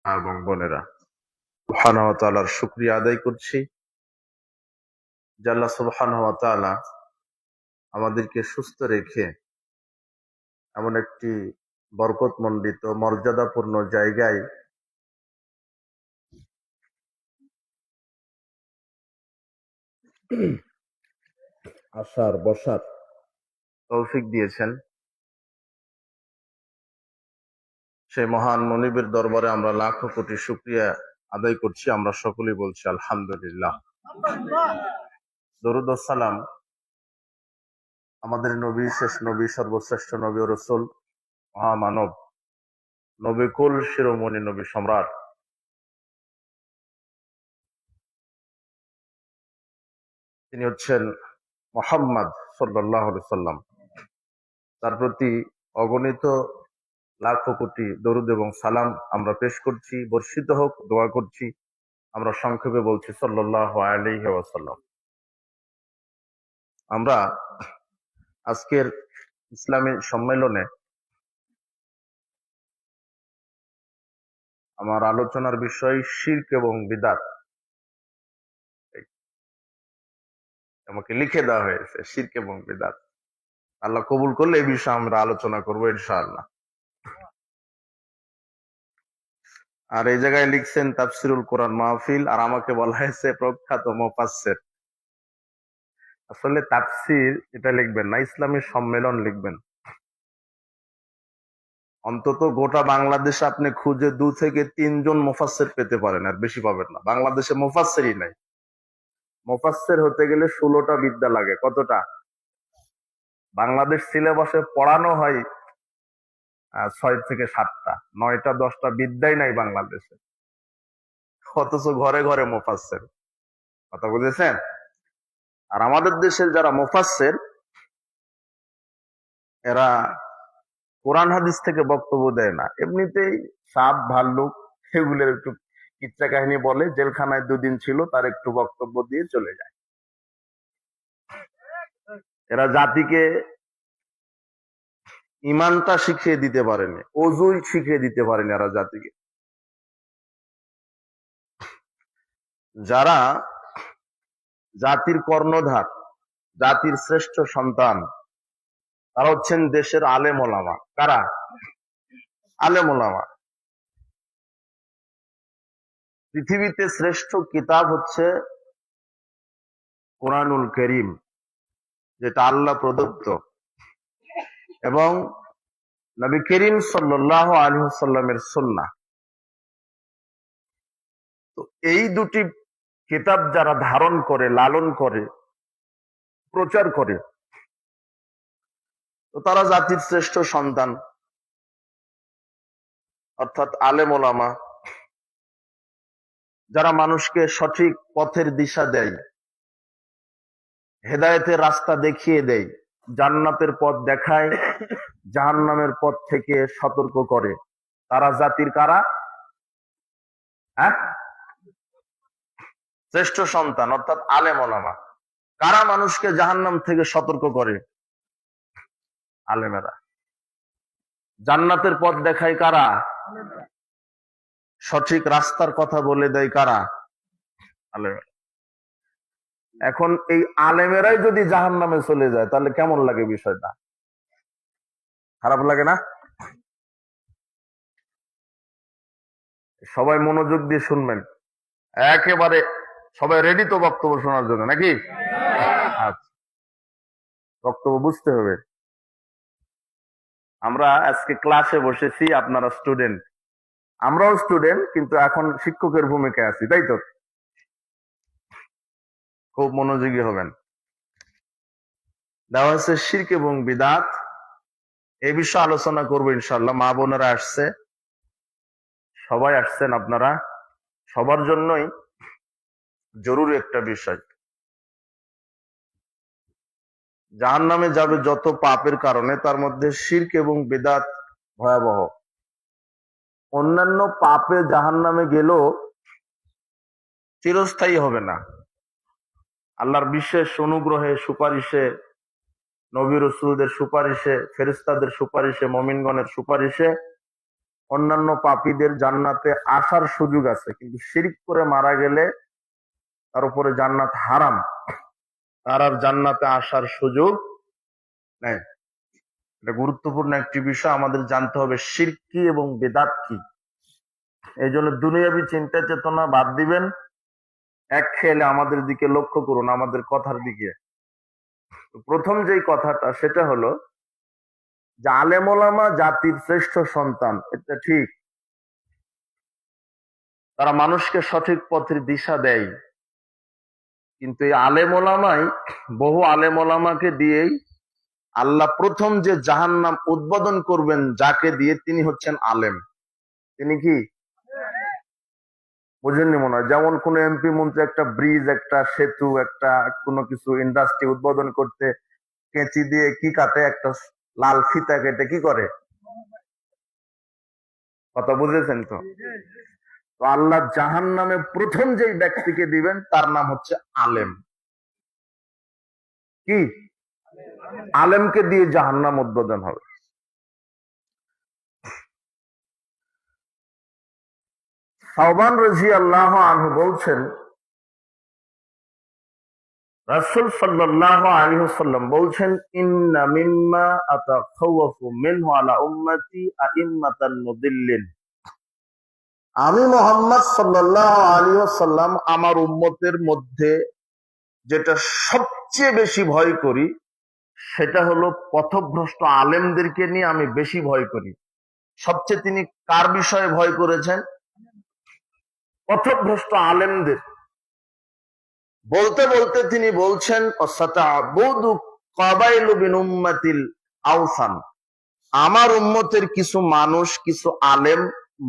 এবং বোনেরা, সুবহানাহু ওয়া তাআলার শুকরিয়া আদায় করছি যে আল্লাহ সুবহানাহু ওয়া তাআলা আমাদেরকে সুস্থ রেখে এমন একটি বরকতমণ্ডিত মর্যাদাপূর্ণ জায়গায় আসার বসার তৌফিক দিয়েছেন। সেই মহান মনিবের দরবারে আমরা লাখো কোটি শুকরিয়া আদায় করছি। আমরা সকলেই বলছি আলহামদুলিল্লাহ। দরুদ ও সালাম আমাদের নবী, শেষ নবী, সর্বশ্রেষ্ঠ নবী ও রাসূল, মহামানব, নবী কুল, শিরোমণি, নবী সম্রাট, তিনি হচ্ছেন মুহাম্মদ সাল্লাল্লাহু আলাইহি সাল্লাম। তার প্রতি অগণিত লাখো কোটি দরুদ এবং সালাম আমরা পেশ করছি। বর্ষিত হোক, দোয়া করছি। আমরা সংক্ষেপে বলছি সাল্লাল্লাহু আলাইহি ওয়াসাল্লাম। আমরা আজকের ইসলামী সম্মেলনে আমার আলোচনার বিষয় শিরক এবং বিদআত। আমাকে লিখে দেওয়া হয়েছে শিরক এবং বিদআত। আল্লাহ কবুল করলে এই বিষয়ে আমরা আলোচনা করবো ইনশাআল্লাহ। আর এই জায়গায় লিখছেন তাফসিরুল কোরআন মাহফিল, আর আমাকে বলা হয়েছে প্রখ্যাত মুফাসসির। আসলে তাফসির এটা লিখবেন না, ইসলামী সম্মেলন লিখবেন। অন্তত গোটা বাংলাদেশে আপনি খুঁজে 2 থেকে 3 জন মুফাসসির পেতে পারেন, আর বেশি পাবেন না। বাংলাদেশে মুফাসসিরই নাই। মুফাসসির হতে গেলে 16টা বিদ্যা লাগে। কতটা? বাংলাদেশ সিলেবাসে পড়ানো হয় 6 থেকে 7টা, 9টা 10টা বিদ্যাই নাই বাংলাদেশে, অথচ ঘরে ঘরে মুফাসসির। কথা বুঝেছেন? আর আমাদের দেশের যারা মুফাসসির, এরা কোরআন হাদিস থেকে বক্তব্য দেয় না, এমনিতেই সাপ ভাল্লুক এগুলোর একটু কিচ্ছা কাহিনী বলে, জেলখানায় 2 দিন ছিল তার একটু বক্তব্য দিয়ে চলে যায়। এরা জাতিকে ইমানটা শিখিয়ে দিতে পারেনি, ওযুই শিখিয়ে দিতে পারেনি এরা জাতিকে। যারা জাতির কর্ণধার, জাতির শ্রেষ্ঠ সন্তান, তারা হচ্ছেন দেশের আলেম ওলামা। কারা? আলেম ওলামা। পৃথিবীতে শ্রেষ্ঠ কিতাব হচ্ছে কোরআনুল কারীম, যেটা আল্লাহ প্রদত্ত, এবং নবী করিম সাল্লাল্লাহু আলাইহি ওয়াসাল্লামের সুন্নাহ। তো এই দুটি কিতাব যারা ধারণ করে, লালন করে, প্রচার করে, তো তারা জাতির শ্রেষ্ঠ সন্তান, অর্থাৎ আলেম ওলামা, যারা মানুষকে সঠিক পথের দিশা দেয়, হেদায়েতের রাস্তা দেখিয়ে দেয়, জান্নাতের পথ দেখায়, জাহান্নামের পথ থেকে সতর্ক করে। তারা জাতির কারা? হ্যাঁ, শ্রেষ্ঠ সন্তান, অর্থাৎ আলেম ওলামা। কারা মানুষকে জাহান্নাম থেকে সতর্ক করে? আলেমেরা। জান্নাতের পথ দেখায় কারা? সঠিক রাস্তার কথা বলে দেয় কারা? আলেমেরা। এখন এই আলেমেরাই যদি জাহান্নামে চলে যায়, তাহলে কেমন লাগে বিষয়টা? খারাপ লাগে না? সবাই মনোযোগ দিয়ে শুনবেন, একেবারে সবাই রেডি তো বক্তব্য শোনার জন্য, নাকি? আচ্ছা, বক্তব্য বুঝতে হবে। আমরা আজকে ক্লাসে বসেছি, আপনারা স্টুডেন্ট, আমরাও স্টুডেন্ট, কিন্তু এখন শিক্ষকের ভূমিকায় আছি, তাই তো? খুব মনোযোগী হবেন। দেওয়া হচ্ছে শিরক এবং বিদআত, এই বিষয়ে আলোচনা করবো ইনশাআল্লাহ। মা বোনেরা আসছে, সবাই আসছেন, আপনারা সবার জন্যই জরুরি একটা বিষয়। জাহান্নামে যাবে যত পাপের কারণে, তার মধ্যে শিরক এবং বিদআত ভয়াবহ। অন্যান্য পাপে জাহান্নামে গেলেও চিরস্থায়ী হবে না। আল্লাহর বিশেষ অনুগ্রহে, সুপারিশে, নবী রাসূলদের সুপারিশে, ফেরেশতাদের সুপারিশে, মুমিনগণের সুপারিশে অন্যান্য পাপীদের জান্নাতে আসার সুযোগ আছে, কিন্তু শিরক করে মারা গেলে তার উপরে জান্নাত হারাম, তার আর জান্নাতে আসার সুযোগ নেই। এটা গুরুত্বপূর্ণ একটি বিষয়, আমাদের জানতে হবে শিরক কি এবং বেদাত কি। এই জন্য দুনিয়াবি চিন্তা চেতনা বাদ দিবেন, এক খেলে আমাদের দিকে লক্ষ্য করুন, আমাদের কথার দিকে। প্রথম যেই কথাটা সেটা হলো যে আলেম ওলামা জাতির শ্রেষ্ঠ সন্তান, এটা ঠিক। তারা মানুষকে সঠিক পথের দিশা দেয়, কিন্তু এই আলেম ওলামাই, বহু আলেম ওলামাকে দিয়েই আল্লাহ প্রথম যে জাহান্নাম উদ্বোধন করবেন যাকে দিয়ে, তিনি হচ্ছেন আলেম। তিনি কি বুঝেননি মনে হয়? যেমন কোন এমপি মন্ত্রী একটা ব্রিজ, একটা সেতু, একটা কোনো কিছু ইন্ডাস্ট্রি উদ্বোধন করতে কেঁচি দিয়ে কি কাটে, একটা লাল ফিতা কেটে কি করে, কথা বুঝেছেন তো? তো আল্লাহ জাহান্নামে প্রথম যে ব্যক্তিকে দিবেন তার নাম হচ্ছে আলেম। কি? আলেমকে দিয়ে জাহান্নাম উদ্বোধন হবে। সাওবান রাদিয়াল্লাহু আনহু বলছেন, রাসূল সাল্লাল্লাহু আলাইহি ওয়াসাল্লাম বলছেন, ইন্না মিম্মা আতাখাওয়াফু মিনহু আলা উম্মতি আইম্মাতাল মুদিল্লিন। আমি মুহাম্মদ সাল্লাল্লাহু আলাইহি ওয়াসাল্লাম আমার উম্মতের মধ্যে যেটা সবচেয়ে বেশি ভয় করি সেটা হলো পথভ্রষ্ট আলেমদেরকে নিয়ে আমি বেশি ভয় করি। সবচেয়ে তিনি কার বিষয়ে ভয় করেছেন? পথভ্রষ্ট আলেমদের। বলতে বলতে তিনি বলছেন, আমার উম্মতের কিছু মানুষ, কিছু আলেম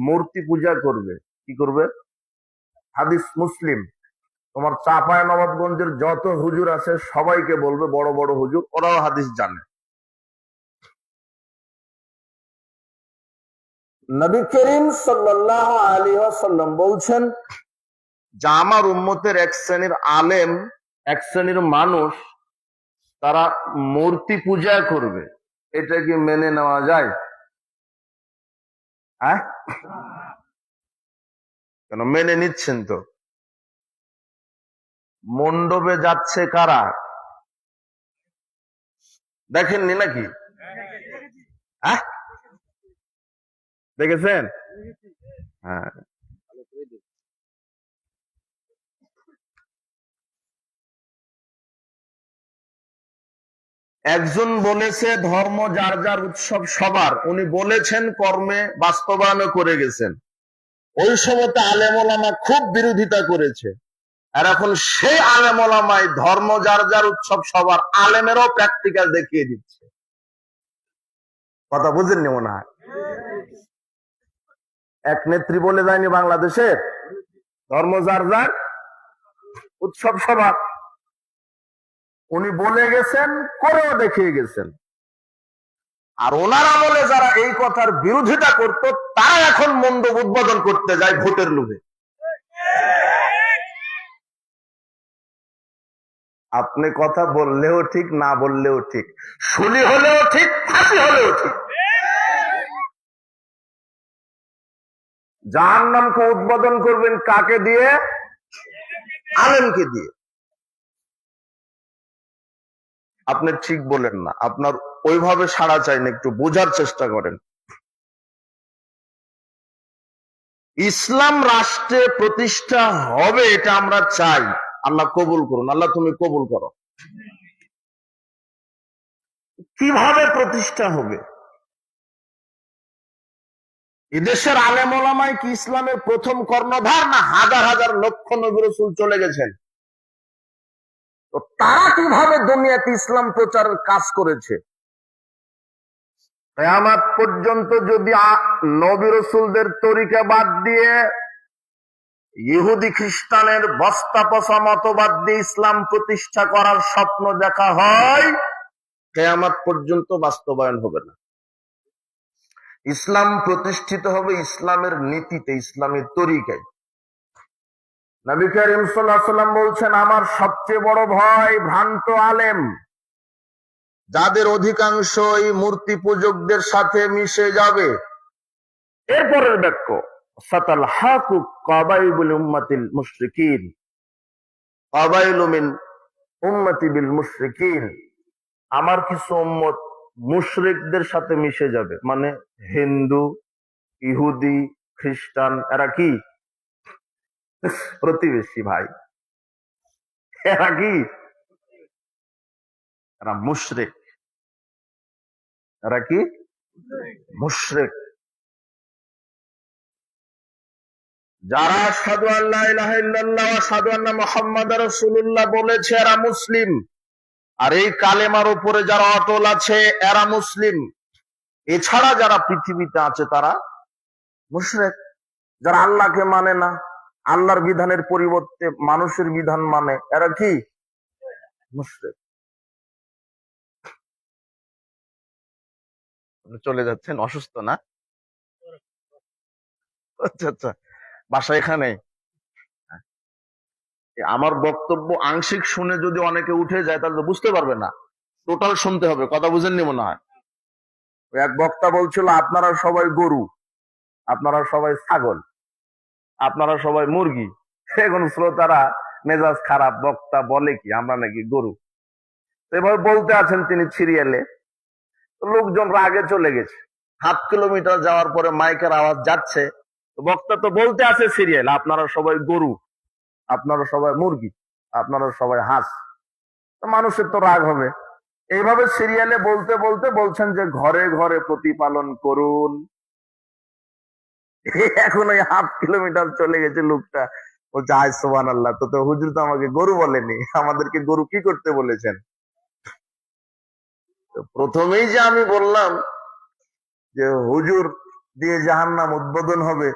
মূর্তি পূজা করবে। কি করবে? হাদিস মুসলিম। তোমার চাপায় নবাবগঞ্জের যত হুজুর আছে সবাইকে বলবে, বড় বড় হুজুর, ওরাও হাদিস জানে। নবী করিম সাল্লাল্লাহু আলাইহি ওয়াসাল্লাম বলছেন যে আমার উম্মতের এক শ্রেণীর আলেম, এক শ্রেণীর মানুষ, তারা মূর্তি পূজা করবে। এটা কি মেনে নেওয়া যায়? হ্যাঁ, কেন মেনে নিচ্ছেন তো? মণ্ডপে যাচ্ছে কারা? দেখেননি নাকি? হ্যাঁ, দেখেছেন? হ্যাঁ। একজন বলেছে ধর্ম যার যার উৎসব সবার, উনি বলেছেন, কর্মে বাস্তবায়ন করে গেছেন। ওই সময়তে আলেম ওলামা খুব বিরোধিতা করেছে, আর এখন সেই আলেম ওলামাই ধর্ম যার যার উৎসব সবার আলেমেরও প্র্যাকটিক্যাল দেখিয়ে দিচ্ছে। কথা বুঝেননি মনে হয়? এক নেত্রী বলে যায়নি বাংলাদেশের, ধর্ম যার যার উৎসব সবার। উনি বলে গেছেন, করেও দেখিয়ে গেছেন। আর ওনার আমলে যারা এই কথার বিরোধিতা করত, তারা এখন মণ্ডপ উদ্বোধন করতে যায় ভোটের লোভে। আপনি কথা বললেও ঠিক, না বললেও ঠিক, শুলি হলেও ঠিক, ফাঁসি হলেও ঠিক। জাহান্নামকে উদ্বোধন করবেন কাকে দিয়ে? আলেমকে দিয়ে। আপনি ঠিক বলেন না, আপনার ওইভাবে সাড়া চাই না, একটু বোঝার চেষ্টা করেন। ইসলাম রাষ্ট্রে প্রতিষ্ঠা হবে, এটা আমরা চাই। আল্লাহ কবুল করুন, আল্লাহ তুমি কবুল করো। কিভাবে প্রতিষ্ঠা হবে? এদেশের আলেম ওলামাই কি ইসলামের প্রথম কর্ণধার, না হাজার হাজার লক্ষ নবী রাসূল চলে গেছেন? তো তারা কিভাবে দুনিয়াতে ইসলাম প্রচারের কাজ করেছে? কিয়ামত পর্যন্ত যদি নবী রাসূলদের তরিকা বাদ দিয়ে ইহুদি খ্রিস্টানের বস্তা পচা মতবাদ দিয়ে ইসলাম প্রতিষ্ঠা করার স্বপ্ন দেখা হয়, কিয়ামত পর্যন্ত বাস্তবায়ন হবে না। ইসলাম প্রতিষ্ঠিত হবে ইসলামের নীতিতে, ইসলামের তরিকায়। নবী করিম সাল্লাল্লাহু আলাইহি ওয়াসাল্লাম বলছেন, আমার সবচেয়ে বড় ভয় ভ্রান্ত আলেম, যাদের অধিকাংশই মূর্তি পূজকদের সাথে মিশে যাবে। এরপরের বাক্য সাতালহাকু কাবাইলুল উম্মাতিল মুশরিকিন, কাবাইলু মিন উম্মতি বিল মুশরিকিন, আমার কিছু উম্মত মুশরিকদের সাথে মিশে যাবে। মানে হিন্দু, ইহুদি, খ্রিস্টান, এরা কি প্রতিবেশী ভাই, এরা কি, এরা মুশরিক, এরা কি মুশরিক। যারা আশহাদু আল্লা ইলাহা ইল্লাল্লাহ ওয়া আশহাদু আন্না মুহাম্মাদার রাসূলুল্লাহ বলেছে এরা মুসলিম, আর এই কালেমার উপরে যারা অটল আছে এরা মুসলিম। এছাড়া যারা পৃথিবীতে আছে তারা মুশরিক। যারা আল্লাহকে মানে না, আল্লাহর বিধানের পরিবর্তে মানুষের বিধান মানে, এরা কি মুশরিক। চলে যাচ্ছেন, অসুস্থ না? আচ্ছা আচ্ছা, বাসা এখানে। আমার বক্তব্য আংশিক শুনে যদি অনেকে উঠে যায় তাহলে বুঝতে পারবে না, টোটাল শুনতে হবে। কথা বুঝেননি মনে হয়। এক বক্তা বলছিল আপনারা সবাই গরু, আপনারা সবাই ছাগল, আপনারা সবাই মুরগি। এখন শ্রোতারা মেজাজ খারাপ, বক্তা বলে কি আমরা নাকি গরু। এভাবে বলতে আছেন তিনি সিরিয়ালে, লোকজন রাগে চলে গেছে। 7 কিলোমিটার যাওয়ার পরে মাইকের আওয়াজ যাচ্ছে, বক্তা তো বলতে আছে সিরিয়াল আপনারা সবাই গরু, আপনারা সবাই মুরগি, আপনারা সবাই হাঁস। মানুষের তো রাগ হবে। এইভাবে সিরিয়ালে বলতে বলতে বলছেন যে ঘরে ঘরে প্রতিপালন করুন। এখন ওই 1/2 কিলোমিটার চলে গেছে লোকটা, বলছে আয় সুবহানাল্লাহ, তো হুজুর তো আমাকে গরু বলেনি, আমাদেরকে গরু কি করতে বলেছেন? প্রথমেই যে আমি বললাম যে হুজুর দিয়ে জাহান্নাম উদ্বোধন হবে,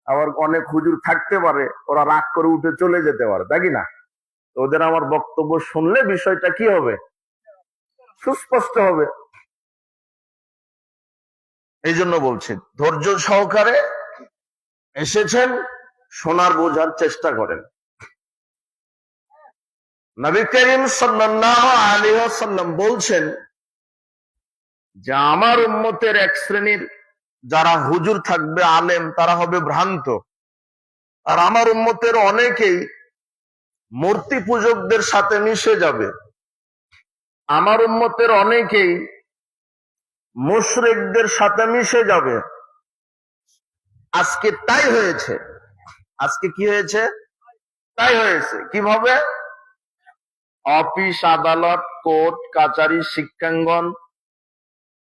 আবার অনেক হুজুর থাকতে পারে ওরা রাগ করে উঠে চলে যেতে পারে, তাই কি না? ওদের আমার বক্তব্য শুনলে বিষয়টা কি হবে, সুস্পষ্ট হবে। এই জন্য বলছি ধৈর্য সহকারে এসেছেন, শোনার বোঝার চেষ্টা করেন। নবী করিম সাল্লাল্লাহু আলাইহি ওয়াসাল্লাম বলছেন যে আমার উম্মতের এক শ্রেণীর যারা হুজুর থাকবে, আলেম, তারা হবে ভ্রান্ত। আর আমার উম্মতের অনেকেই মূর্তি পূজকদের সাথে মিশে যাবে। আমার উম্মতের অনেকেই মুশরিকদের সাথে মিশে যাবে। আজকে তাই হয়েছে। আজকে কি হয়েছে? তাই হয়েছে। কিভাবে? অফিস, আদালত, কোর্ট কাচারি, শিক্ষাঙ্গন,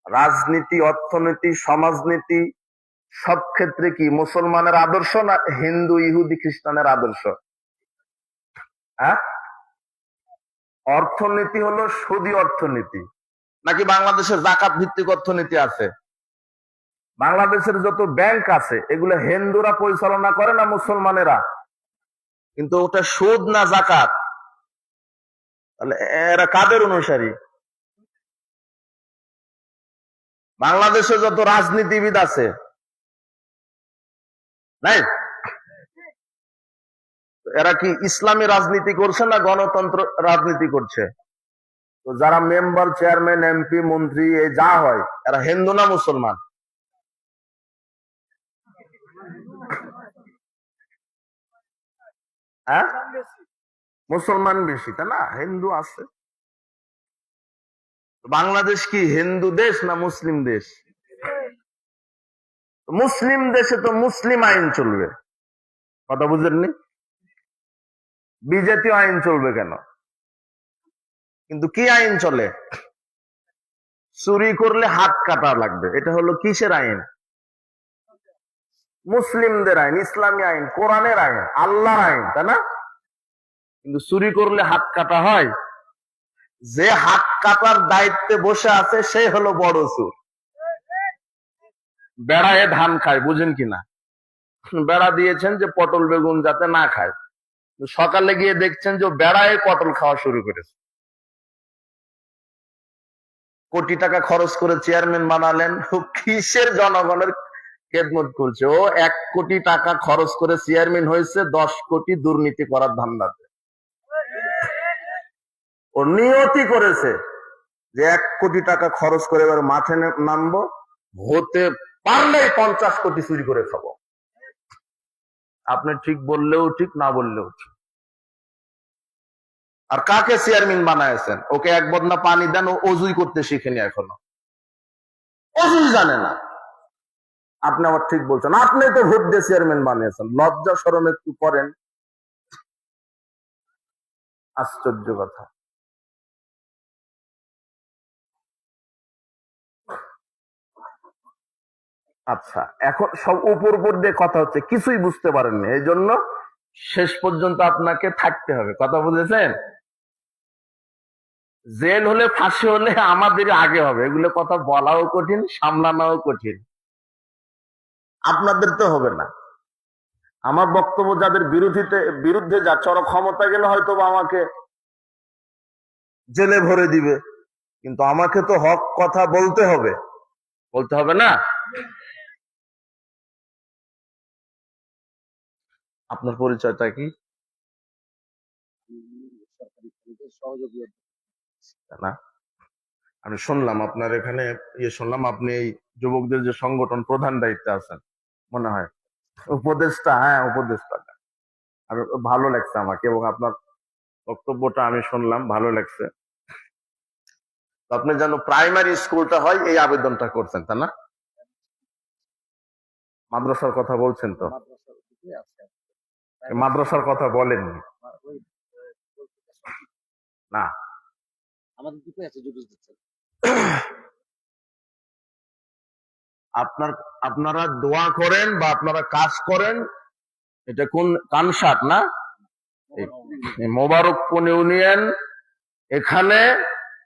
রাজনীতি, অর্থনীতি, সমাজনীতি, সব ক্ষেত্রে কি মুসলমানের আদর্শ না হিন্দু, ইহুদি, খ্রিস্টানের আদর্শ? হ্যাঁ, অর্থনীতি হলো সুদী অর্থনীতি, নাকি বাংলাদেশের জাকাত ভিত্তিক অর্থনীতি আছে? বাংলাদেশের যত ব্যাংক আছে এগুলো হিন্দুরা পরিচালনা করে না মুসলমানেরা? কিন্তু ওটা সুদ না জাকাত? তাহলে এরা কাদের অনুসারী? বাংলাদেশে যত রাজনীতিবিদ আছে, নাই, এরা কি ইসলামী রাজনীতি করছে না গণতন্ত্র রাজনীতি করছে? তো যারা মেম্বার, চেয়ারম্যান, এমপি, মন্ত্রী, এই যা হয়, এরা হিন্দু না মুসলমান? হ্যাঁ, মুসলমান বেশি, তাই না? হিন্দু আছে। বাংলাদেশ কি হিন্দু দেশ না মুসলিম দেশ? মুসলিম দেশে তো মুসলিম আইন চলবে। কথা বুঝেননি? বিজাতীয় আইন চলবে কেন? কিন্তু কি আইন চলে? চুরি করলে হাত কাটা লাগবে। এটা হলো কিসের আইন? মুসলিমদের আইন, ইসলামী আইন, কোরআনের আইন, আল্লাহর আইন, তাই না? কিন্তু চুরি করলে হাত কাটা হয়। যে হাত কাটার দায়িত্বে বসে আছে সে হলো বড় চোর। বেড়ায় ধান খায়, বুঝেন কিনা? বেড়া দিয়েছেন যে পটল বেগুন যাতে না খায়, সকালে গিয়ে দেখছেন যে বেড়ায় পটল খাওয়া শুরু করেছে। কোটি টাকা খরচ করে চেয়ারম্যান বানালেন, কিসের জনগণের খেদমত করছে? ও 1 কোটি টাকা খরচ করে চেয়ারম্যান হয়েছে 10 কোটি দুর্নীতি করার ধান্দাতে। ও নিয়তি করেছে যে 1 কোটি টাকা খরচ করে এবার মাঠে নামবো, ভোটে পারলে 50 কোটি চুরি করে খাবো। আপনি ঠিক বললেও ঠিক, না বললেও ঠিক। আর কাকে চেয়ারম্যান বানায়ছেন? ওকে এক বদনা পানি দেন, ও অজুই করতে শিখেনি, এখনো অজুই জানে না। আপনি আবার ঠিক বলছেন, আপনি তো ভোট দিয়ে চেয়ারম্যান বানিয়েছেন, লজ্জা শরম একটু করেন। আশ্চর্য কথা। আচ্ছা, এখন সব উপর উপর দিয়ে কথা হচ্ছে, কিছুই বুঝতে পারেননি, এই জন্য শেষ পর্যন্ত আপনাকে থাকতে হবে। কথা বুঝেছেন? জেল হলে, ফাঁসি হলে আমাদের আগে হবে, এগুলো কথা বলাও কঠিন, সামলানোও কঠিন। আপনাদের তো হবে না। আমার বক্তব্য যাদের বিরুদ্ধে যাচ্ছে, ওরা ক্ষমতা গেলে হয়তো আমাকে জেলে ভরে দিবে, কিন্তু আমাকে তো হক কথা বলতে হবে, বলতে হবে না? আপনার পরিচয়টা কি? না, আমি শুনলাম আপনার এখানে, শুনলাম আপনি এই যুবকদের যে সংগঠন প্রধান দায়িত্বে আছেন, মনে হয় উপদেষ্টা। হ্যাঁ, উপদেষ্টা। আমি, ভালো লাগছে আমাকে, এবং আপনার বক্তব্যটা আমি শুনলাম, ভালো লাগছে। আপনি যেন প্রাইমারি স্কুলটা হয় এই আবেদনটা করছেন, তাই না? মাদ্রাসার কথা বলছেন তো? মাদ্রাসার কথা বলেননি না? আপনারা দোয়া করেন বা আপনারা কাজ করেন, এটা কোন কানসাট না, মোবারকপুর ইউনিয়ন, এখানে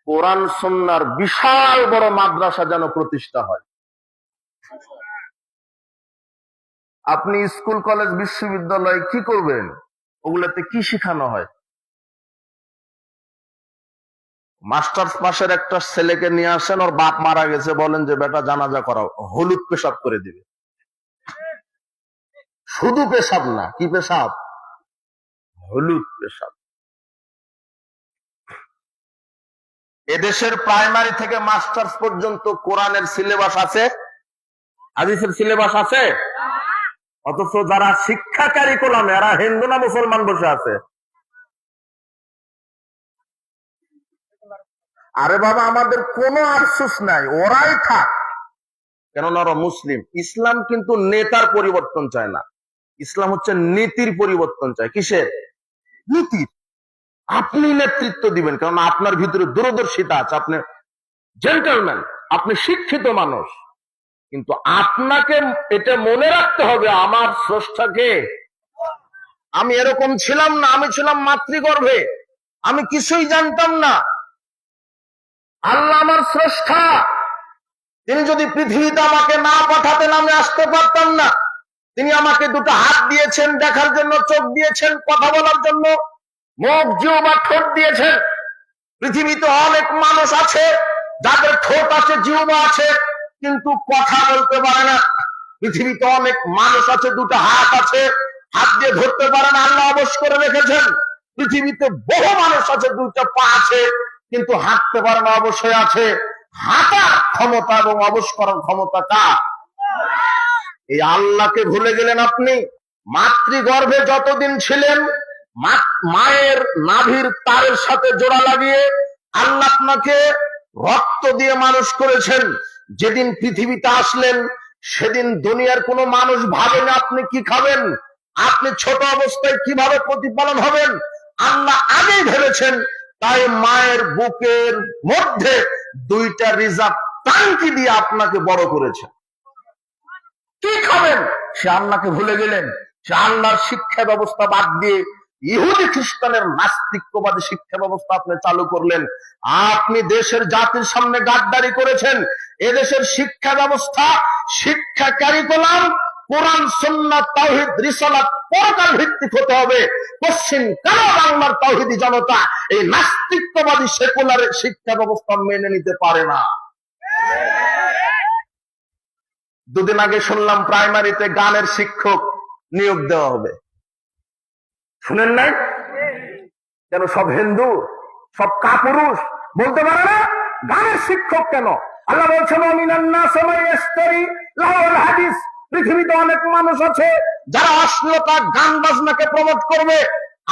কোরআন সুন্নাহর বিশাল বড় মাদ্রাসা যেন প্রতিষ্ঠা হয়। আপনি স্কুল কলেজ বিশ্ববিদ্যালয় কি করবেন? ওগুলোতে কি শেখানো হয়? মাস্টার্স পাশের একটা ছেলেকে নিয়ে আসেন, ওর বাপ মারা গেছে, বলেন যে বেটা জানাজা করাও, হলুদ পেশাব করে দিবে। শুধু পেশাব না, কি পেশাব? হলুদ পেশাব। এদেশের প্রাইমারি থেকে মাস্টার্স পর্যন্ত কোরআনের সিলেবাস আছে, হাদিসের সিলেবাস আছে, অথচ যারা শিক্ষা কারিকুলামে, এরা হিন্দু না মুসলমান বসে আছে? আরে বাবা, আমাদের কোনো আফসোস নাই, ওরাই থাক, কেননা ওরা মুসলিম। ইসলাম কিন্তু নেতার পরিবর্তন চায় না, ইসলাম হচ্ছে নীতির পরিবর্তন চায়। কিসের? নীতির। আপনি নেতৃত্ব দিবেন, কারণ আপনার ভিতরে দূরদর্শিতা আছে, আপনি জেন্টলম্যান, আপনি শিক্ষিত মানুষ, কিন্তু আপনাকে এটা মনে রাখতে হবে, আমার স্রষ্টাকে। আমি এরকম ছিলাম না, আমি ছিলাম মাতৃগর্ভে, আমি কিছুই জানতাম না। আল্লাহ আমার স্রষ্টা, তিনি যদি পৃথিবীতে আমাকে না পাঠাতেন আমি আসতে পারতাম না। তিনি আমাকে দুটো হাত দিয়েছেন দেখার জন্য, চোখ দিয়েছেন কথা বলার জন্য, মুখ, জিহ্বা, ঠোঁট দিয়েছেন। পৃথিবীতে অনেক মানুষ আছে যাদের ঠোঁট আছে, জিহ্বা আছে, কিন্তু কথা বলতে পারে না। পৃথিবীতে অনেক মানুষ আছে, দুটো হাত আছে, হাত দিয়ে ধরতে পারে না, আল্লাহ অবশ করে রেখেছেন। পৃথিবীতে বহু মানুষ আছে, দুটো পা আছে, কিন্তু হাঁটতে পারে না, অবশ্যই আছে। হাঁটার ক্ষমতা এবং অবশ করার ক্ষমতা কার? এই আল্লাহকে ভুলে গেলেন আপনি। মাতৃগর্ভে যতদিন ছিলেন, মায়ের নাভির তারের সাথে জোড়া লাগিয়ে আল্লাহ আপনাকে রক্ত দিয়ে মানুষ করেছেন। যেদিন পৃথিবীতে আসলেন, সেদিন দুনিয়ার কোনো মানুষ ভাবেন আপনি কি খাবেন, আপনি ছোট অবস্থায় কিভাবে প্রতিপালন হবেন, আল্লাহ আগেই ভেবেছেন। তাই মায়ের বুকের মধ্যে দুইটা রিজার্ভ ট্যাঙ্কি দিয়ে আপনাকে বড় করেছেন। কি খাবেন সে আল্লাহকে ভুলে গেলেন। সে আল্লাহর শিক্ষা ব্যবস্থা বাদ দিয়ে ইহুদি খ্রিস্টানের নাস্তিক্যবাদী শিক্ষা ব্যবস্থা আপনি চালু করলেন। আপনি দেশের জাতির সামনে গাদ্দারি করেছেন। এদেশের শিক্ষা ব্যবস্থা, শিক্ষা কারিকুলাম কোরআন, সুন্নাহ, তাওহীদ, রিসালাত, পরকাল ভিত্তিক হতে হবে। পশ্চিম কালো বাংলার তাওহীদি জনতা এই নাস্তিক্যবাদী সেকুলার শিক্ষা ব্যবস্থা মেনে নিতে পারে না। দুদিন আগে শুনলাম প্রাইমারিতে গানের শিক্ষক নিয়োগ দেওয়া হবে, শুনেন নাই? কেন সব হিন্দু, সব কাপুরুষ বলতে পারে না? গানের শিক্ষক কেন? আল্লাহ বলছেন মিনান নাস মান ইশতারি লাহুল হাদিস, পৃথিবীতে অনেক মানুষ আছে যারা অশ্লীলতা গান বাজনাকে প্রমোট করবে,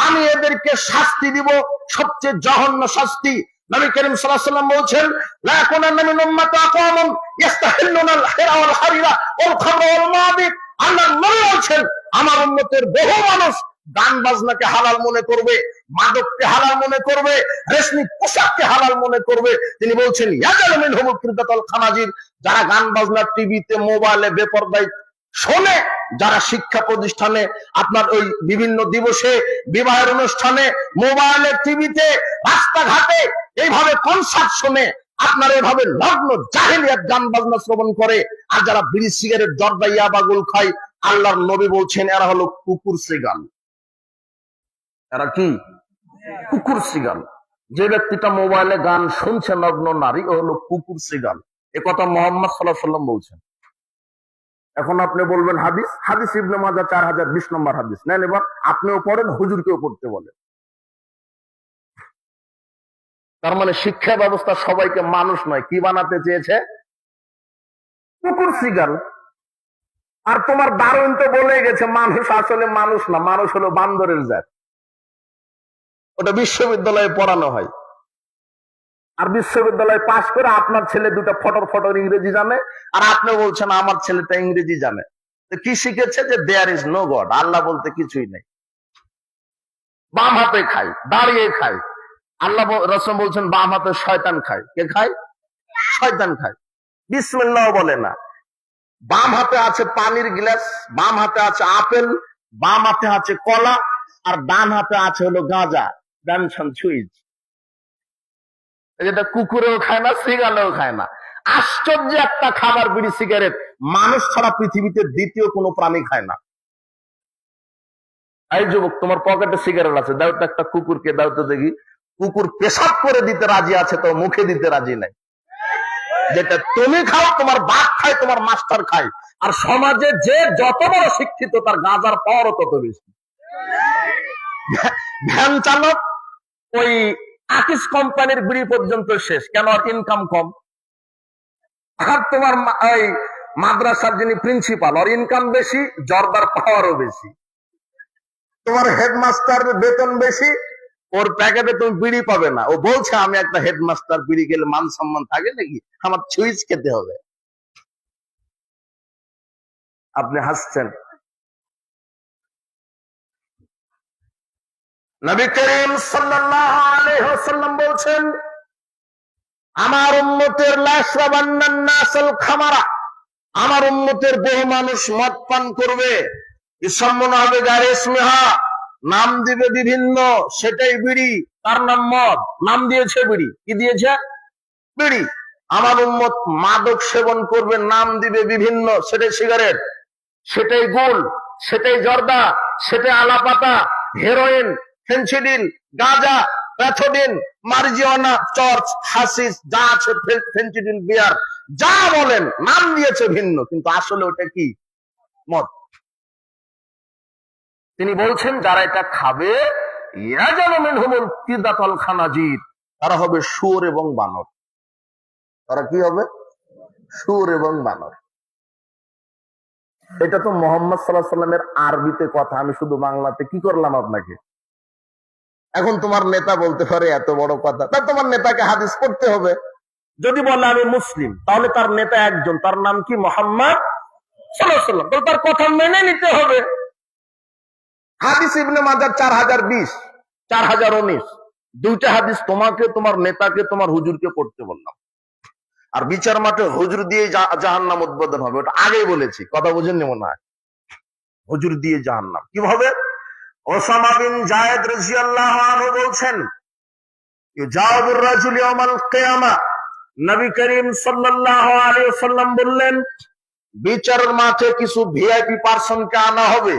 আমি এদেরকে শাস্তি দিব, সবচেয়ে জঘন্য শাস্তি। নবী করিম সাল্লাল্লাহু আলাইহি ওয়াসাল্লাম বলছেন লা ইয়াকুনান্না মিন উম্মতি আকওয়ামুন ইস্তাহিল্লুনাল হিরা ওয়াল হারিরা ওয়াল খামরা ওয়াল মাদিব। আল্লাহর নবী বলছেন আমার উম্মতের বহু মানুষ গান বাজনাকে হালাল মনে করবে, মাদককে হালাল মনে করবে, রেশমি পোশাককে হালাল মনে করবে। তিনি বলছেন ইয়াজালু মিনহুমুল কিরদাতুল খানাজির, যারা গান বাজনা টিভিতে মোবাইলে বেপরদায় শোনে, যারা শিক্ষা প্রতিষ্ঠানে আপনার ওই বিভিন্ন দিবসে বিবাহের অনুষ্ঠানে মোবাইলে টিভিতে রাস্তাঘাটে এইভাবে কনসার্ট শোনে, আপনার এভাবে লগ্ন জাহেলিয়াত গান বাজনা শ্রবণ করে, আর যারা বিড়ি সিগারেট জর্দা ইয়াবা গুল খায়, আল্লাহর নবী বলছেন এরা হলো কুকুর সিগাল। এরা কি? কুকুর সিগাল। যে ব্যক্তিটা মোবাইলে গান শুনছে নগ্ন নারী, ও হলো কুকুর সিগাল। এ কথা মুহাম্মদ সাল্লাল্লাহু আলাইহি ওয়াসাল্লাম বলছেন। এখন আপনি বলবেন হাদিস, হাদিস ইবনে মাজাহ 4020 নম্বর হাদিস নেন, এবার আপনিও পড়েন, হুজুরকেও পড়তে বলেন। তার মানে শিক্ষা ব্যবস্থা সবাইকে মানুষ নয়, কি বানাতে চেয়েছে? কুকুর সিগাল। আর তোমার দারুণ তো বলে গেছে মানুষ আসলে মানুষ না, মানুষ হলো বান্দরের জাত। ওটা বিশ্ববিদ্যালয়ে পড়ানো হয়, আর বিশ্ববিদ্যালয়ে পাশ করে আপনার ছেলে দুটো ফটর ফটর ইংরেজি জানে, আর আপনি বলছেন আমার ছেলেটা ইংরেজি জানে। কি শিখেছে? যে দেয়ার ইজ নো গড, আল্লাহ বলতে কিছুই নেই। বাম হাতে খায়, দাঁড়িয়ে খায়। আল্লাহ রাসূল বলছেন বাম হাতে শয়তান খায়। কে খায়? শয়তান খায়। বিসমিল্লাহ বলে না। বাম হাতে আছে পানির গ্লাস, বাম হাতে আছে আপেল, বাম হাতে আছে কলা, আর ডান হাতে আছে হলো গাঁজা, ডানসান সুইচ। যেটা কুকুরেও খায় না, সিগালেও খায় না। আশ্চর্য একটা খাবার বিড়ি সিগারেট, মানুষ ছাড়া পৃথিবীতে দ্বিতীয় কোনো প্রাণী খায় না। এই যুবক, তোমার পকেটে সিগারেট আছে, দাও তো একটা কুকুরকে, দাও তো দেখি। কুকুর পেশাব করে দিতে রাজি আছে, তো মুখে দিতে রাজি নাই। যেটা তুমি খাও, তোমার বাপ খায়, তোমার মাস্টার খায়। আর সমাজে যে যত বড় শিক্ষিত, তার গাঁজার পাওয়ারও তত বেশি। ভ্যান চালক ওই আকিস কোম্পানির বিড়ি পর্যন্ত শেষ, কেন? আর ইনকাম কম। আর তোমার ওই মাদ্রাসার যিনি প্রিন্সিপাল, ওর ইনকাম বেশি, জর্দার পাওয়ারও বেশি। তোমার হেডমাস্টার বেতন বেশি, ওর প্যাকেটে তুমি বিড়ি পাবে না। ও বলছে আমি একটা হেডমাস্টার, বিড়ি খেলে মান সম্মান থাকে নাকি, আমার সুইচ খেতে হবে। আপনি হাসছেন। নবী করিম সাল্লাল্লাহু আলাইহি ওয়াসাল্লাম বলছেন আমার উম্মতের লাশরাবান্নান নাসাল খামারা, আমার উম্মতের বহু মানুষ মদ পান করবে। ইসমনা হবে গারে ইসমিহা, নাম দিবে বিভিন্ন, সেটাই বিড়ি, তার নাম মদ, নাম দিয়েছে বিড়ি। কি দিয়েছে? বিড়ি। আমার উম্মত মাদক সেবন করবে, নাম দিবে বিভিন্ন, সেটাই সিগারেট, সেটাই গুল, সেটাই জর্দা, সেটাই আলাপাতা, হেরোইন, ফেন্সিডিল, গাঁজা, প্যাথোডিন, মারিজুয়ানা, চর্চ, হাসিস, যা আছে, ফেন্সিডিল, বিয়ার, যা বলেন নাম দিয়েছে ভিন্ন, কিন্তু আসলে ওটা কি? মদ। তিনি বলছেন যারা এটা খাবে, ইয়াজালু মিনহুমুল কিরদাতুল খানাজির, তারা হবে শুয়োর এবং বানর। তারা কি হবে? শুয়োর এবং বানর। এটা তো মুহাম্মদ সাল্লাল্লাহু আলাইহি ওয়াসাল্লামের আরবিতে কথা, আমি শুধু বাংলাতে কি করলাম আপনাকে। এখন তোমার নেতা বলতে পারে এত বড় কথা, তা তোমার নেতাকে হাদিস পড়তে হবে। যদি বলে আমি মুসলিম, তাহলে তার নেতা একজন, তার নাম কি? মুহাম্মদ সাল্লাল্লাহু আলাইহি ওয়াসাল্লাম। তার কথা মেনে নিতে হবে। হাদিস ইবনে মাজাহ 4020, 4019, দুইটা হাদিস তোমাকে, তোমার নেতাকে, তোমার হুজুরকে পড়তে বললাম। আর বিচার মাঠে হুজুর দিয়ে জাহান্নাম উদ্বোধন হবে, ওটা আগেই বলেছি, কথা বুঝেননি মনে হয়। হুজুর দিয়ে জাহান্নাম কিভাবে? ওসামা বিন যায়েদ রাদিয়াল্লাহু আনহু বলছেন ইউজাবুর রাজুল ইয়াউমাল কিয়ামা, নবী করিম সাল্লাল্লাহু আলাইহি ওয়াসাল্লাম বললেন বিচারের মাঠে কিছু ভিআইপি পারসনকে আনা হবে,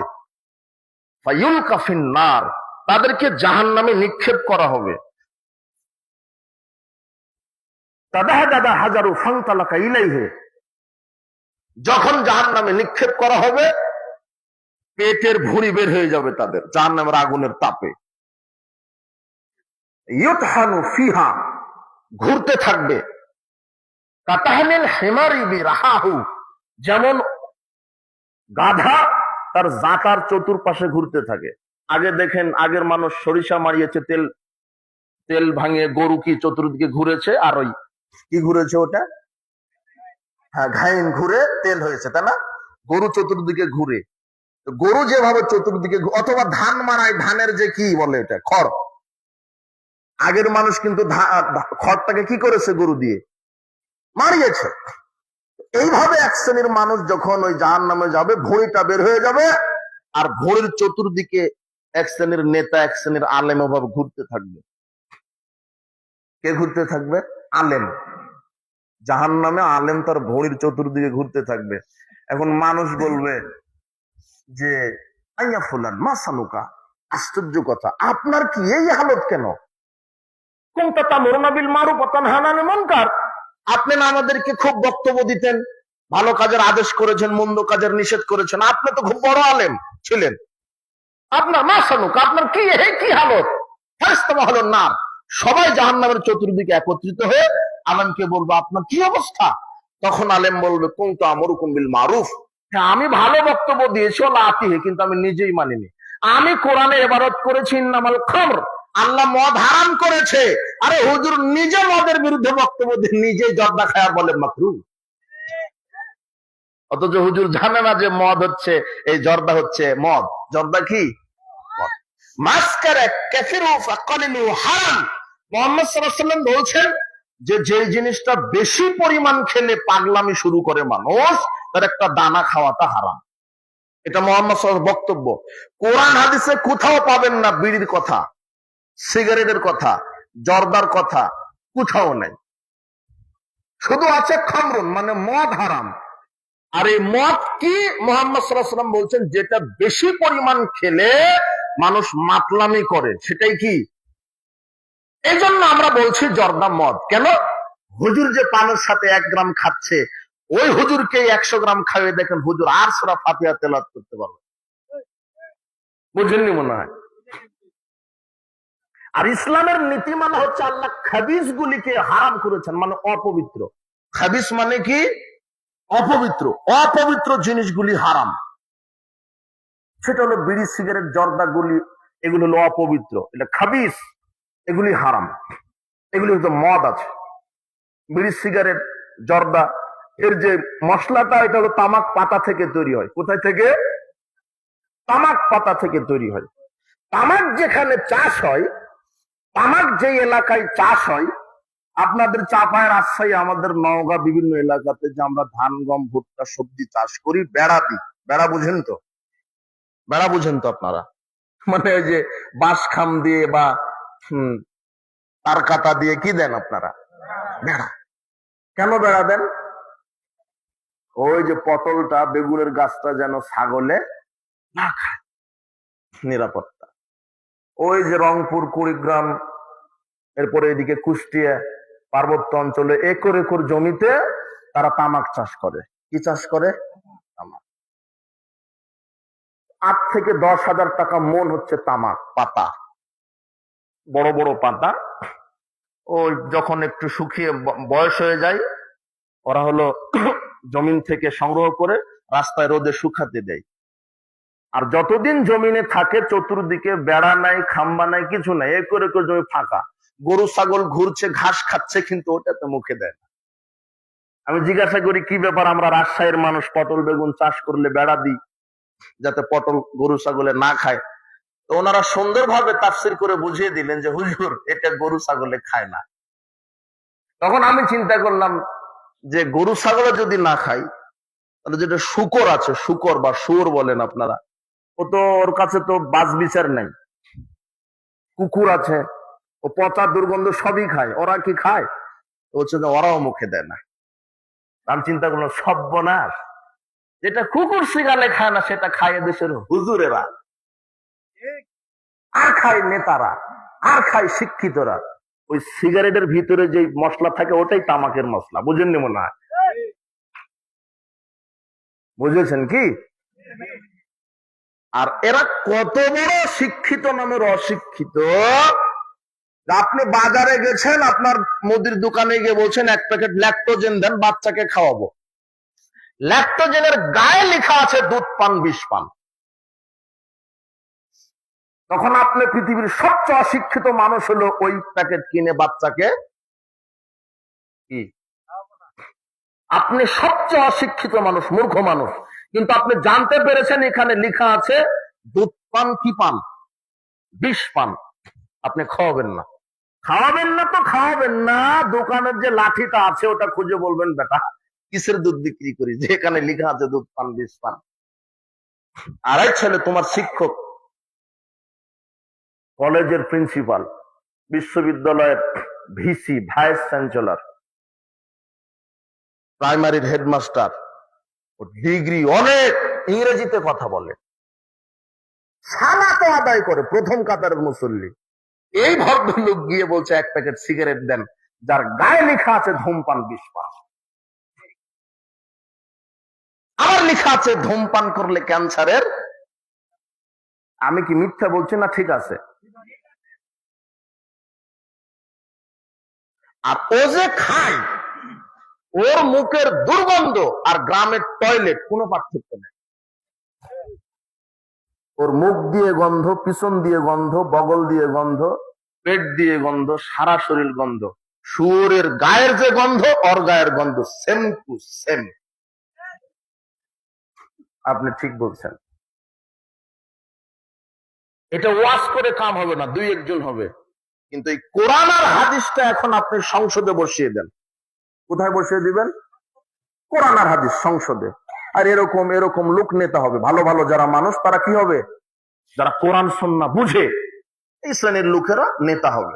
ফায়ুলকা ফিন নার, তাদেরকে জাহান্নামে নিক্ষেপ করা হবে। তাদাহাদা হাজারু ফান্তালাকা ইলাইহি, যখন জাহান্নামে নিক্ষেপ করা হবে, পেটের ভুঁড়ি বের হয়ে যাবে তাদের, জাহান্নামের আগুনের তাপে। ইউতহানু ফিহা, ঘুরতে থাকবে। কাতাহমিল হিমারি বিরাহাহু, যেমন গাধা তার জাঁতার চতুর্পাশে ঘুরতে থাকে। আগে দেখেন, আগের মানুষ সরিষা মারিয়েছে, তেল তেল ভাঙিয়ে গরু কি চতুর্দিকে ঘুরেছে, আর ওই কি ঘুরেছে ওটা, হ্যাঁ ঘাইন ঘুরে তেল হয়েছে, তাই না? গরু চতুর্দিকে ঘুরে, গরু যেভাবে চতুর্দিকে, অথবা ধান মারায়, ধানের যে কি বলে এটা, খড়। আগের মানুষ কিন্তু খড়টাকে কি করেছে, গরু দিয়ে মারিয়েছে। এইভাবে এক শ্রেণীর মানুষ যখন ওই জাহান্নামে যাবে, ভুঁড়িটা বের হয়ে যাবে, আর ভুঁড়ির চতুর্দিকে এক শ্রেণীর নেতা, এক শ্রেণীর আলেম ওভাবে ঘুরতে থাকবে। কে ঘুরতে থাকবে? আলেম। জাহান্নামে আলেম তার ভুঁড়ির চতুর্দিকে ঘুরতে থাকবে। এখন মানুষ বলবে যে আইয়া ফুলান মাসানুকা, আশ্চর্য কথা, আপনার কি এই হালত কেন? কুনতা তা'মুরুনা বিল মারুফ ওয়া তানহানা আনিল মুনকার, আপনি না আমাদেরকে খুব বক্তব্য দিতেন, ভালো কাজের আদেশ করেছেন, মন্দ কাজের নিষেধ করেছেন, আপনি তো খুব বড় আলেম ছিলেন, আপনার মাসানুকা, আপনার কি কি হালত? ফারিস্তা মহলুন নার, সবাই জাহান্নামের চতুর্দিকে একত্রিত হয়ে আলেমকে বলবো আপনার কি অবস্থা? তখন আলেম বলবে কুনতু আমুরুকুম বিল মারুফ, হ্যাঁ আমি ভালো বক্তব্য দিয়েছি, ওলা আতিহি, কিন্তু আমি নিজেই মানিনি। আমি কোরআনে ইবারত করেছি ইন্নামাল খামর, আল্লাহ মদ হারাম করেছে, আরে হুজুর নিজে মদের বিরুদ্ধে বক্তব্য দিয়ে নিজেই জর্দা খায়া বলে মাকরু। অথচ হুজুর জানে না যে মদ হচ্ছে, এই জর্দা হচ্ছে মদ। জর্দা কি? মাসকারা কাফিরু ফাকালিলু হারাম। মুহাম্মদ সাল্লাল্লাহু আলাইহি ওয়াসাল্লাম বলছেন যে যে জিনিসটা বেশি পরিমাণ খেলে পাগলামি শুরু করে মানুষ, তার একটা দানা খাওয়াটা হারাম। এটা মুহাম্মদ সাল্লাল্লাহু আলাইহি ওয়াসাল্লাম বক্তব্য। কোরআন হাদিসে কোথাও পাবেন না বিড়ির কথা, সিগারেটের কথা, জর্দার কথা, কোথাও নাই। শুধু আছে খামরুন, মানে মদ হারাম। আর এই মদ কি? মুহাম্মদ সাল্লাল্লাহু আলাইহি ওয়াসাল্লাম বলছেন যেটা বেশি পরিমাণ খেলে মানুষ মাতলামি করে, সেটাই কি? এই জন্য আমরা বলছি জর্দা মদ। কেন? হুজুর যে পানের সাথে 1 গ্রাম খাচ্ছে, ওই হুজুরকে 100 গ্রাম খাইয়ে দেখেন, হুজুর আর সূরা ফাতিহা তেলাওয়াত করতে পারবে। বুঝেননি মনে হয়? আর ইসলামের নীতিমালা হচ্ছে আল্লাহ খাবিস গুলিকে হারাম করেছেন, মানে অপবিত্র। খাবিস মানে কি? অপবিত্র। অপবিত্র জিনিসগুলি হারাম। সেটা হলো বিড়ি, সিগারেট, জর্দা গুলি, এগুলো হলো অপবিত্র, এটা খাবিস, এগুলি হারাম। এগুলি হচ্ছে মদ আছে, বিড়ি, সিগারেট, জর্দা, এর যে মশলাটা, এটা হলো তামাক পাতা থেকে তৈরি হয়। কোথায় থেকে? তামাক পাতা থেকে তৈরি হয়। তামাক যেখানে চাষ হয়, তামাক যে এলাকায় চাষ হয়, আপনাদের চাপায়, রাজশাহী, আমাদের নওগাঁ, বিভিন্ন এলাকাতে যে আমরা ধান, গম, ভুট্টা, সবজি চাষ করি, বেড়া দিই। বেড়া বুঝেন তো? বেড়া বুঝেন তো আপনারা? মানে ওই যে বাঁশ খাম দিয়ে বা তার কাটা দিয়ে কি দেন আপনারা? বেড়া। কেন বেড়া দেন? ওই যে পটলটা, বেগুনের গাছটা যেন ছাগলে না খায়, নিরাপত্তা। ওই যে রংপুর, কুড়িগ্রাম, এরপরে এদিকে কুষ্টিয়া, পার্বত্য অঞ্চলে একর একর জমিতে তারা তামাক চাষ করে। কি চাষ করে? তামাক। 8 থেকে 10 হাজার টাকা মন হচ্ছে তামাক পাতা, বড় বড় পাতা। ওই যখন একটু শুকিয়ে বয়স হয়ে যায়, ওরা হলো জমিন থেকে সংগ্রহ করে রাস্তায় রোদে শুকাতে দেয়। আর যতদিন জমিনে থাকে, চতুর্দিকে বেড়া নাই, খাম্বা নাই, কিছু নাই, একর একর জমি ফাঁকা, গরু ছাগল ঘুরছে, ঘাস খাচ্ছে, কিন্তু ওটাতে মুখে দেয় না। আমি জিজ্ঞাসা করি কি ব্যাপার, আমরা রাজশাহীর মানুষ পটল বেগুন চাষ করলে বেড়া দিই যাতে পটল গরু ছাগলে না খায়। তো ওনারা সুন্দরভাবে তাফসীর করে বুঝিয়ে দিলেন যে হুজুর, এটা গরু ছাগলে খায় না। তখন আমি চিন্তা করলাম যে গরু ছাগলে যদি না খাই, তাহলে যেটা শূকর আছে, শূকর বা শুয়োর বলেন আপনারা, ও তো, ওর কাছে তো বাজ বিচার নাই। কুকুর আছে, ও পচা দুর্গন্ধ সবই খায়, ওরা কি খায়? হচ্ছে যে ওরাও মুখে দেয় না। আমি চিন্তা করলাম সর্বনাশ, যেটা কুকুর শিগালে খায় না, সেটা খায় দেশের হুজুরেরা, আর খায় নেতারা, আর খায় শিক্ষিতরা। ওই সিগারেটের ভিতরে যে মশলা থাকে, ওটাই তামাকের মশলা। বুঝেননি মনে হয়? বুঝেছেন কি? আর এরা কত বড় শিক্ষিত নামের অশিক্ষিত, আপনি বাজারে গেছেন, আপনার মুদির দোকানে গিয়ে বলছেন 1 প্যাকেট ল্যাকটোজেন দেন, বাচ্চাকে খাওয়াবো। ল্যাকটোজেনের গায়ে লেখা আছে দুধ পান, বিষ পান। তখন আপনি পৃথিবীর সবচেয়ে অশিক্ষিত মানুষ হলো ওই প্যাকেট কিনে বাচ্চাকে কি, আপনি সবচেয়ে অশিক্ষিত মানুষ, মূর্খ মানুষ, কিন্তু আপনি জানতে পেরেছেন এখানে লেখা আছে দুধ পান কি পান, বিষ পান। আপনি খাওয়াবেন না। খাওয়াবেন না তো খাওয়াবেন না, দোকানের যে লাঠিটা আছে ওটা খুঁজে বলবেন, বেটা কিসের দুধ বিক্রি করি যেখানে লেখা আছে দুধ পান, বিষ পান। আরেক ছেলে তোমার শিক্ষক, কলেজের প্রিন্সিপাল, বিশ্ববিদ্যালয়ের ভিসি, ভাইস চ্যান্সেলর, প্রাইমারির হেডমাস্টার, ডিগ্রি, অনেক ইংরেজিতে কথা বলে, সালাতে আদায় করে, প্রথম কাতারের মুসল্লি। এই ভদ্রলোক গিয়ে বলছে 1 প্যাকেট সিগারেট দেন যার গায়ে লেখা আছে ধূমপান, বিষ পান। আবার লেখা আছে ধূমপান করলে ক্যান্সারের। আমি কি মিথ্যা বলছি না ঠিক আছে? আর ও যে খায়, ওর মুখের দুর্গন্ধ আর গ্রামের টয়লেট কোনো পার্থক্য নেই। ওর মুখ দিয়ে গন্ধ, পিছন দিয়ে গন্ধ, বগল দিয়ে গন্ধ, পেট দিয়ে গন্ধ, সারা শরীর গন্ধ। শুয়োরের গায়ের যে গন্ধ, ওর গায়ের গন্ধ সেম টু সেম। আপনি ঠিক বলছেন। এটা ওয়াজ করে কাম হবে না, 2-1 জন হবে। কিন্তু এই কোরআন আর হাদিসটা এখন আপনি সংসদে বসিয়ে দেন। কোথায় বসিয়ে দিবেন? কোরআন আর হাদিস সংসদে। আর এরকম এরকম লোক নেতা হবে, ভালো ভালো যারা মানুষ, তারা কি হবে? যারা কোরআন সুন্নাহ বুঝে, এই শ্রেণীর লোকেরা নেতা হবে।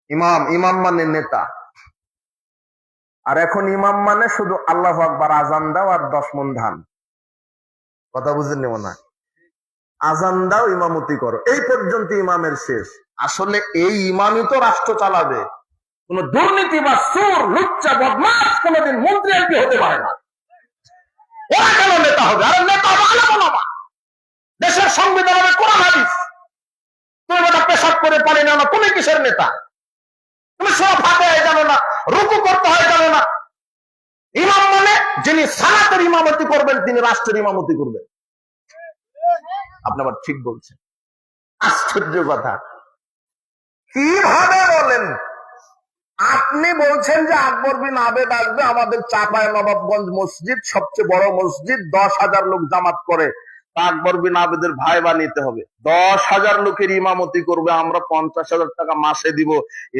ইমাম, ইমাম মানে নেতা। আর এখন ইমাম মানে শুধু আল্লাহু আকবার আজান দাও আর 10 মণ ধান। কথা বুঝেন মনে হয়? আজান দাও, ইমামতি করো, এই পর্যন্ত ইমামের শেষ। আসলে এই ইমামই তো রাষ্ট্র চালাবে। কোন দুর্নীতি বা চোর, লুচ্চা, বদমাশ কোনদিন মন্ত্রী এমপি হতে পারে না। ওরা কেন নেতা হবে? আর নেতা হবে আলেম-ওলামা। দেশের সংবিধান হবে কোরআন হাদিস। তুমি ওটা পেশাব করে পারি না, তুমি কিসের নেতা? তুমি সব ফাতিহা জানো না, রুকু করতে হয় জানো না। ইমাম মানে যিনি সালাতের ইমামতি করবেন, তিনি রাষ্ট্রের ইমামতি করবেন। আপনি আবার ঠিক বলছেন। আশ্চর্য কথা। কিভাবে বলেন? আপনি বলছেন যে আকবর বিন আবেদ আসবে, আমাদের চাপায় নবাবগঞ্জ মসজিদ সবচেয়ে বড় মসজিদ, 10,000 লোক জামাত করে, আকবর বিন আবেদের ভাই বানিতে হবে, 10,000 লোকের ইমামতি করবে, আমরা 50,000 টাকা মাসে দিব,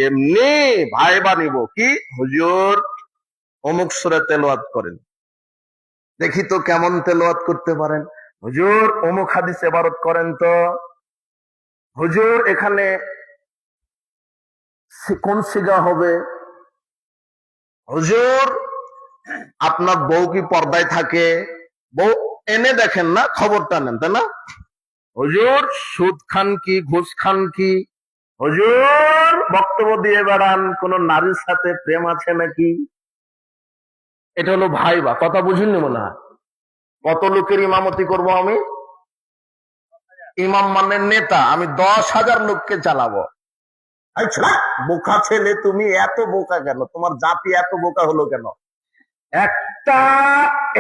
এমনি ভাই বানিব। কি হুজুর অমুক সূরা তেলাওয়াত করেন, দেখি তো কেমন তেলাওয়াত করতে পারেন। হুজুর অমুক হাদিস ইবারত করেন তো। হুজুর এখানে কোন সিগা হবে? হুজুর আপনার বউ কি পর্দায় থাকে? বউ এনে দেখেন না, খবরটা নেন, তাই না? হুজুর সুদ খান কি, ঘুষ খান কি? হুজুর বক্তব্য দিয়ে বেড়ান কোন নারীর সাথে প্রেম আছে নাকি? এটা হলো ভাইবা। কথা বুঝিনি মনে হয়? কত লোকের ইমামতি করব আমি? ইমাম মানে নেতা, আমি 10,000 লোককে চালাবো। বোকা ছেলে, তুমি এত বোকা কেন? তোমার জাতি এত বোকা হলো কেন? একটা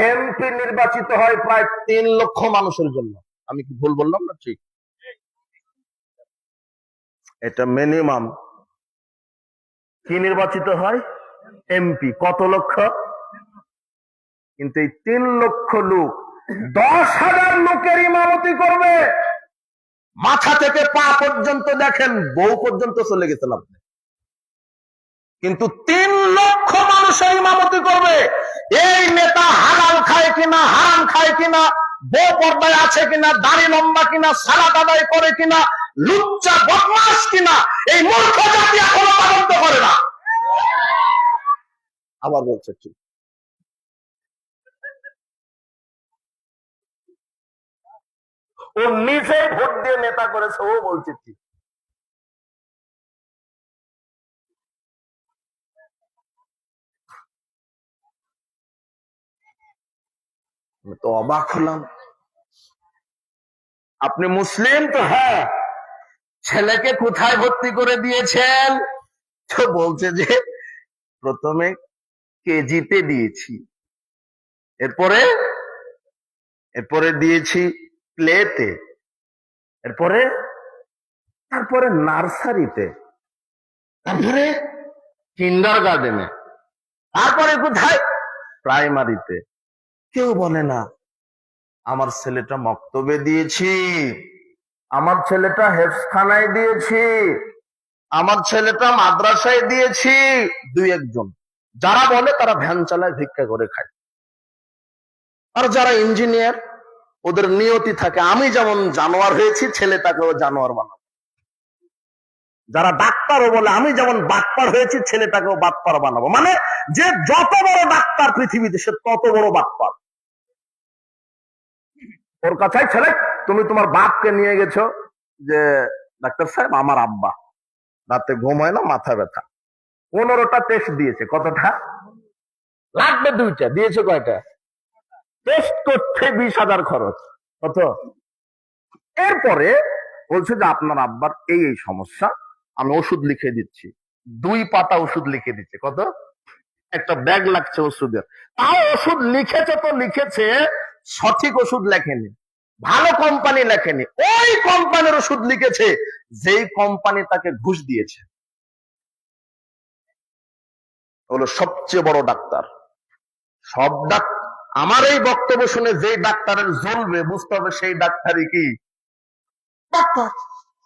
এমপি নির্বাচিত হয় প্রায় 3 লক্ষ মানুষের জন্য। আমি কি ভুল বললাম না? ঠিক, এটা মিনিমাম। কি নির্বাচিত হয়? এমপি। কত লক্ষ? কিন্তু এই 3 লক্ষ লোক 10,000 লোকের ইমামতি করবে। মাথা থেকে পা পর্যন্ত দেখেন, বউ পর্যন্ত চলে গেছেন আপনি। কিন্তু 3 লক্ষ মানুষের ইমামতি করবে। এই নেতা হালাল খায় কিনা, হারাম খায় কিনা, বউ পর্দায় আছে কিনা, দাড়ি লম্বা কিনা, সালাত আদায় করে কিনা, লুচ্চা বদমাশ কিনা, এই মূর্খ জাতি এখনো তদন্ত করে না। আবার বলছে ঠিক। ও নিজে ভোট দিয়ে নেতা করেছে, ও বলছে ঠিক। তো অবাক হলাম। আপনি মুসলিম তো? হ্যাঁ। ছেলেকে কোথায় ভর্তি করে দিয়েছেন? তো বলছে যে প্রথমে কেজিতে দিয়েছি, এরপরে এরপরে দিয়েছি প্লেতে, তারপরে নার্সারিতে, তারপরে কিন্ডার গার্ডেনে, তারপরে কোথায়? প্রাইমারিতে। কেউ বলে না আমার ছেলেটা মক্তবে দিয়েছি, আমার ছেলেটা হেফজখানায় দিয়েছি, আমার ছেলেটা মাদ্রাসায় দিয়েছি। দুই একজন যারা বলে তারা ভ্যান চালায়, ভিক্ষা করে খায়। আর যারা ইঞ্জিনিয়ার, ওদের নিয়তি থাকে আমি যেমন জানোয়ার হয়েছি ছেলেটাকেও জানোয়ার বানাবো। যারা ডাক্তারও বলে আমি যেমন বাটপার হয়েছি ছেলেটাকেও বাটপার বানাবো। মানে যে যত বড় ডাক্তার পৃথিবীতে সে তত বড় বাটপার। ওর কাছে ছেলে তুমি তোমার বাপকে নিয়ে গেছো যে ডাক্তার সাহেব আমার আব্বা রাতে ঘুম হয় না, মাথা ব্যথা, 15টা টেস্ট দিয়েছে। কতটা লাগবে? 2টা দিয়েছে। কয়টা টেস্ট করতে? 20,000 খরচ। কত? এরপরে বলছে যে আপনার আব্বার এই এই সমস্যা, আমি ওষুধ লিখে দিচ্ছি। 2 পাতা ওষুধ লিখে দিচ্ছে। কত? একটা ব্যাগ লাগছে ওষুধের। তাও ওষুধ লিখেছে তো লিখেছে, সঠিক ওষুধ লেখেনি, ভালো কোম্পানি লেখেনি, ওই কোম্পানির ওষুধ লিখেছে যেই কোম্পানি তাকে ঘুষ দিয়েছে। হলো সবচেয়ে বড় ডাক্তার। সব ডাক্তার আমার এই বক্তব্য শুনে যেই ডাক্তারের জ্বলবে বুঝতে হবে সেই ডাক্তারই কি ডাক্তার।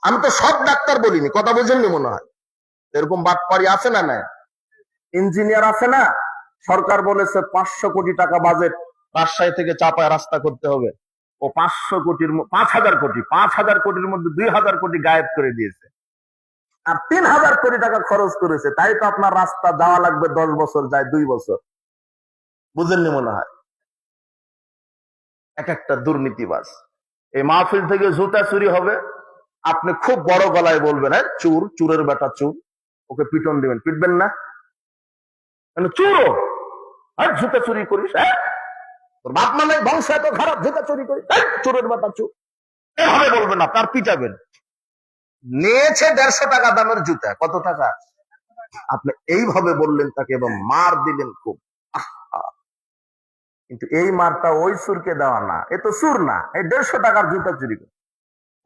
আমি তো সব ডাক্তার বলিনি, কথা বুঝেননি মনে হয়। এরকম বাটপারি আছে না? না, ইঞ্জিনিয়ার আছে না? সরকার বলেছে 500 কোটি টাকা বাজেট রাজশাহী থেকে চাপায় রাস্তা করতে হবে। ও 500 কোটির 5,000 কোটির মধ্যে 2,000 কোটি গায়েব করে দিয়েছে, আর 3,000 কোটি টাকা খরচ করেছে। তাই তো আপনার রাস্তা যাওয়া লাগবে 10 বছর, যায় 2 বছর। বুঝেননি মনে হয়। এক একটা দুর্নীতিবাজ। এই মাহফিল থেকে জুতা চুরি হবে, আপনি খুব বড় গলায় বলবেন হ্যাঁ চুর, চুরের বেটা চুর, ওকে পিটন দিবেন। পিটবেন না? চুরো, আর জুতা চুরি করিস, হ্যাঁ তোর বাপ মানে বংশ এত খারাপ, জুতা চুরি করিস, চোরের বেটা চুর, এভাবে বলবেন না, তার পিটাবেন। নিয়েছে 150 টাকা দামের জুতা। কত টাকা? আপনি এইভাবে বললেন তাকে এবং মার দিলেন খুব। কিন্তু এই মারটা ওই সুরকে দেওয়া না, এ তো সুর না, এই 150 টাকার জুতা চুরি করে।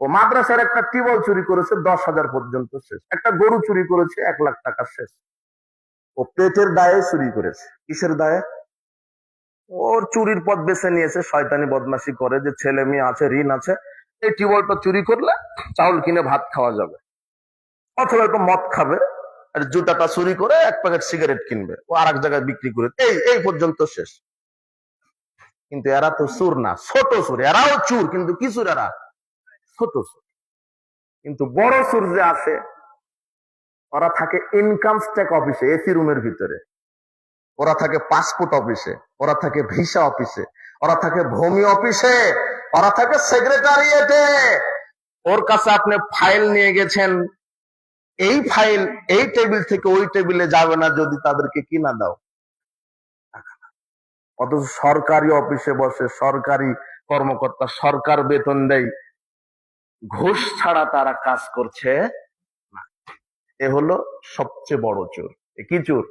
ও মাদ্রাসার একটা টিবল চুরি করেছে 10,000 পর্যন্ত শেষ, একটা গরু চুরি করেছে 1 লাখ টাকা শেষ। ও পেটের দায়ে চুরি করেছে। কিসের দায়ে? ওর চুরির পথ বেছে নিয়েছে, শয়তানি বদমাশি করে যে ছেলে মেয়ে আছে, ঋণ আছে, এই টিউবওয়েলটা চুরি করলে চাউল কিনে ভাত খাওয়া যাবে, অথবা একটু মদ খাবে, আর জুতাটা চুরি করে 1 প্যাকেট সিগারেট কিনবে, ও আর এক জায়গায় বিক্রি করে, এই পর্যন্ত শেষ। কিন্তু এরা তো চুর না, ছোট চুর। এরাও চুর, কিন্তু কি চুর? এরা ছোট চুর। কিন্তু বড় চুর যে আছে, ওরা থাকে ইনকাম ট্যাক্স অফিসে, এসি রুমের ভিতরে, ওরা থাকে পাসপোর্ট অফিসে, ওরা থাকে ভিসা অফিসে, ওরা থাকে ভূমি অফিসে, ওরা থাকে সেক্রেটারিয়েটে। ওর কাছে আপনি ফাইল নিয়ে গেছেন, এই ফাইল এই টেবিল থেকে ওই টেবিলে যাবে না যদি তাদেরকে কিনা দাও। অথচ সরকারি অফিসে বসে সরকারি কর্মকর্তা, সরকার বেতন দেয়, ঘুষ ছাড়া তারা কাজ করছে না। এ হলো সবচেয়ে বড় চোর। কি চোর?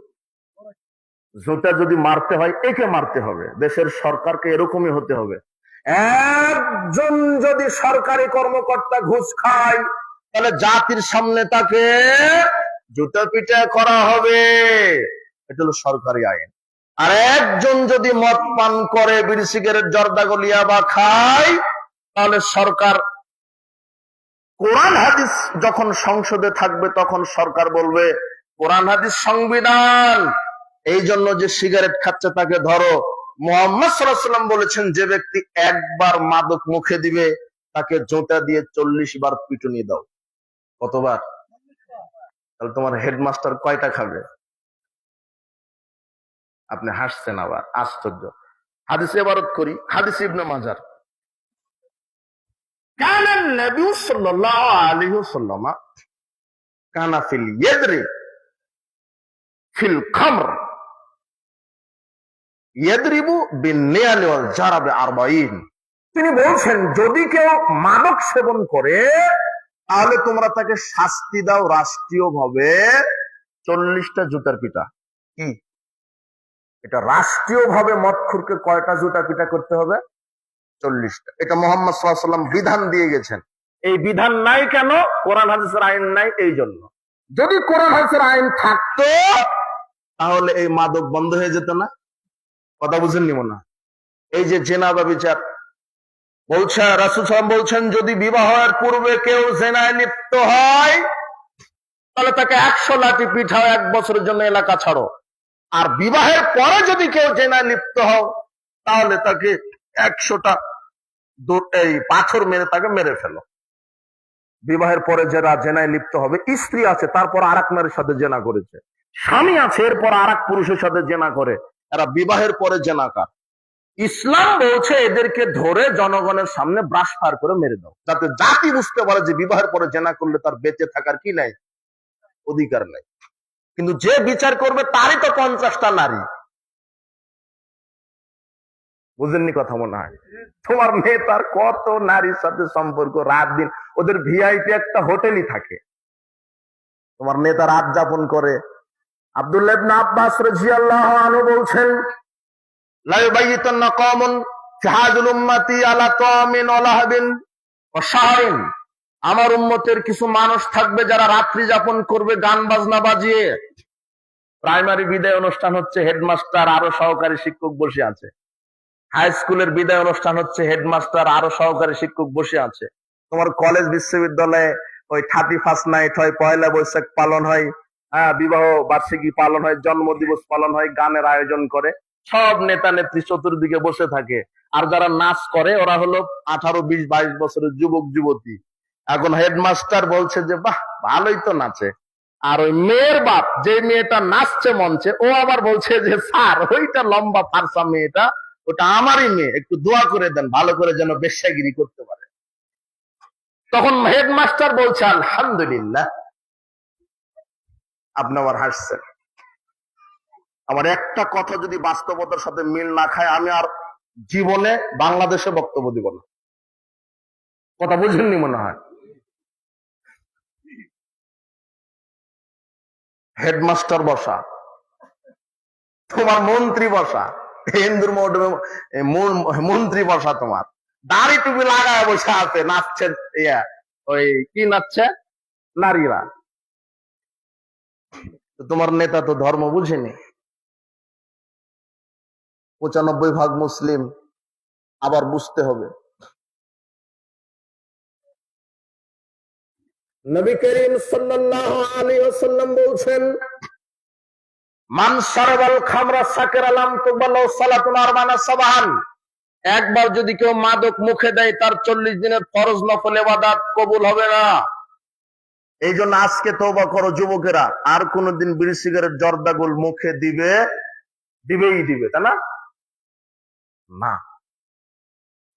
জুতা যদি মারতে হয় একে মারতে হবে, দেশের সরকারকে এরকমই হতে হবে। একজন যদি সরকারি কর্মকর্তা ঘুষ খায় তাহলে জাতির সামনে তাকে জুতা পিটা করা হবে। এটা হলো সরকারি আইন। আর একজন যদি মদ পান করে, বিড়ি সিগারেট জর্দা গলিয়া বা খায়, তাহলে সরকার, কোরআন হাদিস যখন সংসদে থাকবে তখন সরকার বলবে কোরআন হাদিস সংবিধান, এই জন্য যে সিগারেট খাচ্ছে তাকে ধরো। মুহাম্মদ সাল্লাল্লাহু আলাইহি ওয়াসাল্লাম বলেছেন যে ব্যক্তি একবার মাদক মুখে দিবে তাকে জোতা দিয়ে 40 বার পিটুনি দাও। কতবার? তাহলে তোমার হেডমাস্টার কয়টা খাবে? আপনি হাসছেন আবার, আশ্চর্য। হাদিসে ইবারত করি, হাদিস ইবনে মাজাহ, কানা নবী সাল্লাল্লাহু আলাইহি ওয়াসাল্লাম কানা ফিল ইয়াদরি ফিল খামর ইয়াদরিবু বিন-নিয়াল ওয়াল জারাব 40। তিনি বলছেন যদি কেউ মাদক সেবন করে তাহলে তোমরা তাকে শাস্তি দাও রাষ্ট্রীয়ভাবে 40টা জুতার পিটা। কি এটা রাষ্ট্রীয়ভাবে মদখোরকে কয়টা জুতা পিটা করতে হবে? 40টা। এটা মুহাম্মদ সাল্লাল্লাহু আলাইহি ওয়াসাল্লাম বিধান দিয়ে গেছেন। এই বিধান নাই কেন? কোরআন হাদিসের আইন নাই এই জন্য। যদি কোরআন হাদিসের আইন থাকতো তাহলে এই মাদক বন্ধ হয়ে যেত না। কথা বুঝেননি মনে হয়? এই যে জেনা বা বিচার বলছে, রাসূল সাল্লাল্লাহু আলাইহি ওয়াসাল্লাম বলছেন যদি বিবাহের পূর্বে কেউ জেনায় লিপ্ত হয় তাহলে তাকে 100 লাঠি পিঠাও, 1 বছরের জন্য এলাকা ছাড়ো। আর বিবাহের পরে যদি কেউ জেনায় লিপ্ত হও তাহলে তাকে 100টা এই পাথর মেরে তাকে মেরে ফেলো। বিবাহের পরে যারা জেনায় লিপ্ত হবে, স্ত্রী আছে তারপর আরেক নারীর সাথে জেনা করেছে, স্বামী আছে এরপর আরেক পুরুষের সাথে জেনা করে, এরা বিবাহের পরে জেনাকার। ইসলাম বলছে এদেরকে ধরে জনগণের সামনে ব্রাশ ফায়ার করে মেরে দাও, যাতে জাতি বুঝতে পারে যে বিবাহের পরে জেনা করলে তার বেঁচে থাকার কি নাই, অধিকার নাই। কিন্তু যে বিচার করবে তারই তো 50টা নারী। বুঝেননি কথা মনে হয়? তোমার মেয়ে তার কত নারীর সাথে সম্পর্ক, রাত দিন ওদের ভিআইপি একটা হোটেলই থাকে, তোমার মেয়ে তার রাত যাপন করে। আব্দুল্লাহ ইবনে আব্বাস রাদিয়াল্লাহু আনহু বলছেন লা ইউবাইয়িতান্না কওমুন ফি হাযিল উম্মতি আলা তামিন ওয়া লাহবিন ওয়া শাহরিন, আমার উম্মতের কিছু মানুষ থাকবে যারা রাত্রি যাপন করবে গান বাজনা বাজিয়ে। প্রাইমারি বিদায় অনুষ্ঠান হচ্ছে, হেডমাস্টার আরো সহকারী শিক্ষক বসে আছে। হাই স্কুলের বিদায় অনুষ্ঠান হচ্ছে, হেডমাস্টার আরো সহকারী শিক্ষক বসে আছে। তোমার কলেজ বিশ্ববিদ্যালয়ে ওই 31st নাইট হয়, পয়লা বৈশাখ পালন হয়, বিবাহ বার্ষিকী পালন হয়, জন্মদিবস পালন হয়, গানের আয়োজন করে, সব নেতা নেত্রী চতুর্দিকে বসে থাকে। আর যারা নাচ করে ওরা হলো 18, 20, 22 বছরের যুবক যুবতী। এখন হেডমাস্টার বলছে যে বাহ ভালোই তো নাচে, আর ওই মেয়ের বাপ যে মেয়েটা নাচছে মঞ্চে ও আবার বলছে যে স্যার ওইটা লম্বা ফারসা মেয়েটা ওটা আমারই মেয়ে, একটু দোয়া করে দেন ভালো করে যেন বেশ্যাগিরি করতে পারে। তখন হেডমাস্টার বলছে আলহামদুলিল্লাহ। আপনি আবার হাসছেন। আমার একটা কথা যদি বাস্তবতার সাথে মিল না খায় আমি আর জীবনে বাংলাদেশে বক্তব্য দিব না। কথা বুঝেননি মনে হয়? হেডমাস্টার বসা, তোমার মন্ত্রী বসা, হিন্দুর মন্ত্রী বসা, তোমার দাড়ি টুপি লাগায় বসে আছে, নাচছে, ওই কি নাচছে নারীরা। তোমার নেতা তো ধর্ম বুঝেনি, 95% মুসলিম, আবার বুঝতে হবে। নবী করিম সাল্লাল্লাহু আলাইহি ওয়াসাল্লাম বলছেন মান শারাবাল খামরা সাকারা লাম তুকবালু সালাতুন 40 সাবাহান, একবার যদি কেউ মাদক মুখে দেয় তার 40 দিনের ফরজ নফল ইবাদত কবুল হবে না। এই জন্য আজকে তওবা করো যুবকেরা, আর কোনদিন বিড়ি সিগারেট জর্দাগুল মুখে দিবেই দিবে, তাই না? না,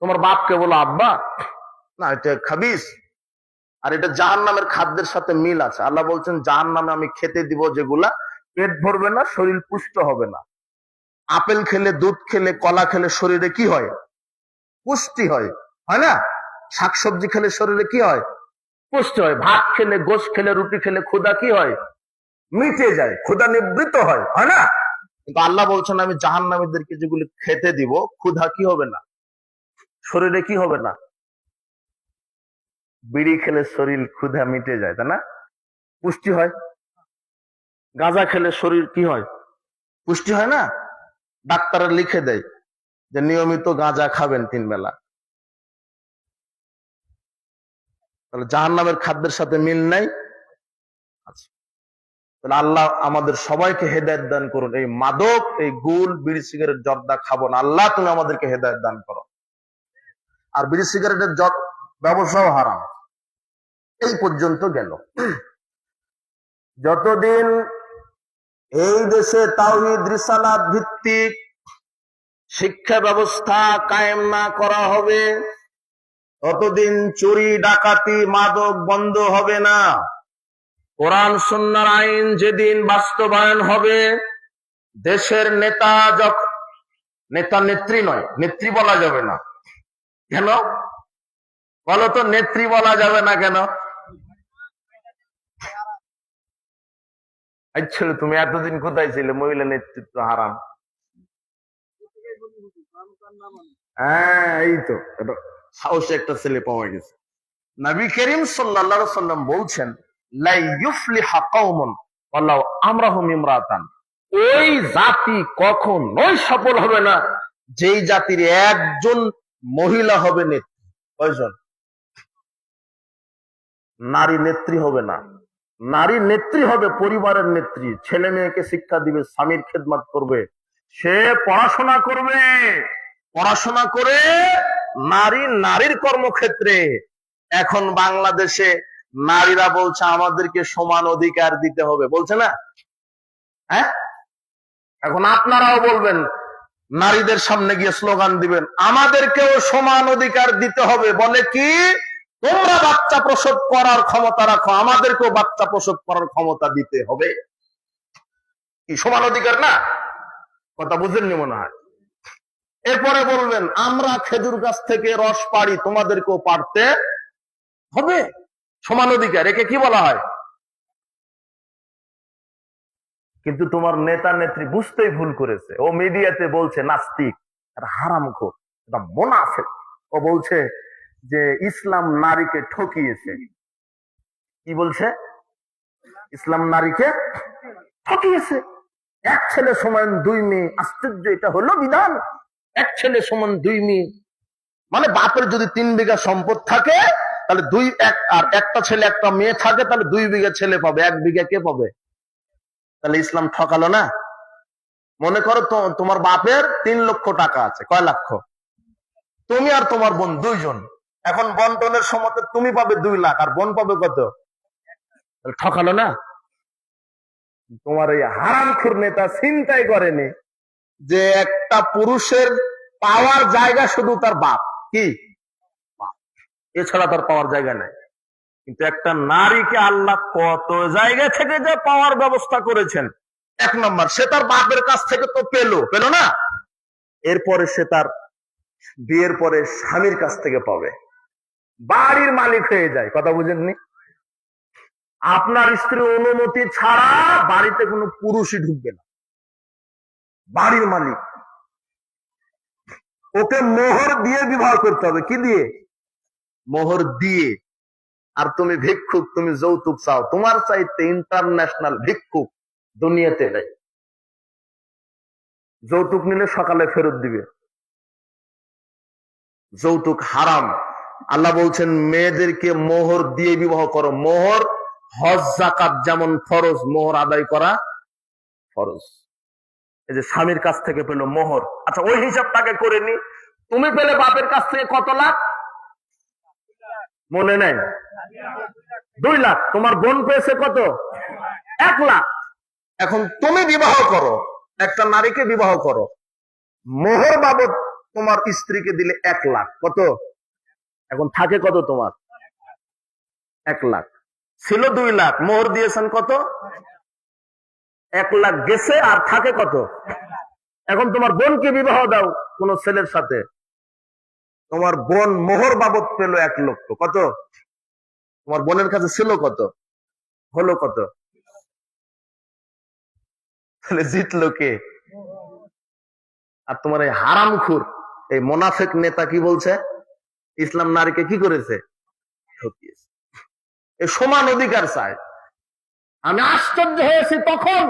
তোমার বাপকে বলো আব্বা না এটা খাবিস, আর এটা জাহান্নামের খাদ্যের সাথে মিল আছে। আল্লাহ বলছেন জাহান্নামে আমি খেতে দিব যেগুলা পেট ভরবে না, শরীর পুষ্ট হবে না। আপেল খেলে, দুধ খেলে, কলা খেলে শরীরে কি হয়? পুষ্টি হয়, হয় না? শাকসবজি খেলে শরীরে কি হয়? পুষ্টি হয়। ভাত খেলে, গোশ খেলে, রুটি খেলে ক্ষুধা কি হয়? মিটে যায়, ক্ষুধা নিবৃত্ত হয়, হয় না? কিন্তু আল্লাহ বলছেন আমি জাহান্নামীদেরকে যেগুলি খেতে দিব ক্ষুধা কি হবে না, শরীরে কি হবে না। বিড়ি খেলে শরীর ক্ষুধা মিটে যায়, তাই না? পুষ্টি হয়। গাঁজা খেলে শরীর কি হয়? পুষ্টি হয় না? ডাক্তাররা লিখে দেয় যে নিয়মিত গাঁজা খাবেন 3 বেলা। তাহলে জাহান্নামের খাদ্যের সাথে মিল নাই। আচ্ছা, তাহলে আল্লাহ আমাদের সবাইকে হেদায়েত দান করুন। এই মাদক, এই গুল, বিড়ি সিগারেট, জর্দা খাবো না। আল্লাহ তুমি আমাদেরকে হেদায়েত দান করো। আর বিড়ি সিগারেটের ব্যবসাও হারাম। এই পর্যন্ত গেল। যতদিন এই দেশে তাওহীদ রিসালাত ভিত্তিক শিক্ষা ব্যবস্থা কায়েম না করা হবে ততদিন চুরি, ডাকাতি, মাদক বন্ধ হবে না। কোরআন সুন্নাহর আইন যেদিন বাস্তবায়ন হবে, দেশের নেতা নেত্রী নয়, নেত্রী বলা যাবে না কেন বলো তো? নেত্রী বলা যাবে না কেন? আচ্ছা, তুমি এতদিন কোথায় ছিলে? মহিলা নেতৃত্ব হারাম। হ্যাঁ, এই তো এটা সাহসী একটা ছেলে পাওয়া গেছে। নবী করিম সাল্লাল্লাহু আলাইহি সাল্লাম বলছেন, লা ইউফলিহা কওমুন ওয়ালাউ আমরাহুম ইমরাতান। ওই জাতি কখনোই সফল হবে না যেই জাতির একজন মহিলা হবে নেত্রী। কয়জন? নারী নেত্রী হবে না। নারী নেত্রী হবে পরিবারের নেত্রী, ছেলে মেয়েকে শিক্ষা দিবে, স্বামীর খেদমত করবে, সে পড়াশোনা করবে, পড়াশোনা করে নারীর কর্মক্ষেত্রে। এখন বাংলাদেশে নারীরা বলছে আমাদেরকে সমান অধিকার দিতে হবে, বলছে না? হ্যাঁ, এখন আপনারাও বলবেন, নারীদের সামনে গিয়ে স্লোগান দিবেন, আমাদেরকেও সমান অধিকার দিতে হবে। বলে কি, তোমরা বাচ্চা প্রসব করার ক্ষমতা রাখো, আমাদেরকেও বাচ্চা প্রসব করার ক্ষমতা দিতে হবে। কি সমান অধিকার না? কথা বুঝেননি মনে হয়। এরপরে বলবেন, আমরা খেজুর গাছ থেকে রস পাড়ি, তোমাদেরকেও পারতে হবে। সমান অধিকার, একে কি বলা হয়? কিন্তু তোমার নেতা নেত্রী বুঝতেই ভুল করেছে। ও মিডিয়াতে বলছে নাস্তিক আর হারামখোর, এটা মুনাফিক। ও বলছে যে ইসলাম নারীকে ঠকিয়েছে। কি বলছে? ইসলাম নারীকে ঠকিয়েছে। এক ছেলে সমান দুই মেয়ে, আশ্চর্য, এটা হলো বিধান। এক ছেলে সমান দুই মেয়ে, মানে বাপের যদি 3 বিঘা সম্পদ থাকে তাহলে আর একটা ছেলে একটা মেয়ে থাকে তাহলে 2 বিঘা ছেলে পাবে, 1 বিঘা কে পাবে? তাহলে ইসলাম ঠকালো না? মনে করো তোমার বাপের 3 লক্ষ টাকা আছে। কয় লক্ষ? তুমি আর তোমার বোন 2 জন। এখন বন্টনের সময় তুমি পাবে 2 লাখ আর বোন পাবে কত? ঠকালো না? তোমার এই হারামখোর নেতা চিন্তাই করেনি যে একটা পুরুষের পাওয়ার জায়গা শুধু তার বাপ, কি বাপ, এছাড়া তার পাওয়ার জায়গা নাই। কিন্তু একটা নারীকে আল্লাহ কত জায়গা থেকে যে পাওয়ার ব্যবস্থা করেছেন। 1 নম্বর, সে তার বাপের কাছ থেকে তো পেল না, এরপরে সে তার বিয়ের পরে স্বামীর কাছ থেকে পাবে, বাড়ির মালিক হয়ে যায়। কথা বুঝেননি? আপনার স্ত্রীর অনুমতি ছাড়া বাড়িতে কোনো পুরুষই ঢুকবে না, বাড়ির মালিক। ওকে মোহর দিয়ে বিবাহ করতে হবে। কি দিয়ে? মোহর দিয়ে। আর তুমি ভিক্ষুক, তুমি যৌতুক চাও, তোমার চাইতে ইন্টারন্যাশনাল ভিক্ষুক দুনিয়াতে নেই। যৌতুক নিলে সকালে ফেরত দিবে। যৌতুক হারাম। আল্লাহ বলছেন মেয়েদেরকে মোহর দিয়ে বিবাহ করো। মোহর, হজ যাকাত যেমন ফরজ, মোহর আদায় করা ফরজ। এই যে স্বামীর কাছ থেকে পেলো মোহর, আচ্ছা ওই হিসাবটাকে করে নি। তুমি পেলে বাপের কাছ থেকে কত লাখ? মনে নেই? 2 লাখ। তোমার বোন পেয়েছে কত? 1 লাখ। এখন তুমি বিবাহ করো, একটা নারীকে বিবাহ করো, মোহর বাবদ তোমার স্ত্রীকে দিলে 1 লাখ। কত? এখন থাকে কত তোমার? 1 লাখ। ছিল 2 লাখ, মোহর দিয়েছেন কত? 1 লাখ গেছে, আর থাকে কত? এখন তোমার বোনকে বিবাহ দাও কোন ছেলের সাথে, তোমার বোন মোহর বাবদ পেল 1 লক্ষ। কত? তোমার বোনের কাছে ছিল কত? হলো কত? তাহলে জিতলো কে? আর তোমার এই হারামখোর, এই মুনাফিক নেতা কি বলছে? ইসলাম নারীকে কি করেছে? ঠকিয়েছে। এই সমান অধিকার চায়। আমি আশ্চর্য হয়েছি তখন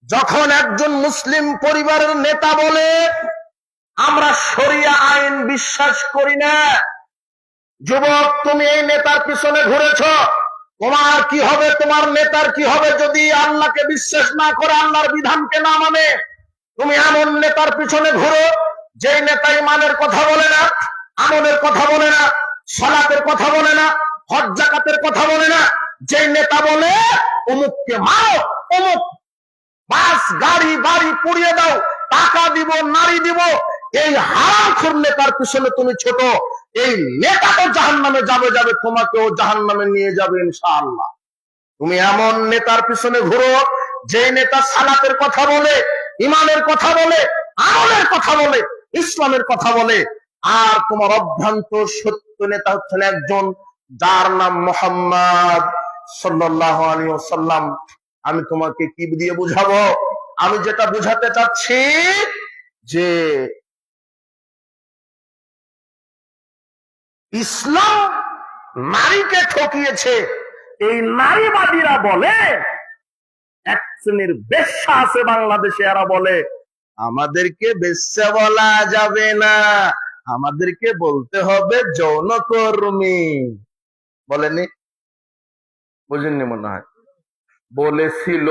যখন একজন মুসলিম পরিবারের নেতা বলে আমরা শরিয়া আইন বিশ্বাস করি না। যুবক, তুমি এই নেতার পিছনে ঘুরেছ, তোমার কি হবে, তোমার নেতার কি হবে যদি আল্লাহকে বিশ্বাস না করে, আল্লাহর বিধানকে না মানে? তুমি এমন নেতার পিছনে ঘুরো যে নেতা ইমানের কথা বলে না, আমলের কথা বলে না, সালাতের কথা বলে না, হজ যাকাতের কথা বলে না। যে নেতা বলে অমুককে মারো, অমুক বাস গাড়ি বাড়ি পুড়িয়ে দাও, টাকা দিব, নারী দিব, এই হারামখোর নেতার পিছনে তুমি ছোট, এই নেতা তো জাহান্নামে যাবে, তোমাকেও জাহান্নামে নিয়ে যাবে ইনশাআল্লাহ। তুমি এমন নেতার পিছনে ঘুরো যে নেতা সালাতের কথা বলে, ইমানের কথা বলে, আমলের কথা বলে, ইসলামের কথা বলে। আর তোমার অভ্রান্ত সত্য নেতা হচ্ছেন একজন যার নাম মুহাম্মদ সাল্লাল্লাহু আলাইহি ওয়াসাল্লাম। আমি তোমাকে কি দিয়ে বুঝাবো? আমি যেটা বুঝাতে চাচ্ছি যে ইসলাম নারীকে ঠকিয়েছে। এই নারীবাদীরা বলে, এক শ্রেণীর বেশ্যা আছে বাংলাদেশে, এরা বলে আমাদেরকে বেশ্যা বলা যাবে না, আমাদেরকে বলতে হবে যৌনকর্মী। বলেনি? বুঝেননি মনে হয়। বলেছিল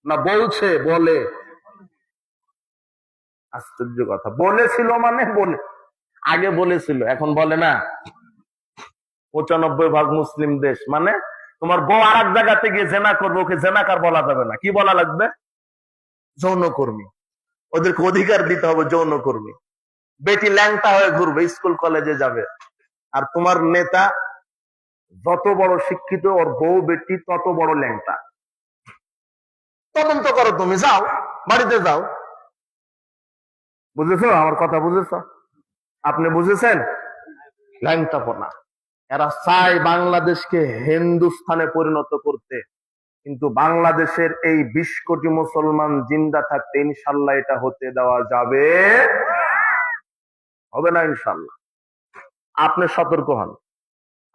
না বলছে? বলে। আশ্চর্য কথা, বলেছিল মানে বলে, আগে বলেছিল এখন বলে না। 95% মুসলিম দেশ, মানে তোমার বউ আর এক জায়গাতে গিয়ে জেনা করবে, ওকে জেনাকার বলা যাবে না, কি বলা লাগবে? যৌনকর্মী। ওদেরকে অধিকার দিতে হবে যৌনকর্মী। বেটি ল্যাংটা হয়ে ঘুরবে, স্কুল কলেজে যাবে, আর তোমার নেতা যত বড় শিক্ষিত, ওর বউ বেটি তত বড় ল্যাংটা। তদন্ত করো, তুমি যাও, বাড়িতে যাও। বুঝেছো আমার কথা? বুঝেছো? আপনি বুঝেছেন? ল্যাংটাপনা। এরা চায় বাংলাদেশকে হিন্দুস্থানে পরিণত করতে, কিন্তু বাংলাদেশের এই 20 কোটি মুসলমান জিন্দা থাকতে ইনশাল্লাহ এটা হতে দেওয়া যাবে হবে না ইনশাল্লাহ। আপনি সতর্ক হন।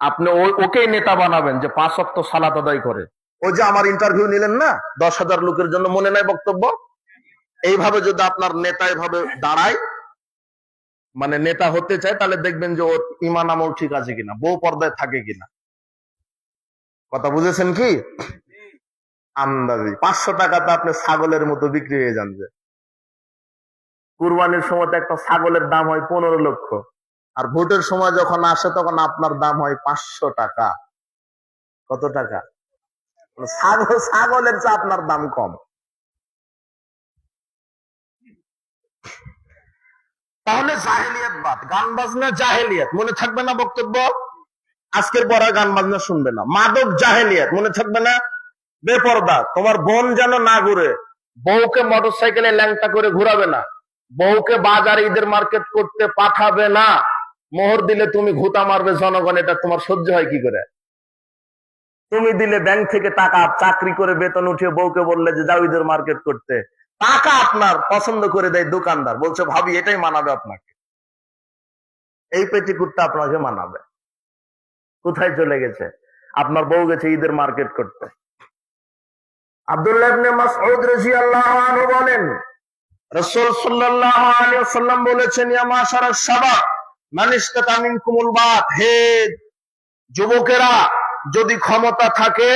আপনি ওকেই নেতা বানাবেন যে 5 ওয়াক্ত সালাত আদায় করে। ওই যে আমার ইন্টারভিউ নিলেন না 10,000 লোকের জন্য, মনে নাই বক্তব্য? এইভাবে যদি আপনার নেতা এভাবে দাঁড়ায়, মানে নেতা হতে চায়, তাহলে দেখবেন যে ওর ইমান আমল ঠিক আছে কিনা, বউ পর্দায় থাকে কিনা। কথা বুঝেছেন কি? আন্দাজি 500 টাকাতে আপনি ছাগলের মতো বিক্রি হয়ে যান। যে কুরবানির সময় একটা ছাগলের দাম হয় 15 লক্ষ, আর ভোটের সময় যখন আসে তখন আপনার দাম হয় 500 টাকা। কত টাকা? ছাগলের চেয়ে আপনার দাম কম। তাহলে জাহেলিয়াত বাদ, গান বাজনা জাহেলিয়াত, মনে থাকবে না বক্তব্য? আজকের পর গান বাজনা শুনবে না। মাদক জাহেলিয়াত, মনে থাকবে না? বেপরদা, তোমার বোন যেন না ঘুরে, বউকে মোটরসাইকেলে ল্যাংটা করে ঘুরাবে না, বউকে বাজার ঈদের মার্কেট করতে পাঠাবে না, মোহর দিলে তুমি ঘুতা মারবে জনগণ, এটা তোমার সহ্য হয় কি করে? তুমি দিলে ব্যাংক থেকে টাকা, চাকরি করে বেতন উঠিয়ে বউকে বললে যে যাও ঈদের মার্কেট করতে, টাকা আপনার পছন্দ করে দেয় দোকানদার, বলছে ভাবি এটাই মানাবে আপনাকে, এই পেটিকুটটা আপনাকে মানাবে। কোথায় চলে গেছে? আপনার বউ গেছে ঈদের মার্কেট করতে। আব্দুল্লাহ ইবনে মাসউদ রাদিয়াল্লাহু আনহু বলেন, রাসূল সাল্লাল্লাহু আলাইহি ওয়াসাল্লাম বলেছেন, ইয়া মাশারাশ শাবাব মান ইসতাতা মিনকুমুল বাত, হে যুবকেরা, যদি ক্ষমতা থাকে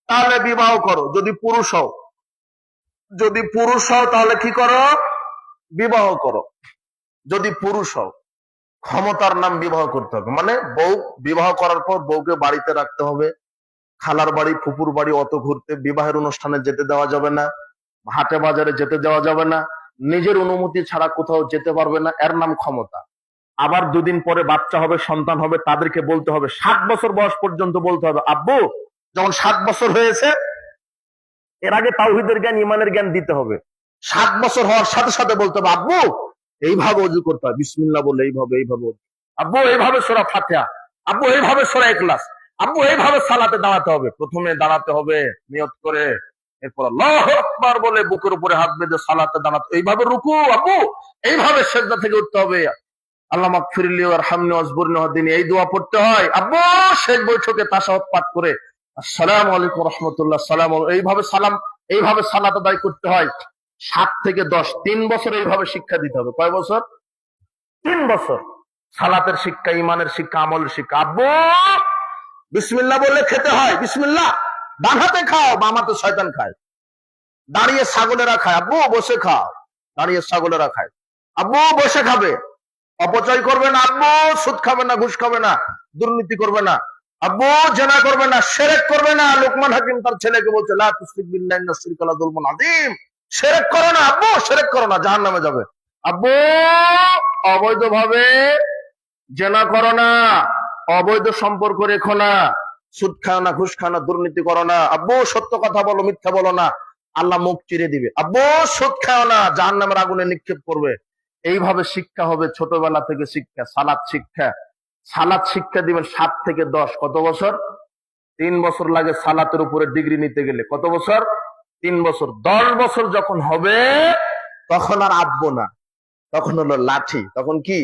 তাহলে বিবাহ করো। যদি পুরুষ হও, যদি পুরুষ হও তাহলে কি করো? বিবাহ করো। যদি পুরুষ হও, ক্ষমতার নাম বিবাহ করতে হবে, মানে বউ বিবাহ করার পর বউকে বাড়িতে রাখতে হবে, খালার বাড়ি ফুপুর বাড়ি অত ঘুরতে, বিবাহের অনুষ্ঠানে যেতে দেওয়া যাবে না, হাটে বাজারে যেতে দেওয়া যাবে না, নিজের অনুমতি ছাড়া কোথাও যেতে পারবে না, এর নাম ক্ষমতা। আবার দুদিন পরে বাচ্চা হবে, সন্তান হবে, তাদেরকে বলতে হবে, 7 বছর বয়স পর্যন্ত বলতে হবে, আব্বু যখন 7 বছর হয়েছে, এর আগে তাওহীদের জ্ঞান ইমানের জ্ঞান দিতে হবে। 7 বছর হওয়ার সাথে সাথে বলতে হবে, আব্বু এইভাবে ওযু করতে হয়, বিসমিল্লাহ বলে এইভাবে এইভাবে, আব্বু এইভাবে সূরা ফাতিহা, আব্বু এইভাবে সূরা ইখলাস, আব্বু এইভাবে সালাতে দাঁড়াতে হবে। প্রথমে দাঁড়াতে হবে নিয়ত করে, এরপর আল্লাহু আকবার বলে বুকের উপরে হাত বেঁধে সালাতে দাঁড়াতে, এইভাবে রুকু, আব্বু এইভাবে সিজদা থেকে উঠতে হবে, আল্লাহ মাগফিরলি ওয়ারহামনি ওয়াজবুরনি ওয়াহদিনি, এই দোয়া পড়তে হয়। আব্বু শেষ বৈঠকে তাশাহুদ পাঠ করে আসসালামু আলাইকুম ওয়া রাহমাতুল্লাহ, এইভাবে সালাত আদায় করতে হয়। 7 থেকে 10, 3 বছর এইভাবে শিক্ষা দিতে হবে। কয় বছর? 3 বছর। সালাতের শিক্ষা, ইমানের শিক্ষা, আমলের শিক্ষা। আব্বু বিসমিল্লাহ বললে খেতে হয়, বিসমিল্লাহ। ডান হাতে খাও, বাম হাতে শয়তান খায়। দাঁড়িয়ে ছাগলেরা খায়, আব্বু বসে খাও। দাঁড়িয়ে ছাগলেরা খায়, আব্বু বসে খাবে। অপচয় করবে না আব্বু, সুদ খাবে না, ঘুষ খাবে না, দুর্নীতি করবে না আব্বু, জেনা করবে না, শিরক করবে না। লোকমান হাকিম তার ছেলেকে বলছে, লা তুশরিক বিল্লাহি ইন্নাশ শিরকা লাযুলমুন আযীম, শিরক করো না আব্বু, শিরক করো না, জাহান্নামে যাবে। আব্বু অবৈধভাবে জেনা করো না, অবৈধ সম্পর্ক রেখো না, সুদ খাও না, ঘুষ খাও না, দুর্নীতি করো না। আব্বু সত্য কথা বলো, মিথ্যা বলো না, আল্লাহ মুখ চিরে দিবে। আব্বু সুদ খাও না, জাহান্নামের আগুনে নিক্ষেপ করবে। এইভাবে শিক্ষা হবে ছোটবেলা থেকে শিক্ষা। সালাত শিক্ষা দিবেন 7 থেকে 10, কত বছর? 3 বছর লাগে সালাতের উপরে ডিগ্রি নিতে গেলে। কত বছর? 3 বছর। 10 বছর যখন হবে তখন আর আব্বো না, তখন হলো লাঠি। তখন কি?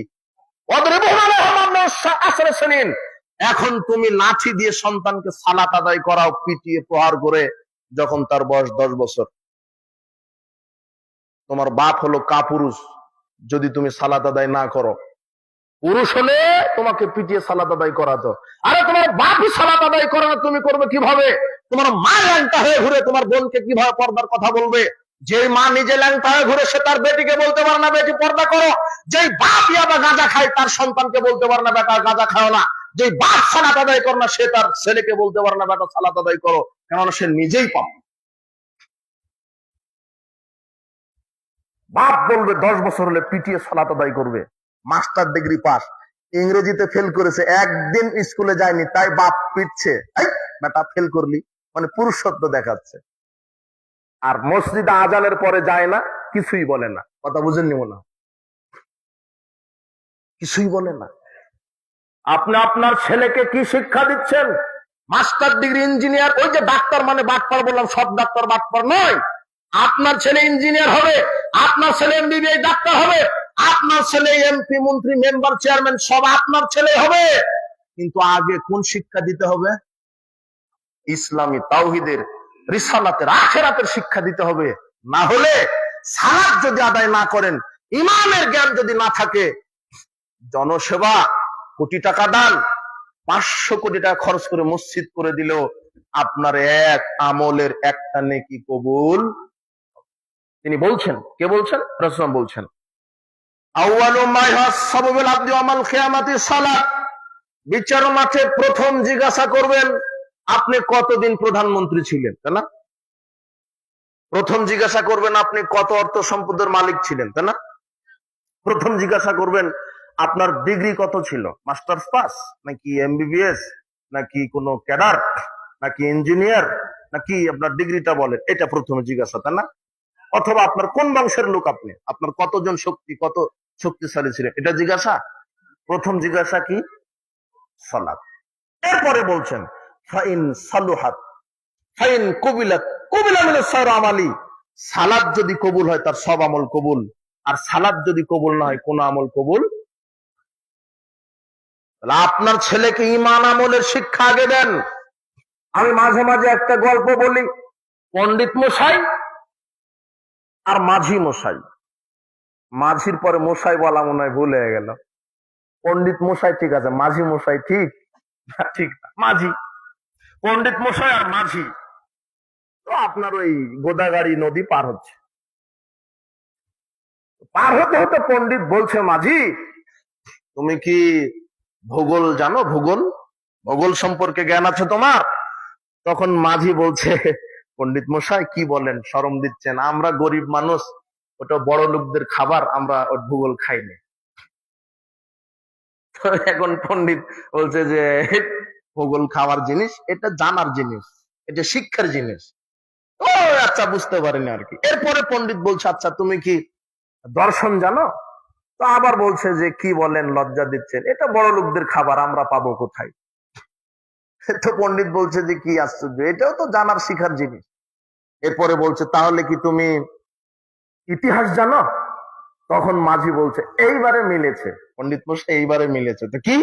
এখন তুমি লাঠি দিয়ে সন্তানকে সালাত আদায় করাও, পিটিয়ে প্রহার করে, যখন তার বয়স 10 বছর। তোমার বাপ হলো কাপুরুষ, যদি তুমি সালাত আদায় না করো। পুরুষ হলে তোমাকে পিটিয়ে সালাত আদায় করাতো। আরে তোমার বাপই সালাত আদায় করে না, তুমি করবে কিভাবে? তোমার মা ল্যাংটা হয়ে ঘুরে তোমার বোনকে কিভাবে পর্দার কথা বলবে? যে মা নিজে ল্যাংটা হয়ে ঘুরে সে তার বেটিকে বলতে পারে না বেটি পর্দা করো। যেই বাপ ইয়াবা গাঁজা খায় তার সন্তানকে বলতে পারে না বেটা গাঁজা খাও না। যেই বাপ সালাত আদায় করে না সে তার ছেলেকে বলতে পারে না বেটা সালাত আদায় করো, কেননা সে নিজেই পাপ। বাপ বলবে 10 বছর হলে পিটিয়ে সালাত আদায় করবে। মাস্টার ডিগ্রি পাস, ইংরেজিতে ফেল করেছে, একদিন স্কুলে যায়নি, তাই বাপ পিটছে, বেটা ফেল করলি, মানে পুরুষত্ব দেখাচ্ছে। আর মসজিদে আজানের পরে যায় না, কিছুই বলে না। কথা বুঝেননি মনে হয়? কিছুই বলে না। আপনি আপনার ছেলেকে কি শিক্ষা দিচ্ছেন? Master degree, engineer. ওই যে ডাক্তার মানে বাটপার বললাম, সব ডাক্তার বাটপার নয়। আপনার ছেলে ইঞ্জিনিয়ার হবে, আপনার ছেলে এমবিবিএস ডাক্তার হবে, আপনার ছেলে এমপি, মন্ত্রী, মেম্বার, চেয়ারম্যান সব আপনার ছেলে হবে। কিন্তু আগে কোন শিক্ষা দিতে হবে? ইসলামী, তাওহীদের, রিসালাতের, আখিরাতের শিক্ষা দিতে হবে। না হলে সালাত যদি আদায় না করেন, ইমানের জ্ঞান যদি না থাকে, জনসেবা, কোটি টাকা দান, 500 কোটি টাকা খরচ করে মসজিদ করে দিলেও আপনার এক আমলের একটা নেকি কবুল। তিনি বলছেন, কে বলছেন? রাসূল বলছেন, আউয়ালু মা ইহাসাবু বিল আবদি ওয়াল কিয়ামাতি সালাত। বিচার মাঠে প্রথম জিজ্ঞাসা করবেন আপনি কতদিন প্রধানমন্ত্রী ছিলেন, তাই না? প্রথম জিজ্ঞাসা করবেন আপনি কত অর্থ সম্পদের মালিক ছিলেন, তাই না? প্রথম জিজ্ঞাসা করবেন আপনার ডিগ্রি কত ছিল, মাস্টার্স পাস নাকি এমবিবিএস নাকি কোনো ক্যাডার নাকি ইঞ্জিনিয়ার, নাকি আপনার ডিগ্রিটা বলেন, এটা প্রথমে জিজ্ঞাসা, তাই না? অথবা আপনার কোন বংশের লোক, আপনি আপনার কতজন শক্তি, কত শক্তিশালী ছিলেন, এটা জিজ্ঞাসা। প্রথম জিজ্ঞাসা কি? সালাত। এরপরে বলছেন ফাইন সালুহাত ফাইন কবিলাত কবিলা মিনাস সাইর আমালি। সালাত যদি কবুল হয় তার সব আমল কবুল, আর সালাত যদি কবুল না হয় কোন আমল কবুল। আপনার ছেলেকে ঈমান আমলের শিক্ষা আগে দেন। আমি মাঝে মাঝে একটা গল্প বলি, পণ্ডিত মশাই আর মাঝি মশাই। মাঝির পরে মশাই বলা মনে হয় ভুল হয়ে গেল। পণ্ডিত মশাই ঠিক আছে, মাঝি মশাই ঠিক ঠিক না, মাঝি। পণ্ডিত মশাই আর মাঝি তো আপনার ওই গোদাগাড়ি নদী পার হচ্ছে। পার হতে হতে পণ্ডিত বলছে, মাঝি তুমি কি ভূগোল জানো? ভূগোল, ভূগোল সম্পর্কে জ্ঞান আছে তোমার? তখন মাঝি বলছে, পণ্ডিত মশাই কি বলেন, শরম দিচ্ছেন, আমরা গরিব মানুষ, ওটা বড় লোকদের খাবার, আমরা ওর ভূগোল খাইনি। এখন পণ্ডিত বলছে যে ভূগোল খাওয়ার জিনিস, এটা জানার জিনিস, এটা শিক্ষার জিনিস। ও আচ্ছা, বুঝতে পারিনি আর কি। এরপরে পণ্ডিত বলছে, আচ্ছা তুমি কি দর্শন জানো? তো আবার বলছে যে কি বলেন, লজ্জা দিচ্ছেন, এটা বড় লোকদের খাবার, আমরা পাবো কোথায়? তো পণ্ডিত বলছে যে কি আশ্চর্য, এটাও তো জানার শিখার জিনিস। এরপরে বলছে তাহলে কি তুমি ইতিহাস জানো? তখন মাঝি বলছে এইবারে মিলেছে, পণ্ডিত মশাই এইবারে মিলেছে। তো কি?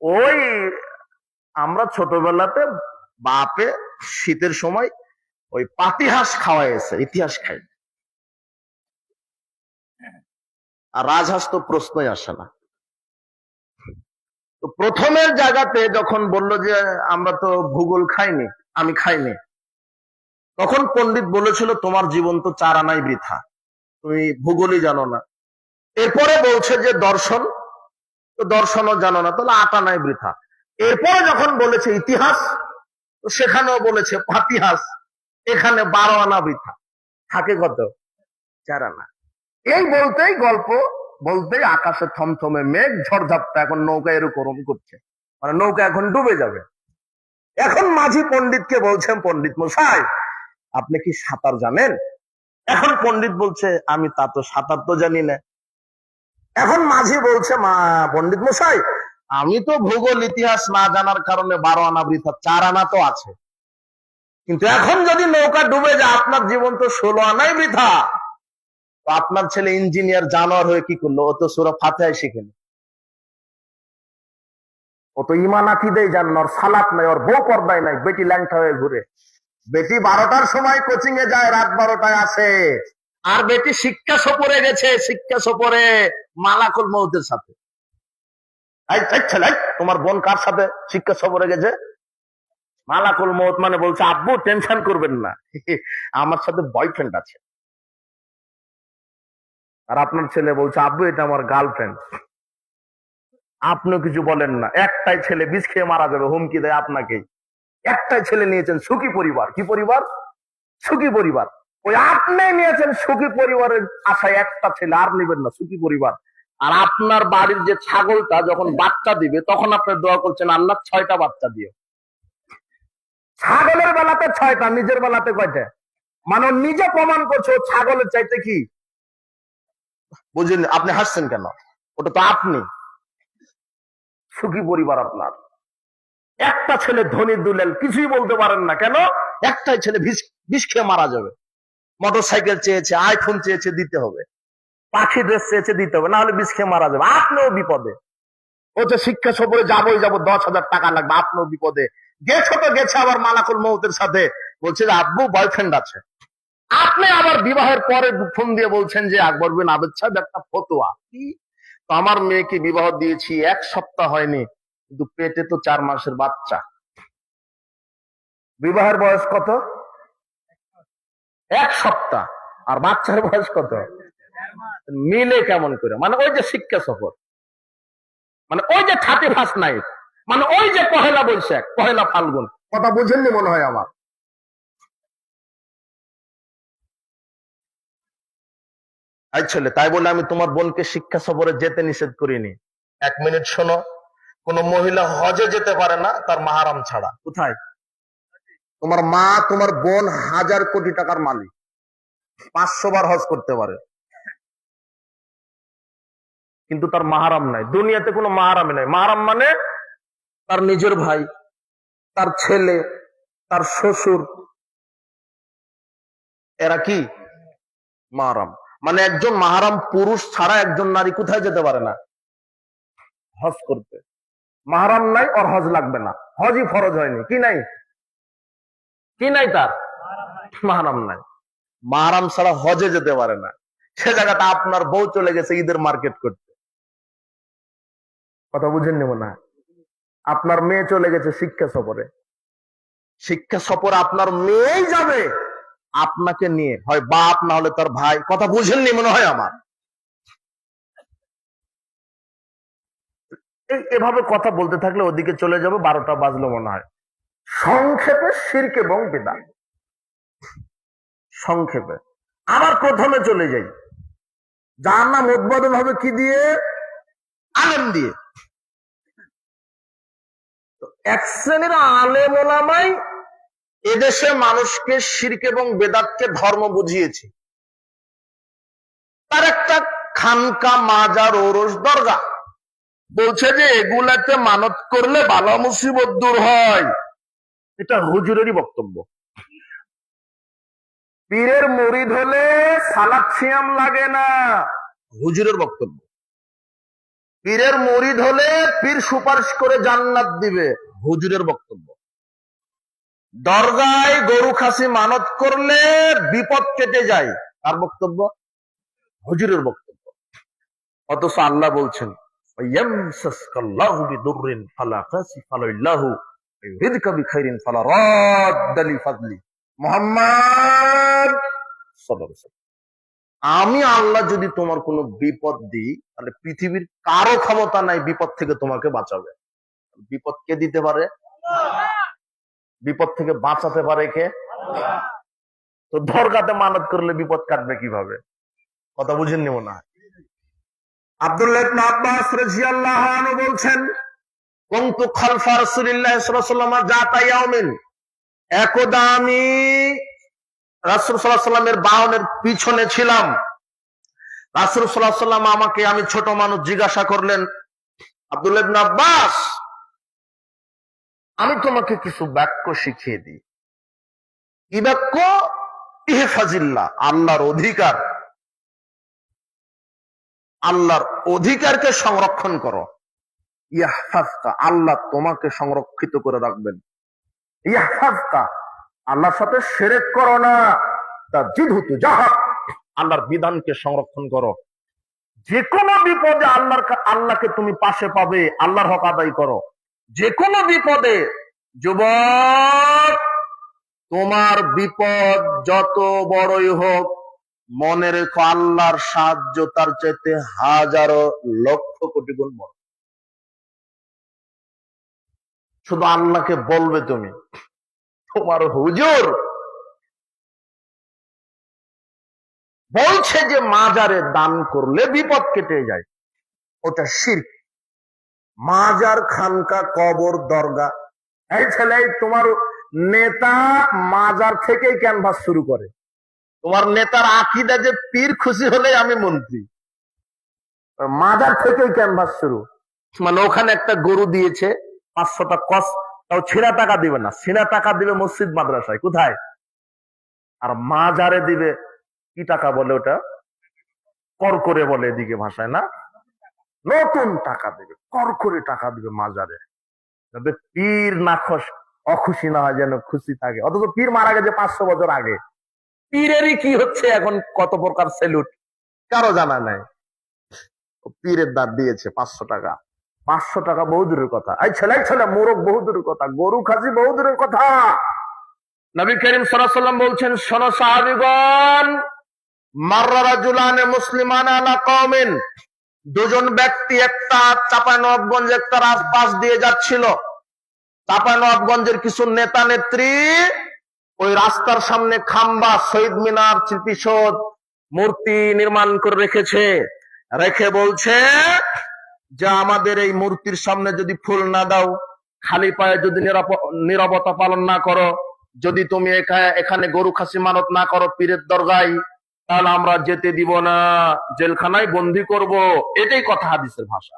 ওই আমরা ছোটবেলাতে বাপে শীতের সময় ওই পাতিহাঁস খাওয়াইছে, ইতিহাস খাই। আর রাজহাঁস তো প্রশ্নই আসে না। তো প্রথমের জায়গাতে যখন বলল যে আমরা তো ভূগোল খাইনি, আমি খাইনি, তখন পণ্ডিত বলেছিল তোমার জীবন তো 4 আনাই বৃথা, তুমি ভূগোলই জানো না। এরপরে বলছে যে দর্শন, তো দর্শনও জানো না, তাহলে 8 আনাই বৃথা। এরপরে যখন বলেছে ইতিহাস, তো সেখানেও বলেছে পাতিহাঁস, এখানে 12 আনা বৃথা, থাকে কত? 4 আনা। এই বলতেই গল্প বলতেই আকাশে থমথমে মেঘ, ঝড়ঝাপটা, এখন নৌকা এরকম করছে, মানে নৌকা এখন ডুবে যাবে। এখন মাঝি পণ্ডিতকে বলছেন, পণ্ডিত মশাই আপনি কি সাঁতার জানেন? এখন পণ্ডিত বলছে আমি তা তো সাঁতার তো জানি না। এখন মাঝি বলছে, পণ্ডিত মশাই আমি তো ভূগোল ইতিহাস না জানার কারণে 12 আনা বৃথা, 4 আনা তো আছে, কিন্তু এখন যদি নৌকা ডুবে যায় আপনার জীবন তো 16 আনাই বৃথা। তো আপনার ছেলে ইঞ্জিনিয়ার জানোয়ার হয়ে কি করলো? ও তো সূরা ফাতিহা শিখেনি, ও তো ঈমান আকীদাই জানে না, ওর সালাত নাই, ওর বউ পর্দায় নাই, বেটি ল্যাংটা হয়ে ঘুরে। বেটি 12টার সময় কোচিং এ যায়, রাত 12টায় আসে। আর বেটি শিক্ষা সফরে গেছে, শিক্ষা সফরে মালাকুল মউতের সাথে। তোমার বোন কার সাথে শিক্ষা সফরে গেছে? মালাকুল মউত মানে বলছে আব্বু টেনশন করবেন না, আমার সাথে বয়ফ্রেন্ড আছে। আর আপনার ছেলে বলছে আব্বু এটা আমার গার্লফ্রেন্ড। আপনিও কিছু বলেন না, একটাই ছেলে বিষ খেয়ে মারা যাবে, হুমকি দেয় আপনাকেই। একটাই ছেলে নিয়েছেন, সুখী পরিবার। কি পরিবার? সুখী পরিবার। ওই আপনি নিয়েছেন সুখী পরিবারের আশায় একটা ছেলে, আর নেবেন না, সুখী পরিবার। আর আপনার বাড়ির যে ছাগলটা যখন বাচ্চা দিবে তখন আপনি দোয়া করছেন আল্লাহ 6টা বাচ্চা দিও। ছাগলের বেলাতে 6টা, নিজের বেলাতে কয়টা? মানে নিজে প্রমাণ করছে ও ছাগলের চাইতে কি, বুঝলেন? আপনি হাসছেন কেন? ওটা তো আপনি। সুখী পরিবার আপনার। একটা ছেলে ধনী দুলেল, কিছুই বলতে পারেন না কেন? একটাই ছেলে বিষ খেয়ে মারা যাবে। মোটরসাইকেল চেয়েছে, আইফোন চেয়েছে, দিতে হবে। পাখি ড্রেস চেয়েছে, দিতে হবে, না হলে বিষ খেয়ে মারা যাবে। আপনিও বিপদে। ও তো শিক্ষা সফরে যাবোই যাবো, 10,000 টাকা লাগবে, আপনিও বিপদে। গেছো তো গেছে আবার মালাকুল মউতের সাথে, বলছে যে আব্বু বয়ফ্রেন্ড আছে। আপনি আবার বিবাহের পরে ফোন দিয়ে বলছেন যে আকবর বিন আবেদ সাহেব একটা ফতোয়া। কি? তো আমার মেয়েকে বিবাহ দিয়েছি 1 সপ্তাহ হয়নি, কিন্তু পেটে তো 4 মাসের বাচ্চা। বিবাহের বয়স কত? 1 সপ্তাহ। আর বাচ্চার বয়স কত? মিলে কেমন করে? মানে ওই যে শিক্ষা সফর, মানে ওই যে 31st নাইট, মানে ওই যে পহেলা বৈশাখ, পহেলা ফাল্গুন। কথা বুঝেননি মনে হয় আমার। ছেলে তাই বলে আমি তোমার বোনকে শিক্ষা সফরে যেতে নিষেধ করিনি। 1 মিনিট শোনো। কোন মহিলা হজে যেতে পারে না তার মাহারাম ছাড়া। কোথায়? তোমার মা, তোমার বোন 1000 কোটি টাকার মালিক, 500 বার হজ করতে পারে, কিন্তু তার মাহারাম নাই। দুনিয়াতে কোনো মাহারাম নাই। মাহারাম মানে তার নিজের ভাই, তার ছেলে, তার শ্বশুর, এরা কি মাহারাম। মানে একজন মাহারাম পুরুষ ছাড়া একজন নারী কোথায় যেতে পারে না? হজ করতে। মাহারাম নাই, ওর হজ লাগবে না, হজই ফরজ হয়নি। কি নাই? কি নাই? তার মাহারাম নাই। মাহারাম ছাড়া হজে যেতে পারে না। সে জায়গাটা আপনার বউ চলে গেছে ঈদের মার্কেট করতে। কথা বুঝেননি মনে হয়। আপনার মেয়ে চলে গেছে শিক্ষা সফরে। শিক্ষা সফরে আপনার মেয়েই যাবে আপনাকে নিয়ে, হয় বাপ না হলে তার ভাই। কথা বুঝেননি মনে হয় আমার। এভাবে কথা বলতে থাকলে ওদিকে চলে যাবে, 12টা বাজলো মনে হয়। সংক্ষেপে শিরক এবং বিদআত। সংক্ষেপে আবার প্রথমে চলে যাই। জাহান্নাম উদ্বোধন হবে কি দিয়ে? আলেম দিয়ে। এক শ্রেণীর আলেম ওলামাই এদেশে মানুষকে শিরক এবং বেদাতকে ধর্ম বুঝিয়েছে। তার একটা খানকা, মাজার, ওরস, দরগা। বলছে যে এগুলাতে মানত করলে বালা মুসিবত দূর হয়। এটা হুজুরেরই বক্তব্য। পীরের মুরিদ হলে সালাত সিয়াম লাগে না, হুজুরের বক্তব্য। পীরের মুরিদ হলে পীর সুপারিশ করে জান্নাত দিবে, হুজুরের বক্তব্য। দরগায় গরু খাসি মানত করলে বিপদ কেটে যায়, তার বক্তব্য। হুজুরের বক্তব্য। অথচ আল্লাহ বলছেন মুহাম্মদ, আমি আল্লাহ যদি তোমার কোনো বিপদ দিই তাহলে পৃথিবীর কারো ক্ষমতা নাই বিপদ থেকে তোমাকে বাঁচাবে। বিপদ কে দিতে পারে? বিপদ থেকে বাঁচাতে পারে কে? তো দরগাতে মানত করলে বিপদ কাটবে কিভাবে? কথা বুঝেননি মনে হয়। আব্দুল্লাহ ইবনে আব্বাস রাদিয়াল্লাহু আনহু বলছেন, কুনতু খালফা রাসূলিল্লাহ সাল্লাল্লাহু আলাইহি ওয়াসাল্লাম যাতা ইয়াউমিন, একদা আমি রাসূল সাল্লাল্লাহু আলাইহি ওয়াসাল্লামের বাহনের পিছনে ছিলাম। রাসূল সাল্লাল্লাহু আলাইহি ওয়াসাল্লাম আমাকে, আমি ছোট মানুষ, জিজ্ঞাসা করলেন আব্দুল্লাহ ইবনে আব্বাস, আমি তোমাকে কিছু বাক্য শিখিয়ে দিই। কি বাক্য? ইহফাজিল্লাহ, আল্লাহর অধিকার, আল্লাহর অধিকারকে সংরক্ষণ করো। ইয়াহফাজকা, আল্লাহ তোমাকে সংরক্ষিত করে রাখবেন। ইয়াহফাজকা, আল্লাহর সাথে শিরক করো না। তাজিদহু তুজাহাক, আল্লাহর বিধানকে সংরক্ষণ করো। যে কোনো বিপদে আল্লাহকে তুমি পাশে পাবে, আল্লাহর হক আদায় করো। যে কোনো বিপদে, যুবক, তোমার বিপদ যত বড়ই হোক, মনে রেখো আল্লাহর সাহায্য তার চাইতে হাজারো লক্ষ কোটি গুণ বড়। শুধু আল্লাহকে বলবে তুমি, তোমার হুজুর বলছে যে মাজারে দান করলে বিপদ কেটে যায়, ওটা শিরক। মাজার, খানকা, কবর, দরগা, এই ছেলে, তোমার নেতা মাজার থেকেই ক্যানভাস শুরু করে। তোমার নেতার আকীদা যে পীর খুশি হলে আমি মন্ত্রী, মাজার থেকেই ক্যানভাস শুরু। মানে ওখানে একটা গরু দিয়েছে 500টা কস, তাও ছিঁড়া টাকা দিবে না, ছিঁড়া টাকা দিবে মসজিদ মাদ্রাসায়। কোথায়? আর মাজারে দিবে কি টাকা বলে ওটা? কর করে বলে এদিকে ভাষায়, না? নতুন টাকা দেবে, কর করে টাকা দিবে মাজারে, যাতে পীর না অখুশি না হয়, যেন খুশি থাকে। অথচ পীর মারা গেছে 500 বছর আগে। পীরেরই কি হচ্ছে এখন, কত প্রকার সেলুট, কারো জানা নাই। পীরের দাঁত দিয়েছে 500 টাকা। 500 টাকা বহু দূরের কথা, এই ছেলে মোরগ বহু দূরের কথা, গরু খাসি বহু দূরের কথা। নবী করিম সাল্লাল্লাহু আলাইহি ওয়াসাল্লাম বলছেন, শোনো সাহাবীগণ, মাররা রাজুলানে মুসলিমান আলা কওমিন, দুজন ব্যক্তি একটা চাঁপাইনবাবগঞ্জ একটা রাস্তা দিয়ে যাচ্ছিল। চাঁপাইনবাবগঞ্জের কিছু নেতা নেত্রী ওই রাস্তার সামনে খাম্বা, শহীদ মিনার, স্মৃতিসৌধ, মূর্তি নির্মাণ করে রেখেছে। রেখে বলছে যে আমাদের এই মূর্তির সামনে যদি ফুল না দাও, খালি পায়ে যদি নীরবতা পালন না করো, যদি তুমি এখানে গরু খাসি মানত না করো পীরের দরগায়, তাহলে আমরা যেতে দিব না, জেলখানায় বন্দি করব। এটাই কথা, হাদিসের ভাষা।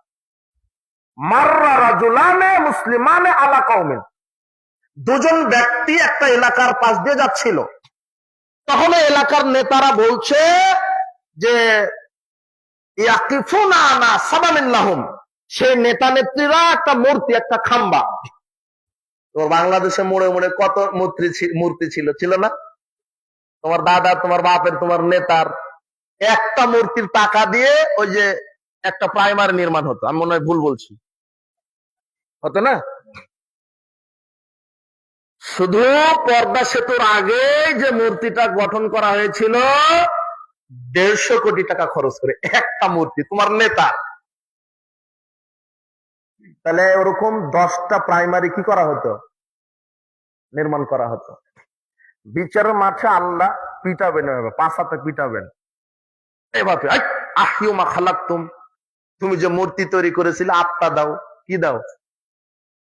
মাররা রাজুলানে মুসলিমানে আলা কওমিন, দুজন ব্যক্তি একটা এলাকার পাশ দিয়ে যাচ্ছিল। তখন এলাকার নেতারা বলছে যে ইয়াকিফুনা আনা সাবামিন লাহুম, সেই নেতা নেত্রীরা একটা মূর্তি, একটা খাম্বা। তো বাংলাদেশে মোড়ে মোড়ে কত মূর্তি ছিল না? তোমার দাদা, তোমার বাপের, তোমার নেতার একটা মূর্তির টাকা দিয়ে ওই যে একটা প্রাইমারি নির্মাণ হতো। আমি মনে হয় ভুল বলছি, হতো না? শুধু পর্দা সেতুর আগে যে মূর্তিটা গঠন করা হয়েছিল 150 কোটি টাকা খরচ করে, একটা মূর্তি তোমার নেতা। তাহলে ওরকম 10টা প্রাইমারি কি করা হতো, নির্মাণ করা হতো। বিচারের মাঠে আল্লাহ পিটাবেন, এভাবে 5 হাতে পিটাবেন, এভাবে আহিউমা খালাকতুম, তুমি যে মূর্তি তৈরি করেছিলে আত্মা দাও। কি দাও?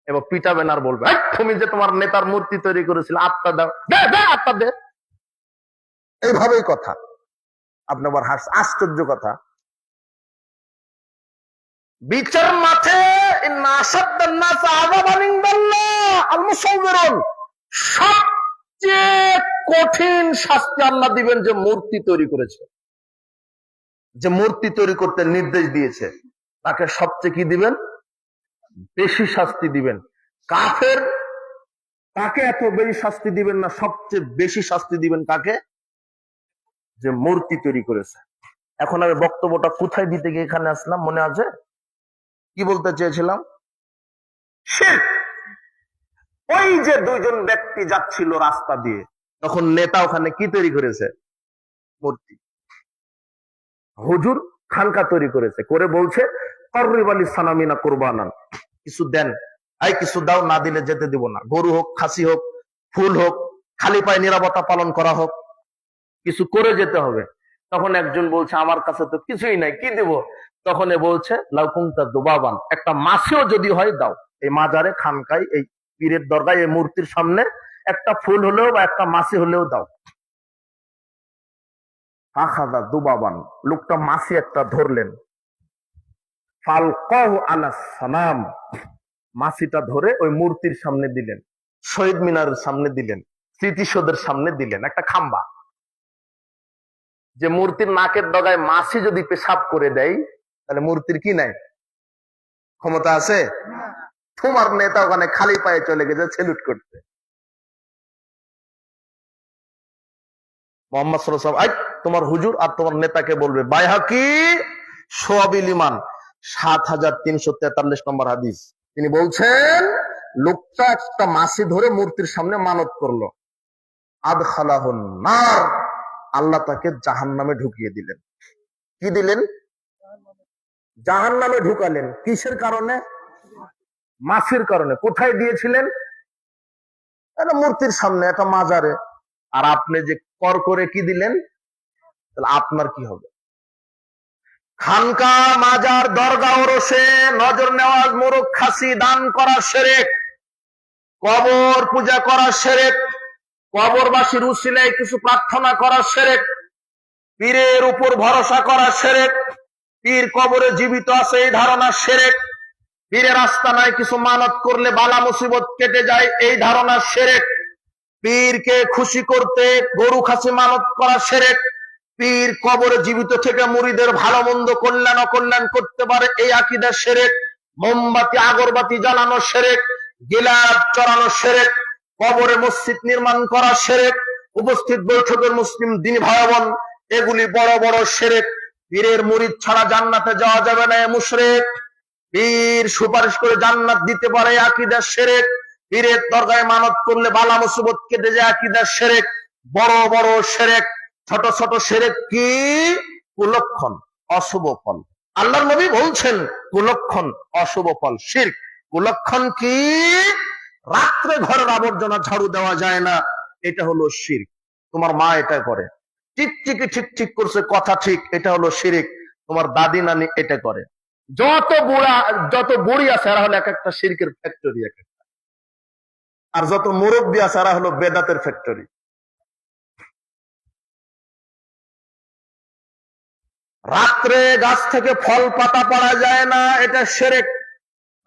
এবার পিটাবেন আর বলবে তুমি যে তোমার নেতার মূর্তি তৈরি করেছিল আত্মা দাও, দে আত্মা দে। এইভাবেই কথা। আপনি আবার আশ্চর্য কথা, বিচার মাঠে সবচেয়ে কঠিন শাস্তি আল্লাহ দিবেন যে মূর্তি তৈরি করেছে, যে মূর্তি তৈরি করতে নির্দেশ দিয়েছে, তাকে সবচেয়ে কি দিবেন? বেশি শাস্তি দিবেন। কাফের তাকে এত বেশি শাস্তি দিবেন না, সবচেয়ে বেশি শাস্তি দিবেন কাকে? যে মূর্তি তৈরি করেছে। এখন আমি বক্তব্যটা কোথায় দিতে গিয়ে এখানে আসলাম, মনে আছে? কি বলতে চেয়েছিলাম? শিরক। ওই যে দুইজন ব্যক্তি যাচ্ছিল রাস্তা দিয়ে, তখন নেতা ওখানে কি তৈরি করেছে? মূর্তি। হুজুর খানকা তৈরি করেছে, করে বলছে কর্রিব আলী সানামিনা কুরবানান, কিছু দেন, কিছু দাও, না দিলে যেতে দিব না। গরু হোক, খাসি হোক, ফুল হোক, খালি পায়ে নিরাপত্তা পালন করা হোক, কিছু করে যেতে হবে। তখন একজন বলছে আমার কাছে তো কিছুই নাই, কি দিব? তখন এ বলছে লাউকুমতা দুবাবান, একটা মাছিও যদি হয় দাও। এই মাজারে, খানকায়, এই পীরের দরগায়, এই মূর্তির সামনে একটা ফুল হলেও বা একটা মাছি হলেও দাও। আখাযা দুবাবান, লোকটা মাছি একটা ধরলেন। ফালকাহু আলা সানাম, মাছিটা ধরে ওই মূর্তির সামনে দিলেন, শহীদ মিনারের সামনে দিলেন, স্মৃতিসৌধের সামনে দিলেন, একটা খাম্বা। যে মূর্তির নাকের ডগায় মাছি যদি পেশাব করে দেয়, তাহলে মূর্তির কি নাই, ক্ষমতা আছে? তোমার নেতা ওখানে খালি পায়ে চলে গেছে সেলুট করতে। মোহাম্মদ সাল্লাল্লাহু আলাইহি ওয়াসাল্লাম তোমার হুজুর আর তোমার নেতাকে বলবে। বাইহাকি সোয়াবিল ইমান ৭৩৪৩ নম্বর হাদিস। তিনি বলছেন লোকটা একটা মাছি ধরে মূর্তির সামনে মানত করলো, আদখালাহুন নার, আল্লাহ তাকে জাহান্নামে ঢুকিয়ে দিলেন। কি দিলেন? জাহান্নামে ঢুকালেন। কিসের কারণে? মাছির কারণে। কোথায় দিয়েছিলেন? একটা মূর্তির সামনে, একটা মাজারে। আর আপনি যে কর করে কি দিলেন, তাহলে আপনার কি হবে? খানকা, মাজার, দরগা, ওরসে নজর নেওয়াজ, মোরগ, খাসি দান করা শিরক, কবর পূজা করা শিরক, কবরবাসীর উসিলায় কিছু প্রার্থনা করা শিরক, পীরের উপর ভরসা করা শিরক, পীর কবরে জীবিত আছে এই ধারণা শিরক, পীরের আস্তানায় কিছু মানত করলে বালা মুসিবত কেটে যায় এই ধারণা শিরক, পীরকে খুশি করতে গরু খাসি মানত করা শিরক, পীর কবরে জীবিত থেকে মুরিদের ভালো মন্দ কল্যাণ অকল্যাণ করতে পারে এই আকীদা শিরক, মোমবাতি আগরবাতি জ্বালানো শিরক, গিলাপ চড়ানো শিরক, কবরে মসজিদ নির্মাণ করা শিরক, উপস্থিত বৈঠকের মুসলিম দ্বীনি ভাই বোন, এগুলি বড় বড় শিরক। পীরের মুরিদ ছাড়া জান্নাতে যাওয়া যাবে না, এ মুশরিক। পীর সুপারিশ করে জান্নাত দিতে পারে আকীদা শিরক। পীরের দরগায় মানত করলে বালা মুসিবত কেটে যায় আকীদা শিরক। বড় বড় শিরক। ছোট ছোট শিরক কি? কুলক্ষণ, অশুভ ফল। আল্লাহর নবী বলছেন কুলক্ষণ, অশুভ ফল শিরক। কুলক্ষণ কি? রাত্রে ঘরের আবর্জনা ঝাড়ু দেওয়া যায় না, এটা হলো শিরক। তোমার মা এটা করে, টিকটিকি ঠিক ঠিক করছে, কথা ঠিক, এটা হলো শিরক। তোমার দাদি নানি এটা করে। যত বুড়ি আছে এরা হলো এক একটা শিরকের ফ্যাক্টরি, এক একটা। আর যত মুরব্বী আছে এরা হলো বেদাতের ফ্যাক্টরি। রাত্রে গাছ থেকে ফল পাতা পাড়া যায় না, এটা শিরক।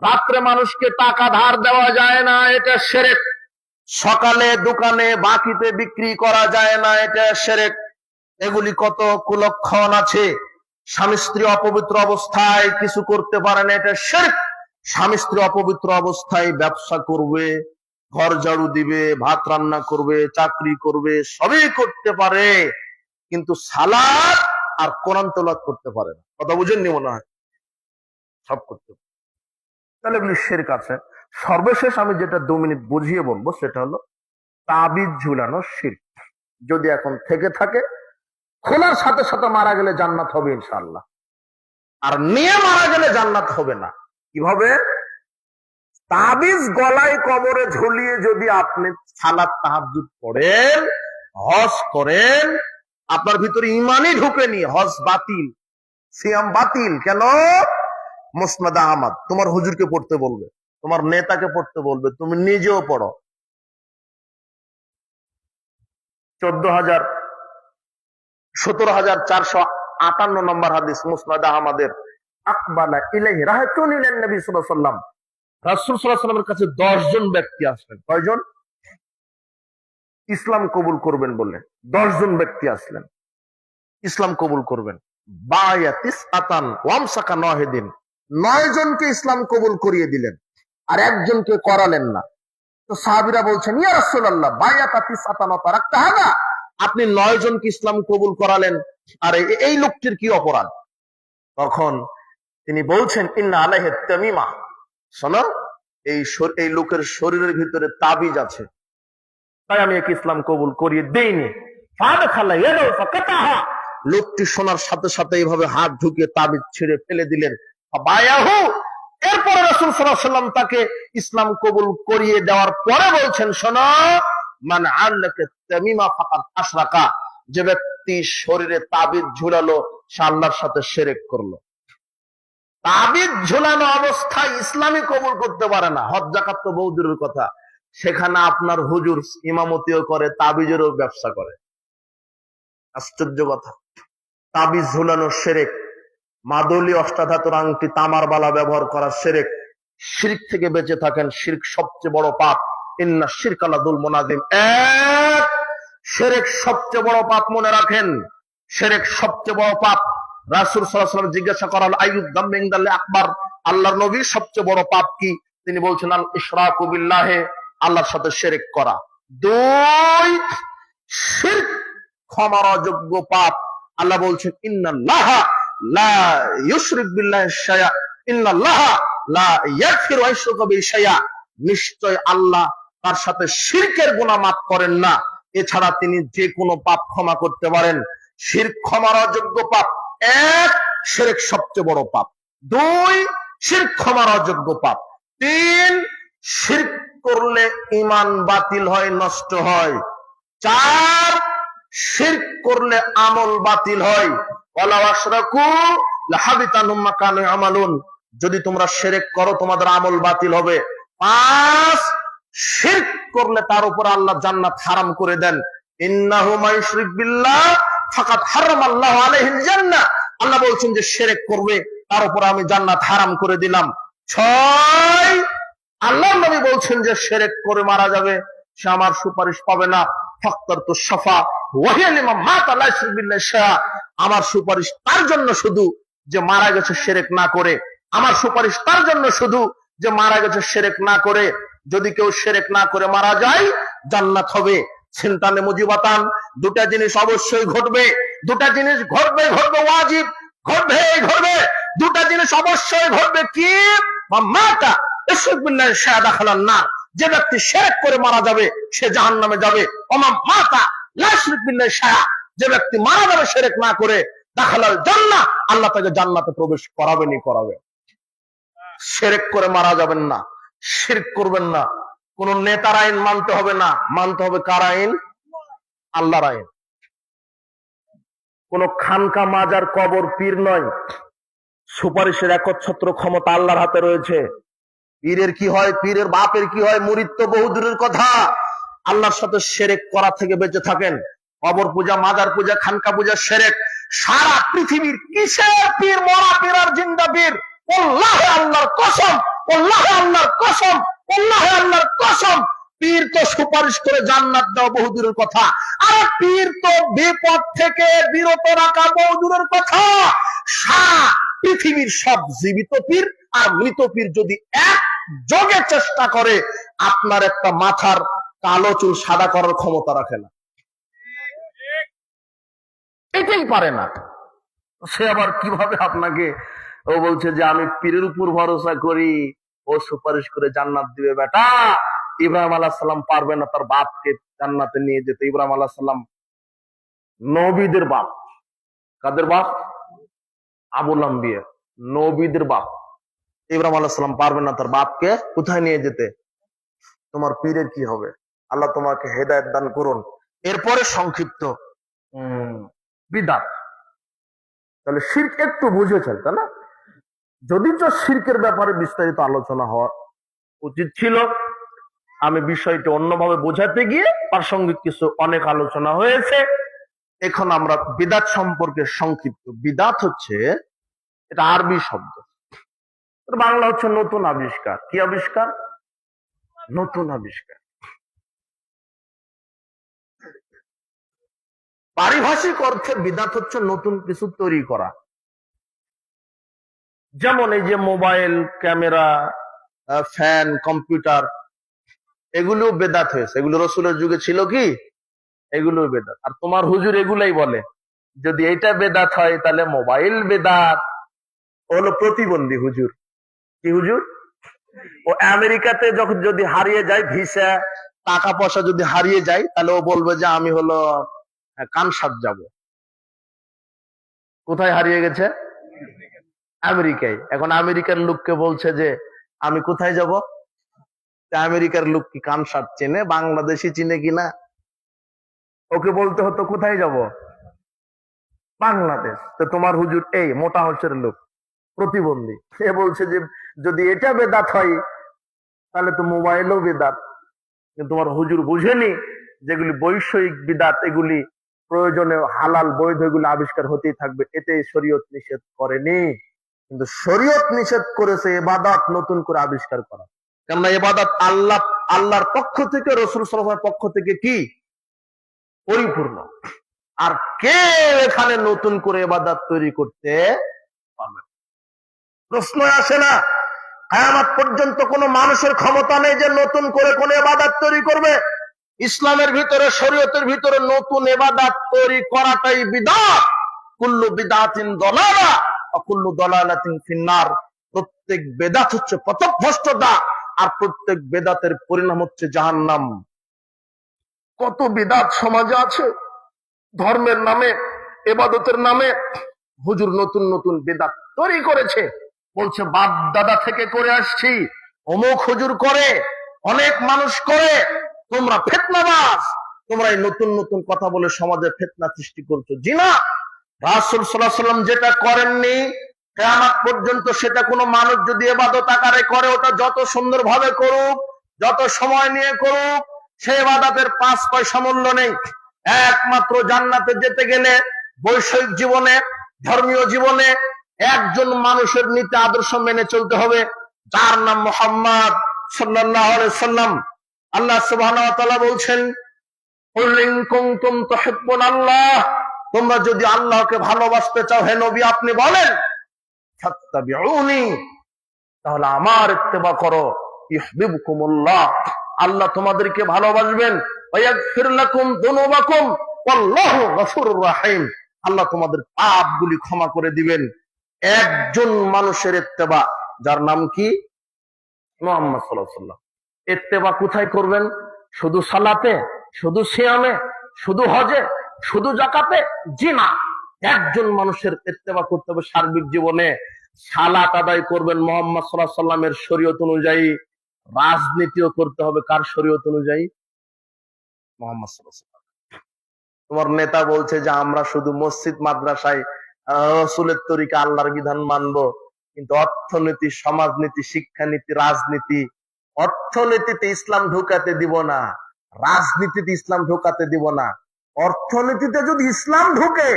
রাত্রে মানুষকে টাকা ধার দেওয়া যায় না, এটা শিরক। সকালে দোকানে বাকিতে বিক্রি করা যায় না, এটা শিরক। এগুলি কত কুলক্ষণ আছে। স্বামী স্ত্রী অপবিত্র অবস্থায় কিছু করতে পারে না, এটা শিরক। স্বামী স্ত্রী অপবিত্র অবস্থায় ব্যবসা করবে, ঘর ঝাড়ু দিবে, ভাত রান্না করবে, চাকরি করবে, সবই করতে পারে, কিন্তু সালাত আর কোরআন তেলাওয়াত করতে পারে না। কথা বুঝেননি মনে হয়? সব করতে পারে, তাহলে এগুলি শিরক আছে। সর্বশেষ আমি যেটা 2 মিনিট বুঝিয়ে বলবো সেটা হলো তাবিজ ঝুলানো শিরক। যদি এখন থেকে থাকে, খোলার সাথে সাথে মারা গেলে জান্নাত হবে ইনশাআল্লাহ, আর নিয়ে মারা গেলে জান্নাত হবে না। কিভাবে? তাবিজ গলায় কবরে ঝুলিয়ে যদি আপনি সালাত তাহাজ্জুদ পড়েন, হজ করেন, আপনার ভিতরে ইমানই ঢুকেনি, হজ বাতিল, সিয়াম বাতিল। কেন? মুসনাদ আহমদ তোমার হুজুরকে পড়তে বলবে, তোমার নেতাকে পড়তে বলবে, তুমি নিজেও পড়ো। 17,458 নম্বর হাদিস মুসনাদ আহমদের। আকবালা ইলাইহি রাহাতুন ইলান নবী সাল্লাল্লাহু আলাইহি ওয়াসাল্লাম। রাসূল সাল্লাল্লাহু আলাইহি ওয়াসাল্লামের কাছে 10 জন ব্যক্তি আসলেন। কয়জন? ইসলাম কবুল করবেন বলে 10 জন ব্যক্তি আসলেন, ইসলাম কবুল করবেন। বায়াতিস আতান ওয়ামসাকা 9 দিন, 9 জনকে ইসলাম কবুল করিয়ে দিলেন, আর একজনকে করালেন না। তো সাহাবীরা বলছেন, ইয়া রাসূলুল্লাহ বায়াতাতিস আতান তারাকতা হাদা, আপনি 9 জনকে ইসলাম কবুল করালেন, আর এই লোকটির কি অপরাধ? তখন তিনি বলছেন, ইন্না আলাইহি তামিমা, শোনো, এই লোকের শরীরের ভিতরে তাবিজ আছে, তাই আমি একে ইসলাম কবুল করিয়ে দেইনি। ফাদখালা ইয়াদাহু ফাকাতাহা, লোকটি শোনার সাথে সাথে এইভাবে হাত ঢুকিয়ে তাবিজ ছিঁড়ে ফেলে দিলেন। বায়াহু, এরপরে রাসূল সাল্লাল্লাহু আলাইহি ওয়াসাল্লাম তাকে ইসলাম কবুল করিয়ে দেওয়ার পরে বলছেন, শোনো, মান আল্লাকা তামিমা ফাকাদ আশরাকা, যে ব্যক্তি শরীরে তাবিজ ঝুলালো সে আল্লাহর সাথে শিরক করলো। তাবিজ ঝুলানো অবস্থায় ইসলামই কবুল করতে পারে না। হজ যাকাত তো বহু দূরের কথা, সেখানে আপনার হুজুর ইমামতিও করে, তাবিজেরও ব্যবসা করে। আশ্চর্য কথা। তাবিজ ঝুলানো শিরক। মাদুলি, অষ্টাধাতুর আংটি, তামার বালা ব্যবহার করা শিরক। শিরক থেকে বেঁচে থাকেন, শিরক সবচেয়ে বড় পাপ। ইন্না শিরকা লাযুলমুন আযীম। এক, শিরক সবচেয়ে বড় পাপ, মনে রাখেন, শিরক সবচেয়ে বড় পাপ। রাসূল সাল্লাল্লাহু আলাইহি ওয়াসাল্লাম জিজ্ঞাসা করা হলো, আইয়ুদ যামবি ইনদাল্লাহি আকবার, আল্লাহর নবী সবচেয়ে বড় পাপ কি? তিনি বলছেন, আল ইশরাকু বিল্লাহি, আল্লাহর সাথে শিরক করা। দুই, শিরক ক্ষমার অযোগ্য পাপ। আল্লাহ বলছেন, ইন্নাল্লাহা লা ইউশরিক বিল্লাহি শাইআ, ইন্নাল্লাহা লা ইয়াগফিরু আন ইউশরাকা বিহি শাইআ, নিশ্চয় আল্লাহ তার সাথে শিরকের গুনাহ মাফ করেন না, এছাড়া তিনি যে কোনো পাপ ক্ষমা করতে পারেন। শিরক ক্ষমার অযোগ্য পাপ। এক, শিরক সবচেয়ে বড় পাপ। দুই, শিরক ক্ষমার অযোগ্য পাপ। তিন, শিরক করলে ঈমান বাতিল হয়, নষ্ট হয়। চার, শিরক করলে আমল বাতিল হয়। ওয়ালাউ আশরাকু লাহাবিতা আনহুম মা কানু ইয়ামালুন, যদি তোমরা শিরক করো তোমাদের আমল বাতিল হবে। পাঁচ, শিরক করলে তার উপর আল্লাহ জান্নাত হারাম করে দেন। ইন্নাহু মান ইউশরিক বিল্লাহ ফাকাদ হারামাল্লাহু আলাইহিল জান্নাহ, আল্লাহ বলছেন যে শিরক করবে তার উপর আমি জান্নাত হারাম করে দিলাম। ছয়, আল্লাহর নবী বলছেন যে শিরক করে মারা যাবে সে আমার সুপারিশ পাবে না। ফাক্তারতু শাফা ওয়া হিয়া লিমান মাতা লা ইউশরিকু বিল্লাহি শাইআ, আমার সুপারিশ তার জন্য শুধু যে মারা গেছে শিরক না করে। আমার সুপারিশ তার জন্য শুধু যে মারা গেছে শিরক না করে। যদি কেউ শিরক না করে মারা যায়, জান্নাত হবে। সিনতানে মুজিবাতান, দুটা জিনিস অবশ্যই ঘটবে। দুটা জিনিস ঘটবে, ঘটবে ওয়াজিব, ঘটবে ঘটবে। দুটা জিনিস অবশ্যই ঘটবে। কি? মাতা ইউশরিক বিল্লাহি শাইআ দাখালান নার, যে ব্যক্তি শিরক করে মারা যাবে সে জাহান্নামে যাবে। ওমা মাতা লা ইউশরিক বিল্লাহি শাইআ, যে ব্যক্তি মারা যাবে শিরক না করে, দাখালাল জান্নাহ, আল্লাহ তাকে জান্নাতে প্রবেশ করাবেনই করাবে। শিরক করে মারা যাবেন না, শিরক করবেন না। কোন নেতার আইন মানতে হবে না, মানতে হবে কার আইন? আল্লাহর আইন। কোন খানকা, মাজার, কবর, পীর নয়। সুপারিশের একচ্ছত্র ক্ষমতা আল্লাহর হাতে রয়েছে। পীরের কি হয়, পীরের বাপের কি হয়, মুরিদ তো বহু দূরের কথা। আল্লাহর সাথে শিরক করা থেকে বেঁচে থাকেন। কবর পূজা, মাজার পূজা, খানকা পূজা শিরক। সারা পৃথিবীর কিসের পীর, মরা পীর আর জিন্দা পীর? আল্লাহে আল্লাহর কসম, আল্লাহে আল্লাহর কসম, আল্লাহে আল্লাহর কসম, পীর তো সুপারিশ করে জান্নাত দেওয়া বহু দূরের কথা, আর পীর তো বিপদ থেকে বিরত রাখা বহু দূরের কথা। সারা পৃথিবীর সব জীবিত পীর আর মৃত পীর যদি এক যোগে চেষ্টা করে, আপনার একটা মাথার কালো চুল সাদা করার ক্ষমতা রাখে না, এটাই পারে না। সে আবার কিভাবে আপনাকে, ও বলছে যে আমি পীরের উপর ভরসা করি, ও সুপারিশ করে জান্নাত দিবে। বেটা, ইব্রাহিম আলাইহিস সালাম পারবে না তার বাপকে জান্নাতে নিয়ে যেতে। ইব্রাহিম আলাইহিস সালাম নবীদের বাপ। কাদের বাপ? আবুল আম্বিয়া, নবীদের বাপ। ইব্রাহিম আলাইহিস সালাম পারবে না তার বাপকে কোথায় নিয়ে যেতে? তোমার পীরের কি হবে? আল্লাহ তোমাকে হেদায়েত দান করুন। এরপরে সংক্ষিপ্ত বিদআত। তাহলে শিরক একটু বুঝেছেন, তাই না? যদি তো শিরকের ব্যাপারে বিস্তারিত আলোচনা হওয়া উচিত ছিল, আমি বিষয়টি অন্যভাবে বোঝাতে গিয়ে প্রাসঙ্গিক কিছু অনেক আলোচনা হয়েছে। এখন আমরা বিদআত সম্পর্কে সংক্ষিপ্ত। বিদআত হচ্ছে, এটা আরবি শব্দ, বাংলা হচ্ছে নতুন আবিষ্কার। কি আবিষ্কার? নতুন আবিষ্কার। পারিভাষিক অর্থে বিদআত হচ্ছে নতুন কিছু তৈরি করা। যেমন এই যে মোবাইল, ক্যামেরা, ফ্যান, কম্পিউটার, এগুলো বেদাত হয়েছে। এগুলো রাসূলের যুগে ছিল কি? এগুলো বেদাত। আর তোমার হুজুর এগুলাই বলে, যদি এটা বেদাত হয় তাহলে মোবাইল বেদাত। হলো প্রতিবন্ধী হুজুর। কি হুজুর? ও আমেরিকাতে যখন যদি হারিয়ে যায়, ভিসা, টাকা পয়সা যদি হারিয়ে যায়, তাহলে ও বলবে যে আমি হলো কানসাদ যাব। কোথায় হারিয়ে গেছে? আমেরিকায়। এখন আমেরিকার লোককে বলছে যে আমি কোথায় যাব? আমেরিকার লোক কি কানসাদ চেনে? বাংলাদেশি চিনে কিনা? ওকে বলতে হতো কোথায় যাব? বাংলাদেশ। তো তোমার হুজুর এই মোটা হচ্ছের লোক, প্রতিবন্ধী, সে বলছে যে যদি এটা বেদাত হয় তাহলে তো মোবাইলও বেদাত। কিন্তু তোমার হুজুর বুঝেনি যেগুলি বৈষয়িক বিদাত, এগুলি প্রয়োজনে হালাল বৈধ এগুলো আবিষ্কার হতেই থাকবে, এতে শরীয়ত নিষেধ করেনি। কিন্তু শরীয়ত নিষেধ করেছে ইবাদত নতুন করে আবিষ্কার করা। কেননা ইবাদত আল্লাহর পক্ষ থেকে, রাসূল সাল্লাল্লাহু আলাইহি ওয়াসাল্লামের পক্ষ থেকে কি পরিপূর্ণ। আর কে এখানে নতুন করে ইবাদত তৈরি করতে পারবে? প্রশ্ন আসে না। কিয়ামত পর্যন্ত কোনো মানুষের ক্ষমতা নেই যে নতুন করে কোন ইবাদত তৈরি করবে। ইসলামের ভিতরে, শরীয়তের ভিতরে নতুন ইবাদত তৈরি করাটাই বিদআত। কুল্লু বিদআতিন দালালা ওয়া কুল্লু দালালাতিন ফিন্নার। প্রত্যেক বেদাত হচ্ছে পথভ্রষ্টতা, আর প্রত্যেক বেদাতের পরিণাম হচ্ছে জাহান্নাম। কত বিদআত সমাজে আছে। ধর্মের নামে, ইবাদতের নামে হুজুর নতুন নতুন বিদআত তৈরি করেছে। বলছে বাপ দাদা থেকে করে আসছি, অমুক হুজুর করে, অনেক মানুষ করে, তোমরা ফিতনাবাজ, তোমরা এই নতুন নতুন কথা বলে সমাজে ফিতনা সৃষ্টি করছো। জি না, রাসূল সাল্লাল্লাহু আলাইহি ওয়াসাল্লাম যেটা করেননি, কিয়ামত পর্যন্ত সেটা কোনো মানুষ যদি ইবাদত আকারে করে, ওটা যত সুন্দরভাবে করুক, যত সময় নিয়ে করুক, সেই ইবাদতের 5 পয়সা মূল্য নেই। একমাত্র জান্নাতে যেতে গেলে বৈষয়িক জীবনে, ধর্মীয় জীবনে একজন মানুষের নীতি আদর্শ মেনে চলতে হবে, যার নাম মুহাম্মদ সাল্লাল্লাহু আলাইহি ওয়াসাল্লাম। আল্লাহ সুবহানাহু ওয়া তাআলা বলছেন, কুল ইন কুনতুম তুহিব্বুনাল্লাহ, তোমরা যদি আল্লাহকে ভালোবাসতে চাও, হে নবী আপনি বলেন, ফাত্তাবিউনি, তাহলে আমার ইত্তেবা করো, ইউহিব্বুকুমুল্লাহ, আল্লাহ তোমাদেরকে ভালোবাসবেন, ওয়া ইয়াগফির লাকুম যুনুবাকুম ওয়াল্লাহু গফুরুর রহিম, আল্লাহ তোমাদের পাপগুলি ক্ষমা করে দিবেন। একজন মানুষের ইত্তেবা, যার নাম কি মুহাম্মদ সাল্লাল্লাহু আলাইহি ওয়াসাল্লাম। ইত্তেবা কোথায় করবেন? শুধু সালাতে, শুধু সিয়ামে, শুধু হজে, শুধু যাকাতে? জি না, একজন মানুষের ইত্তেবা করতে হবে সার্বিক জীবনে। সালাত আদায় করবেন মুহাম্মদ সাল্লাল্লাহু আলাইহি ওয়াসাল্লামের শরীয়ত অনুযায়ী, রাজনীতিও করতে হবে কার শরীয়ত অনুযায়ী? মুহাম্মদ সাল্লাল্লাহু আলাইহি ওয়াসাল্লাম। তোমার নেতা বলছে যে আমরা শুধু মসজিদ মাদ্রাসায় রাসূলের তরিকা আল্লাহর বিধান মানবো, কিন্তু অর্থনীতি, সমাজনীতি, শিক্ষানীতি, রাজনীতি, অর্থনীতিতে ইসলাম ঢোকাতে দিব না, রাজনীতিতে ইসলাম ঢোকাতে দিব না। অর্থনীতিতে যদি ইসলাম ঢোকে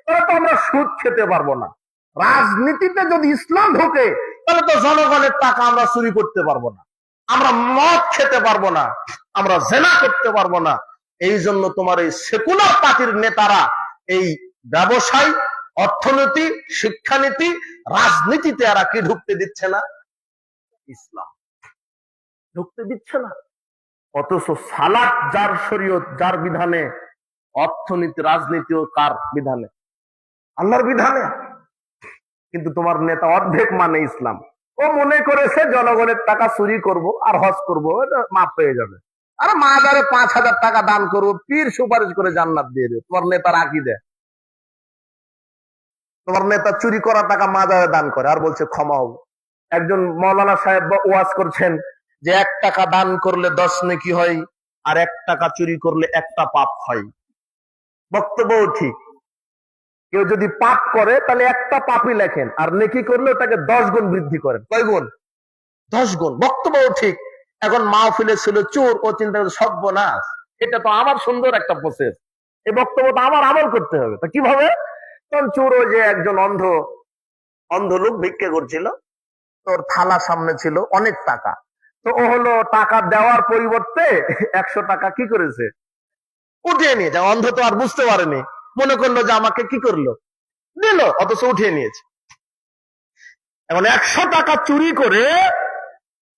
তাহলে তো আমরা সুদ খেতে পারবো না, রাজনীতিতে যদি ইসলাম ঢোকে তাহলে তো জনগণের টাকা আমরা চুরি করতে পারবো না, আমরা মদ খেতে পারবো না, আমরা জেনা করতে পারবো না। এই জন্য তোমার এই সেকুলার পার্টির নেতারা এই ব্যবসায়, অর্থনীতি, শিক্ষানীতি, রাজনীতিতে এরা কি ঢুকতে দিচ্ছে না? ইসলাম ঢুকতে দিচ্ছে না। অথচ সালাত যার শরীয়ত, যার বিধানে, অর্থনীতি, রাজনীতিও কার বিধানে? আল্লাহর বিধানে। কিন্তু তোমার নেতা অর্ধেক মানে ইসলাম, ও মনে করেছে জনগণের টাকা চুরি করব আর হজ করব, এটা মাফ হয়ে যাবে। আর মাদারে 5,000 টাকা দান করবো, পীর সুপারিশ করে জান্নাত দিয়ে দেবে। তোমার নেতার আকীদা। তোমার নেতা চুরি করা টাকা মাদারে দান করে আর বলছে ক্ষমা হবে। একজন মৌলানা সাহেব ওয়াজ করছেন যে 1 টাকা দান করলে 10 নেকি হয়, আর 1 টাকা চুরি করলে 1টা পাপ হয়। বক্তব্য ঠিক। কেউ যদি পাপ করে তাহলে 1টা পাপই লেখেন, আর নেকি করলে ওটাকে 10 গুণ বৃদ্ধি করেন। কয় গুণ? 10 গুণ। বক্তব্য ঠিক। এখন মাহফিলে ছিল চোর, ও চিন্তা করে সর্বনাশ, এটা তো আমার সুন্দর একটা প্রসেস, এই বক্তব্যটা আমার আমল করতে হবে। তা কিভাবে? তখন চোর, ওই যে একজন অন্ধ লোক ভিক্ষা করছিল, তোর থালা সামনে ছিল অনেক টাকা, তো ও হলো টাকা দেওয়ার পরিবর্তে 100 টাকা কি করেছে, উঠিয়ে নিয়ে যায়। অন্ধ তো আর বুঝতে পারেনি, মনে করলো যে আমাকে কি করলো, দিল, অথচ উঠিয়ে নিয়েছে। এখন 100 টাকা চুরি করে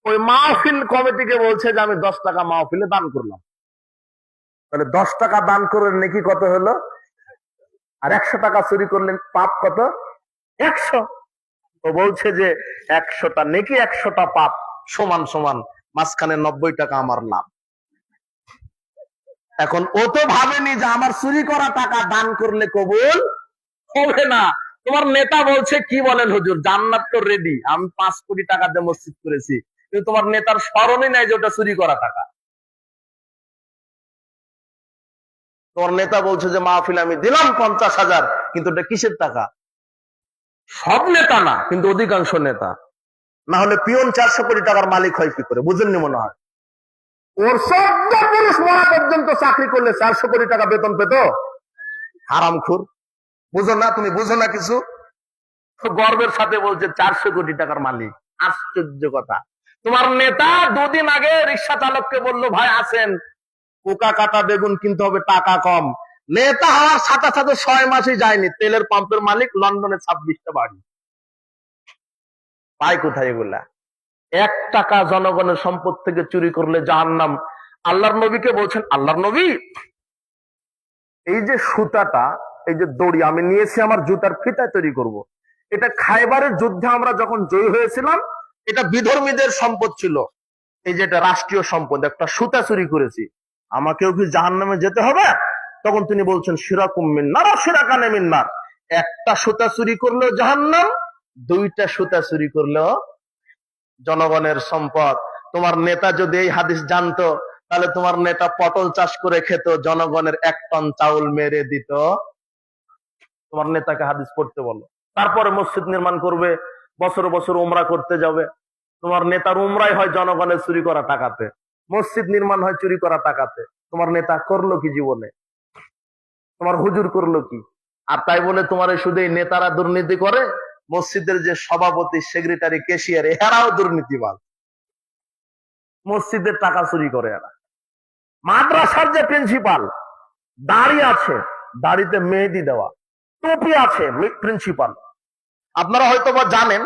ওই মাহফিল কমিটিকে বলছে যে আমি 10 টাকা মাহফিলে দান করলাম। তাহলে 10 টাকা দান করলেন নাকি কত হলো, আর 100 টাকা চুরি করলেন পাপ কত? 100। ও বলছে যে 100টা নেকি 100টা পাপ সমান সমান, মাঝখানে 90 টাকা আমার লাভ। এখন ও তো ভাবেনি যে আমার চুরি করা টাকা দান করলে কবুল হবে না। তোমার নেতা বলছে কি বলেন হুজুর, জান্নাত তো রেডি, আমি 5 কোটি টাকা দিয়ে মসজিদ করেছি, কিন্তু তোমার নেতার স্মরণই নাই যে ওটা চুরি করা টাকা। তোমার নেতা বলছে যে মাহফিল আমি দিলাম 50,000, কিন্তু ওটা কিসের টাকা? সব নেতা না, কিন্তু অধিকাংশ নেতা। না হলে পিয়ন 400 কোটি টাকার মালিক হয় কি করে? বুঝেননি মনে হয়। ওর 14 পুরুষ মরা পর্যন্ত চাকরি করলে 400 কোটি টাকা বেতন পেত? হারামখোর। বুঝো না, তুমি বুঝো না কিছু। গর্বের সাথে বলছে 400 কোটি টাকার মালিক। আশ্চর্য কথা। তোমার নেতা দুদিন আগে রিক্সা চালককে বললো, ভাই আসেন, পোকা কাটা বেগুন কিনতে হবে, টাকা কম। নেতা হওয়ার সাথে সাথে 6 মাসই যায়নি, তেলের পাম্পের মালিক, লন্ডনে 26টা বাড়ি। পায় কোথায় এগুলা? 1 টাকা জনগণের সম্পদ থেকে চুরি করলে জাহান্নাম। আল্লাহর নবীকে বলছেন, আল্লাহর নবী, এই যে সুতাটা, এই যে দড়ি আমি নিয়েছি আমার জুতার ফিতা তৈরি করব। এটা খায়বারের যুদ্ধে আমরা যখন জয়ী হয়েছিলাম, এটা বিধর্মীদের সম্পদ ছিল। এই যে এটা রাষ্ট্রীয় সম্পদ, একটা সুতা চুরি করেছি, আমাকেও কি জাহান্নামে যেতে হবে? তখন তিনি বলছেন, শিরাকুম মিন্নার ওয়া শিরাকানে মিন্নার। একটা সুতা চুরি করলেও জাহান্নাম, 2টা সুতা চুরি করলেও জনগণের সম্পদ। তোমার নেতা যদি এই হাদিস জানতো, তাহলে তোমার নেতা পটল চাষ করে খেত, জনগণের 1 টন চাউল মেরে দিত। তোমার নেতাকে হাদিস পড়তে বলো। তারপরে মসজিদ নির্মাণ করবে, বছর বছর উমরা করতে যাবে। তোমার নেতার উমরাই হয় জনগণের চুরি করা টাকাতে, মসজিদ নির্মাণ হয় চুরি করা টাকাতে। তোমার নেতা করলো কি জীবনে? তোমার হুজুর করলো কি? আর তাই বলে তোমার শুধু এই নেতারা দুর্নীতি করে? মসজিদের যে সভাপতি, সেক্রেটারি, ক্যাশিয়ার, এরাও দুর্নীতিবাজ, মসজিদের টাকা চুরি করে এরা। মাদ্রাসার যে প্রিন্সিপাল, দাড়ি আছে, দাড়িতে মেহেদি দেওয়া, টুপি আছে, প্রিন্সিপাল। আপনারা হয়তো বা জানেন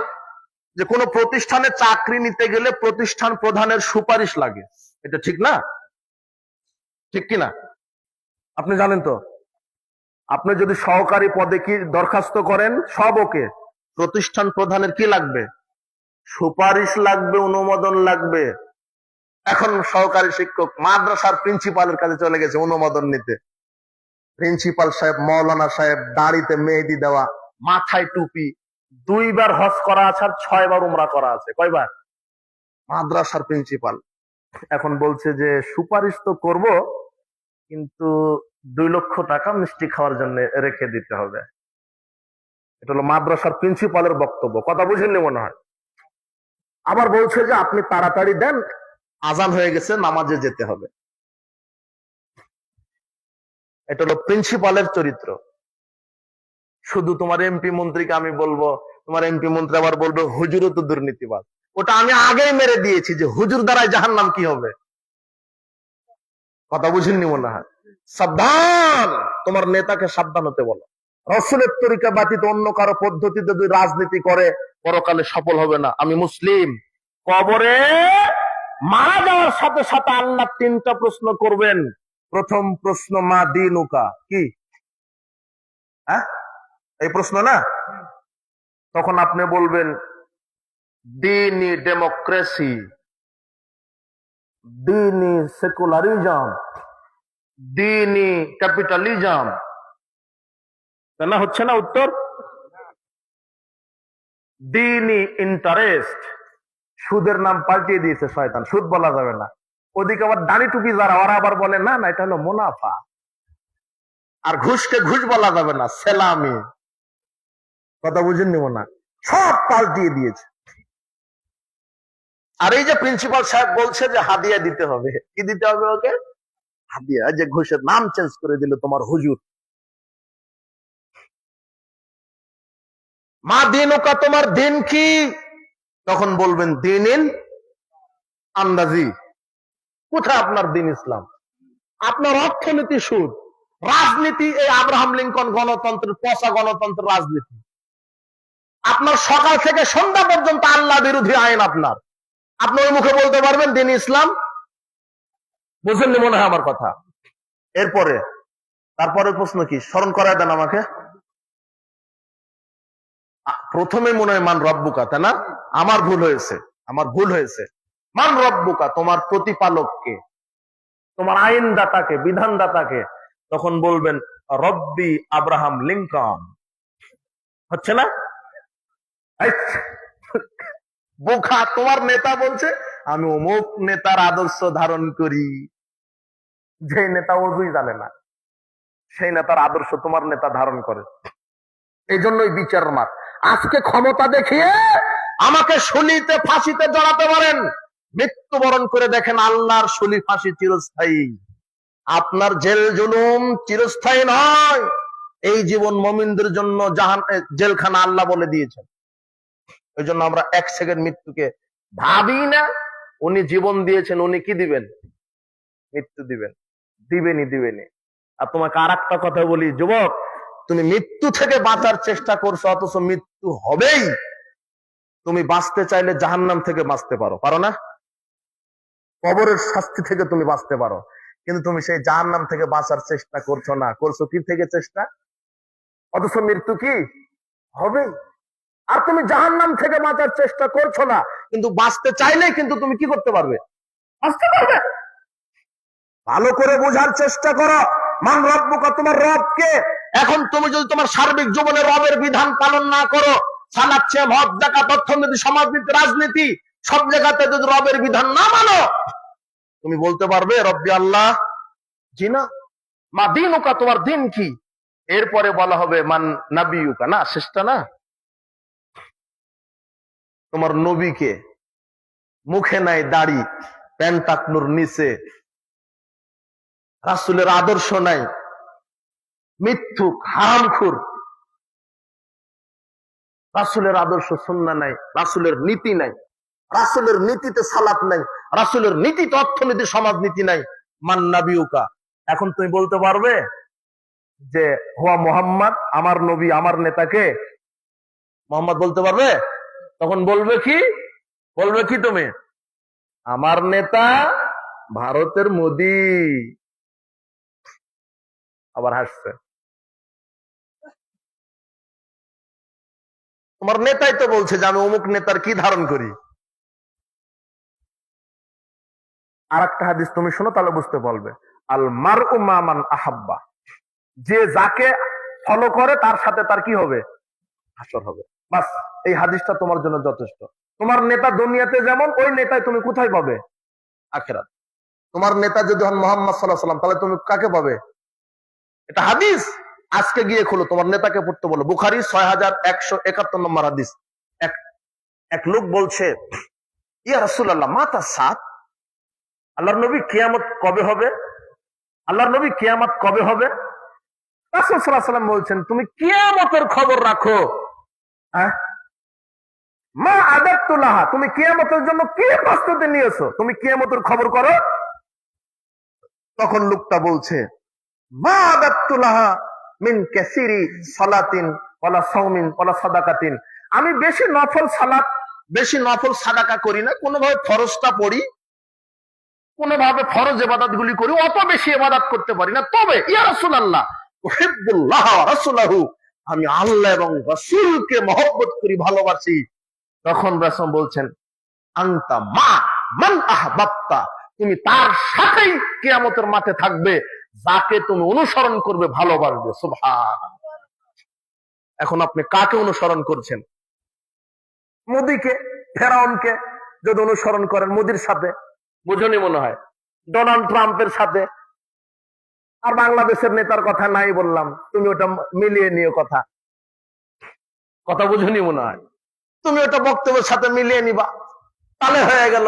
যে কোন প্রতিষ্ঠানে চাকরি নিতে গেলে প্রতিষ্ঠান প্রধানের সুপারিশ লাগে, এটা ঠিক না? ঠিক কিনা? আপনি জানেন তো? আপনি যদি সহকারী পদে কি দরখাস্ত করেন, সব ওকে, প্রতিষ্ঠান প্রধানের কি লাগবে? সুপারিশ লাগবে, অনুমোদন লাগবে। এখন সহকারী শিক্ষক মাদ্রাসার প্রিন্সিপালের কাছে চলে গেছে অনুমোদন নিতে। প্রিন্সিপাল সাহেব, মৌলানা সাহেব, দাড়িতে মেহেদি দেওয়া, মাথায় টুপি, 2 বার হজ করা আছে আর 6 বার উমরা করা আছে। কয়বার? মাদ্রাসার প্রিন্সিপাল এখন বলছে যে সুপারিশ তো করব, কিন্তু 2 লক্ষ টাকা মিষ্টি খাওয়ার জন্য রেখে দিতে হবে। এটা হলো মাদ্রাসার প্রিন্সিপালের বক্তব্য। কথা বুঝেননি মনে হয়? আবার বলছে যে আপনি তাড়াতাড়ি দেন, আজান হয়ে গেছে, নামাজে যেতে হবে। এটা হলো প্রিন্সিপালের চরিত্র। শুধু তোমার এমপি মন্ত্রীকে আমি বলবো, তোমার এমপি মন্ত্রী আবার বলবে হুজুরও তো দুর্নীতিবাজ। ওটা আমি আগেই মেরে দিয়েছি যে হুজুর দ্বারাই জাহান্নাম কি হবে। কথা বুঝেননি মনে হয়? সাবধান, তোমার নেতাকে সাবধান হতে বলো। রসুলের তরিকা ব্যতীত অন্য কারো পদ্ধতিতে যদি রাজনীতি করে, পরকালে সফল হবে না। আমি মুসলিম। কবরে মারা যাওয়ার সাথে সাথে আল্লাহ 3টা প্রশ্ন করবেন। প্রথম প্রশ্ন, মা দিনুকা, কি? হ্যাঁ, এই প্রশ্ন না? তখন আপনি বলবেন দিনী ডেমোক্রেসি, দিনী সেকুলারিজম, দিনী ক্যাপিটালিজম। না, হচ্ছে না উত্তর? দিনী ইন্টারেস্ট। সুদের নাম পাল্টিয়ে দিয়েছে শয়তান, সুদ বলা যাবে না। ওদিকে আবার দাড়ি টুপি যারা, ওরা আবার বলে না না, এটা হলো মুনাফা। আর ঘুষকে ঘুষ বলা যাবে না, সেলামি। কথা বুঝেননি মনে হয়? সব পাল্টিয়ে দিয়েছে। আর এই যে প্রিন্সিপাল সাহেব বলছে যে হাদিয়া দিতে হবে, কি দিতে হবে ওকে? হাদিয়া। যে ঘুষের নাম চেঞ্জ করে দিল তোমার হুজুর। মা দিনুকা, তোমার দিন কি? তখন বলবেন দিন আন্দাজি। কোথায় আপনার দিন ইসলাম? আপনার অর্থনীতি সুদ, রাজনীতি এই আব্রাহাম লিঙ্কন গণতন্ত্রের পচা গণতন্ত্রের রাজনীতি। আপনার সকাল থেকে সন্ধ্যা পর্যন্ত আল্লাহ বিরোধী আইন। আপনার আপনি ওই মুখে বলতে পারবেন দিন ইসলাম? বুঝেননি মনে হয় আমার কথা? এরপরে তারপরে প্রশ্ন কি, স্মরণ করায় দেন আমাকে। প্রথমে মনে হয় মান রব্বুকা, তাই না? আমার ভুল হয়েছে। মান রব্বুকা, তোমার প্রতিপালককে, তোমার আইনদাতাকে, বিধানদাতাকে। তখন বলবেন রব্বি আব্রাহাম লিঙ্কন। হচ্ছে না? বোকা, তোমার নেতা বলছে আমি অমুক নেতার আদর্শ ধারণ করি। যে নেতা ওযুই জানে না, সেই নেতার আদর্শ তোমার নেতা ধারণ করে। এই জন্যই বিচার মার। আজকে ক্ষমতা দেখিয়ে আমাকে শুলিতে, ফাঁসিতে জড়াতে পারেন, মৃত্যুবরণ করে দেখেন আল্লাহর শুলি, ফাঁসি চিরস্থায়ী। আপনার জেল জুলুম চিরস্থায়ী নয়। এই জীবন মুমিনদের জন্য জেলখানা আল্লাহ বলে দিয়েছেন। ওই জন্য আমরা এক সেকেন্ড মৃত্যুকে ভাবি না। উনি জীবন দিয়েছেন, উনি কি দিবেন? মৃত্যু দিবেন, দিবেনি। আর তোমাকে আর একটা কথা বলি যুবক, তুমি মৃত্যু থেকে বাঁচার চেষ্টা করছো, অথচ মৃত্যু হবেই। তুমি বাঁচতে চাইলে জাহান্নাম থেকে বাঁচতে পারো না? কবরের শাস্তি থেকে তুমি বাঁচতে পারো, কিন্তু তুমি সেই জাহান্নাম থেকে বাঁচার চেষ্টা করছো না। করছো কি থেকে চেষ্টা? অথচ মৃত্যু কি হবে। আর তুমি জাহান্নাম থেকে বাঁচার চেষ্টা করছো না, কিন্তু বাঁচতে চাইলেই কিন্তু তুমি কি করতে পারবে? বাঁচতে পারবে। ভালো করে বোঝার চেষ্টা করো। মান রব্বুকা, তোমার রব কে? এখন তুমি যদি তোমার সার্বিক জীবনে রবের বিধান পালন না করো, সালাত, সিয়াম, হজ, যাকাত, অর্থনীতি, সমাজনীতি, রাজনীতি, সব জায়গাতে যদি রবের বিধান না মানো, তুমি বলতে পারবে রব্বি আল্লাহ? জি না। মা দিনুকা, তোমার দিন কি? এরপরে বলা হবে মান নাবিয়ুকা, না শেষটা না। তোমার নবীকে? মুখে নাই দাড়ি, প্যান্ট টাকনুর নিচে, রাসূলের আদর্শ নাই, মিথ্যুক, হারামখোর, রাসূলের আদর্শ সুন্নাহ নাই, রাসূলের নীতি নাই, রাসূলের নীতিতে সালাত নাই, রাসূলের নীতিতে অর্থনীতি, সমাজনীতি নাই। মান নাবিয়ুকা। এখন তুমি বলতে পারবে যে হুয়া মুহাম্মদ, আমার নবী, আমার নেতাকে মোহাম্মদ বলতে পারবে? তখন বলবে কি তুমি? আমার নেতা ভারতের মোদি। আবার হাসছে। তোমার নেতাই তো বলছে যে আমি অমুক নেতার কি ধারণ করি। আর একটা হাদিস তুমি শোনো, তাহলে বুঝতে পারবে। আল মারউ মা মান আহাব্বা, যে যাকে ফলো করে তার সাথে তার কি হবে? হাসর হবে। বাস, এই হাদিসটা তোমার জন্য যথেষ্ট। তোমার নেতা দুনিয়াতে যেমন, ওই নেতায় তুমি কোথায় পাবে? আখিরাত। তোমার নেতা যদি হন মুহাম্মদ সাল্লাল্লাহু আলাইহি ওয়াসাল্লাম, তাহলে তুমি কাকে পাবে? এটা হাদিস। আজকে গিয়ে খোলো, তোমার নেতাকে পড়তে বলো। বুখারী 6171 নম্বর হাদিস। এক লোক বলছে, ইয়া রাসূলুল্লাহ, মাতা সাত, আল্লাহর নবী, কিয়ামত কবে হবে? আল্লাহর নবী, কিয়ামত কবে হবে? রাসূল সাল্লাল্লাহু আলাইহি ওয়াসাল্লাম বলছেন, তুমি কিয়ামতের খবর রাখো। মা আদাতুল্লাহ, তুমি কিয়ামতের জন্য কি প্রস্তুতি নিয়েছো, তুমি কিয়ামতের খবর করো। তখন লোকটা বলছে, মা আদাতুল্লাহ মিন কাসিরি সালাতিন ওয়ালা সাওমিন ওয়ালা সাদাকাতিন, আমি বেশি নফল সালাত, বেশি নফল সাদাকা করি না, কোনোভাবে ফরজটা পড়ি, কোনোভাবে ফরজ ইবাদত গুলি করি, অত বেশি ইবাদত করতে পারি না। তবে ইয়া রাসূলুল্লাহ, উহিব্বুল্লাহ ওয়া রাসূলাহু, আমি আল্লাহ এবং রাসূলকে মহব্বত করি, ভালোবাসি। তখন রাসূল বলছেন, আনতা মা মান আহবাবতা, তুমি তার সাথেই কিয়ামতের মাঠে থাকবে যাকে তুমি অনুসরণ করবে, ভালোবাসবে। সুবহানাল্লাহ। এখন আপনি কাকে অনুসরণ করছেন? মোদিকে, ফেরাউনকে যদি অনুসরণ করেন, মোদির সাথে বুঝনি মনে হয়, ডোনাল্ড ট্রাম্পের সাথে। আর বাংলাদেশের নেতার কথা নাই বললাম, তুমি ওটা মিলিয়ে নিও, কথা বুঝনি মনে হয়, তুমি ওটা বক্তব্যের সাথে মিলিয়ে নিবা, তাহলে হয়ে গেল।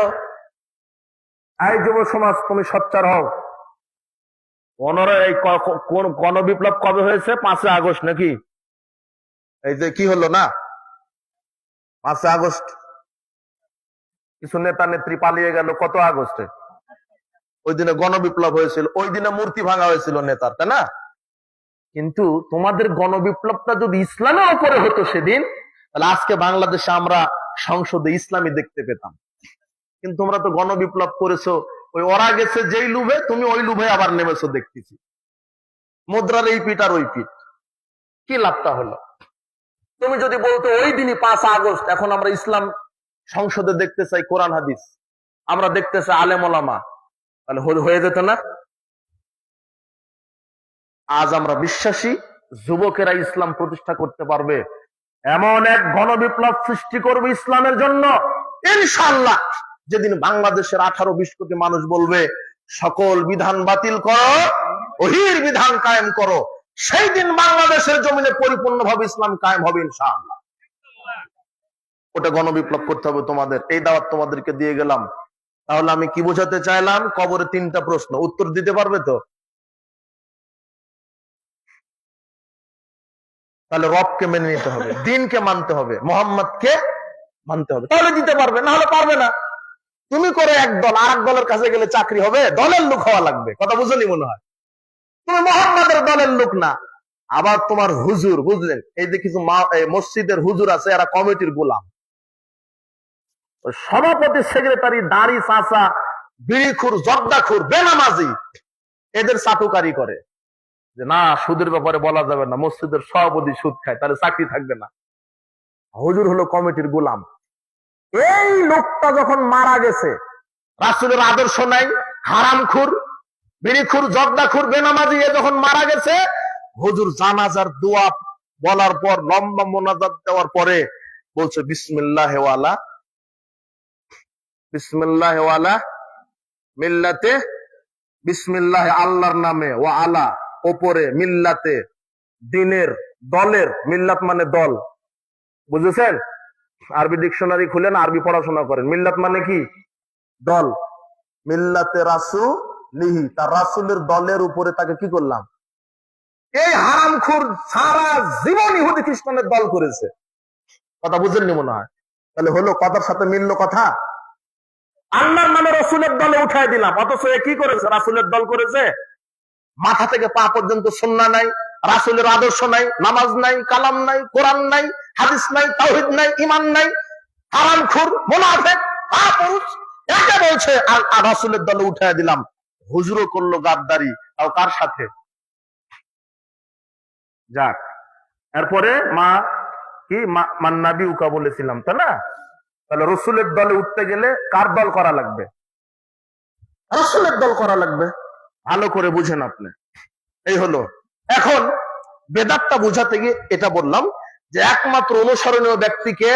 এই যুব সমাজ, তুমি সোচ্চার হও। এই গণবিপ্লব কবে হয়েছে? 5 আগস্ট নাকি? এই যে কি হলো না, 5 আগস্ট। কিছু নেতা নেত্রী পালিয়ে গেল কত আগস্টে? ওই দিনে গণবিপ্লব হয়েছিল, ওই দিনে মূর্তি ভাঙা হয়েছিল নেতার, তাই না? কিন্তু তোমাদের গণবিপ্লবটা যদি ইসলামের উপরে হতো সেদিন, তাহলে আজকে বাংলাদেশে আমরা সংসদে ইসলামী দেখতে পেতাম। কিন্তু তোমরা তো গণবিপ্লব করেছো, ওই ওরা গেছে যেই লুভে, তুমি ওই লুভে আবার নেমেছো, দেখতেছি মুদ্রার এই পিঠ আর ওই পিঠ। কি লাভটা হলো? তুমি যদি বলতো ওই দিনই 5 আগস্ট, এখন আমরা ইসলাম সংসদে দেখতে চাই, কোরআন হাদিস আমরা দেখতে চাই, আলেম ওলামা, তাহলে হয়ে যেত না? আজ আমরা বিশ্বাসী যুবকেরা ইসলাম প্রতিষ্ঠা করতে পারবে, এমন এক গণবিপ্লব সৃষ্টি করবে ইসলামের জন্য ইনশাআল্লাহ। যেদিন বাংলাদেশের 18-20 কোটি মানুষ বলবে সকল বিধান বাতিল করো, ওহির বিধান কায়েম করো, সেই দিন বাংলাদেশের জমিনে পরিপূর্ণভাবে ইসলাম কায়েম হবে ইনশাআল্লাহ। ওটা গণবিপ্লব করতে হবে তোমাদের। এই দাওয়াত তোমাদেরকে দিয়ে গেলাম। তাহলে আমি কি বোঝাতে চাইলাম? কবরে 3টা প্রশ্ন, উত্তর দিতে পারবে তো? তাহলে রবকে মেনে নিতে হবে, দিনকে মানতে হবে, মোহাম্মদকে মানতে হবে, তাহলে দিতে পারবে, না হলে পারবে না। তুমি করে এক দল, আর এক দলের কাছে গেলে চাকরি হবে? দলের লোক হওয়া লাগবে। কথা বুঝলি মনে হয়? তুমি মোহাম্মদের দলের লোক না। আবার তোমার হুজুর, বুঝলেন, এই যে কিছু মসজিদের হুজুর আছে, এরা কমিটির গোলাম। সভাপতি, সেক্রেটারি, দাড়ি চাচা, বিড়িখুর, জর্দাখুর, বেনামাজি, এদের চাটুকারি করে যে না, সুদের ব্যাপারে বলা যাবে না, মসজিদের সভাপতি সুদ খায়, তাহলে চাকরি থাকবে না। হুজুর হলো কমিটির গোলাম। এই লোকটা যখন মারা গেছে, রাসূলের আদর্শ নাই, হারামখুর, বিড়িখুর, জর্দাখুর, বেনামাজি, এ যখন মারা গেছে, হুজুর জানাজার দোয়া বলার পর, লম্বা মোনাজাত দেওয়ার পরে বলছে বিসমিল্লাহ ওয়ালা, বিসমিল্লাহ ওয়ালা মিল্লাতে, বিসমিল্লাহ আল্লাহর নামে, ওয়া আলা ওপরে, মিল্লাতে দিনের, দলের, মিল্লাত মানে দল, বুঝেছেন? আরবি ডিকশনারি খুলেন, আরবি পড়াশোনা করেন। মিল্লাত মানে কি? দল। মিল্লাতে রাসূলিহি, তার রাসূলের দলের উপরে তাকে কি করলাম? এই হারামখোর সারা জীবন ইহুদি খ্রিস্টানের দল করেছে। কথা বুঝেননি মনে হয়? তাহলে হলো, কথার সাথে মিললো কথা। আল্লাহর নামে রাসূলের দলে উঠাই দিলাম, অথচ এ কি করেছে? রাসূলের দল করেছে। মাথা থেকে পা পর্যন্ত সুন্নাহ নাই, রাসূলের আদর্শ নাই, নামাজ নাই, কালাম নাই, কোরআন নাই, হাদিস নাই, তাওহীদ নাই, ঈমান নাই, হারামখোর, মুনাফিক, কাপুরুষ, একে বলছে আর রাসূলের দলে উঠাই দিলাম। হুজুরও করলো গাদ্দারি, তাও কার সাথে? যাক, এরপরে মা কি মান্নাবি উকা বলেছিলাম, তাই না? তাহলে রাসূলের দলে উঠতে গেলে কার দল করা লাগবে? রাসূলের দল করা লাগবে। ভালো করে বুঝেন আপনি। এই হলো। এখন বেদাতটা বুঝাতে গিয়ে এটা বললাম যে একমাত্র অনুসরণীয় ব্যক্তিকে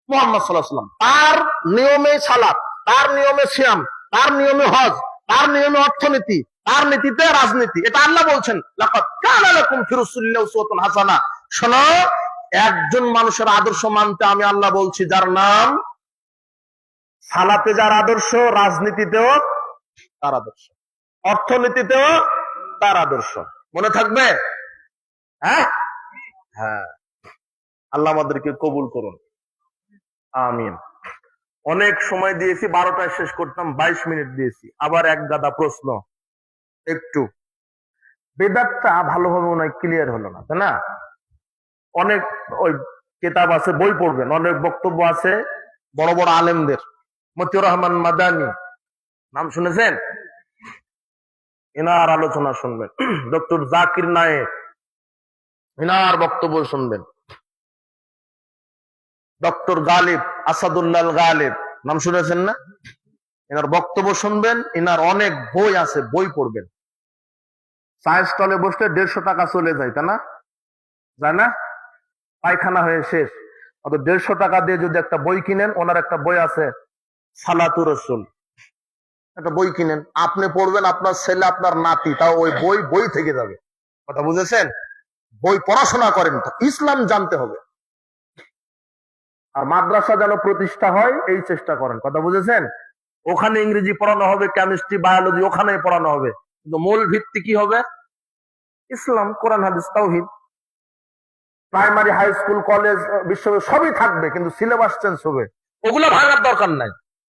মুহাম্মদ সাল্লাল্লাহু আলাইহি ওয়াসাল্লাম। তার নিয়মে সালাত, তার নিয়মে সিয়াম, তার নিয়মে হজ, তার নিয়মে অর্থনীতি, তার নীতিতে রাজনীতি। এটা আল্লাহ বলছেন, লাকাদ কানা লাকুম ফি রাসূলিল্লাহি উসওয়াতুন হাসানাহ। শোনো, একজন মানুষের আদর্শ মানতে আমি আল্লাহ বলছি, যার নাম সালাতে যার আদর্শ, রাজনীতিতেও তার আদর্শ, অর্থনীতিতেও তার আদর্শ। মনে থাকবে? হ্যাঁ হ্যাঁ, আল্লাহ আমাদেরকে কবুল করুন, আমিন। অনেক সময় দিয়েছি, 12টায় শেষ করতাম, 22 মিনিট দিয়েছি। আবার এক গাদা প্রশ্ন, একটু বেদাতটা ভালোভাবে মনে হয় ক্লিয়ার হলো না, তাই না? অনেক ওই কিতাব আছে, বই পড়বেন, অনেক বক্তব্য আছে বড় বড় আলেমদের। মতিউর রহমান মাদানী নাম শুনেছেন? এনার আলোচনা শুনবেন। ডক্টর জাকির নায়েক, এনার বক্তব্য শুনবেন। ডক্টর গালিব, আসাদুল্লাহ গালিব নাম শুনেছেন না? এনার বক্তব্য শুনবেন। এনার অনেক বই আছে, বই পড়বেন। চায়ের স্টলে বসলে 150 টাকা চলে যায়, তাই না? যায় না? পায়খানা হয়ে শেষ। অত 150 টাকা দিয়ে যদি একটা বই কিনেন, ওনার একটা বই আছে সালাতুর রাসূল, একটা বই কিনেন, আপনি পড়বেন, আপনার ছেলে, আপনার নাতি, তাও ওই বই থেকে যাবে। কথা বুঝেছেন? বই পড়াশোনা করেন, তো ইসলাম জানতে হবে। আর মাদ্রাসা যেন প্রতিষ্ঠা হয়, এই চেষ্টা করেন। কথা বুঝেছেন? ওখানে ইংরেজি পড়ানো হবে, কেমিস্ট্রি, বায়োলজি ওখানে পড়ানো হবে, কিন্তু মূল ভিত্তি কি হবে? ইসলাম, কোরআন, হাদিস, তাওহীদ। প্রাইমারি, হাই স্কুল, কলেজ, বিশ্ববিদ্যালয় সবই থাকবে, কিন্তু সিলেবাস চেঞ্জ হবে। ওগুলো ভাঙার দরকার নাই।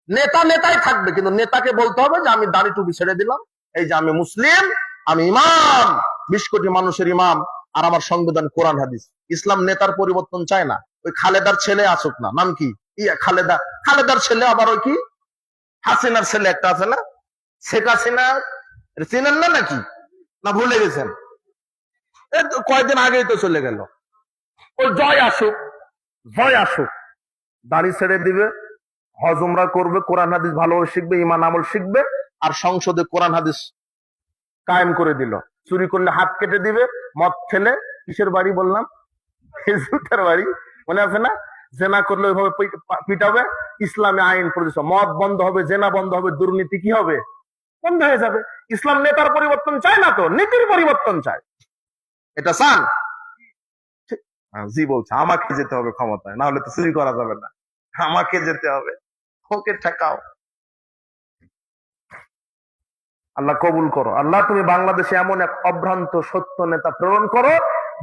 নেতাই থাকবে, কিন্তু নেতাকে বলতে হবে যে আমি দাড়ি টুপি ছেড়ে দিলাম, এই যে আমি মুসলিম, আমি ইমাম, 20 কোটি মানুষের ইমাম, আর আমার সংবিধান কোরআন হাদিস। ইসলাম নেতার পরিবর্তন চায় না। ওই খালেদার ছেলে আসুক না, নাম কি? খালেদার ছেলে, আবার ওই কি হাসিনার ছেলে একটা আছে না, শেখ হাসিনা, চিনেন না নাকি? না ভুলে গেছেন? কয়েকদিন আগেই তো চলে গেল। ওই জয় আসুক, দাড়ি ছেড়ে দিবে, হজ উমরা করবে, কোরআন হাদিস ভালোভাবে শিখবে, ঈমান আমল শিখবে, আর সংসদে কোরআন হাদিস কায়েম করে দিল। চুরি করলে হাত কেটে দিবে, মদ খেলে কিসের বাড়ি বললাম, জুতার বাড়ি, মনে আছে না? জেনা করলে ওইভাবে পিটাবে। ইসলামে আইন প্রতিষ্ঠা, মদ বন্ধ হবে, জেনা বন্ধ হবে, দুর্নীতি কি হবে? বন্ধ হয়ে যাবে। ইসলাম নেতার পরিবর্তন চায় না, তো নীতির পরিবর্তন চায়। এটা চান? জি বলছে, আমাকে যেতে হবে ক্ষমতায়, না হলে তো চুরি করা যাবে না, আমাকে যেতে হবে। ওকে ঠেকাও। আল্লাহ কবুল করো। আল্লাহ তুমি বাংলাদেশে এমন এক অভ্রান্ত সত্য নেতা প্রেরণ করো,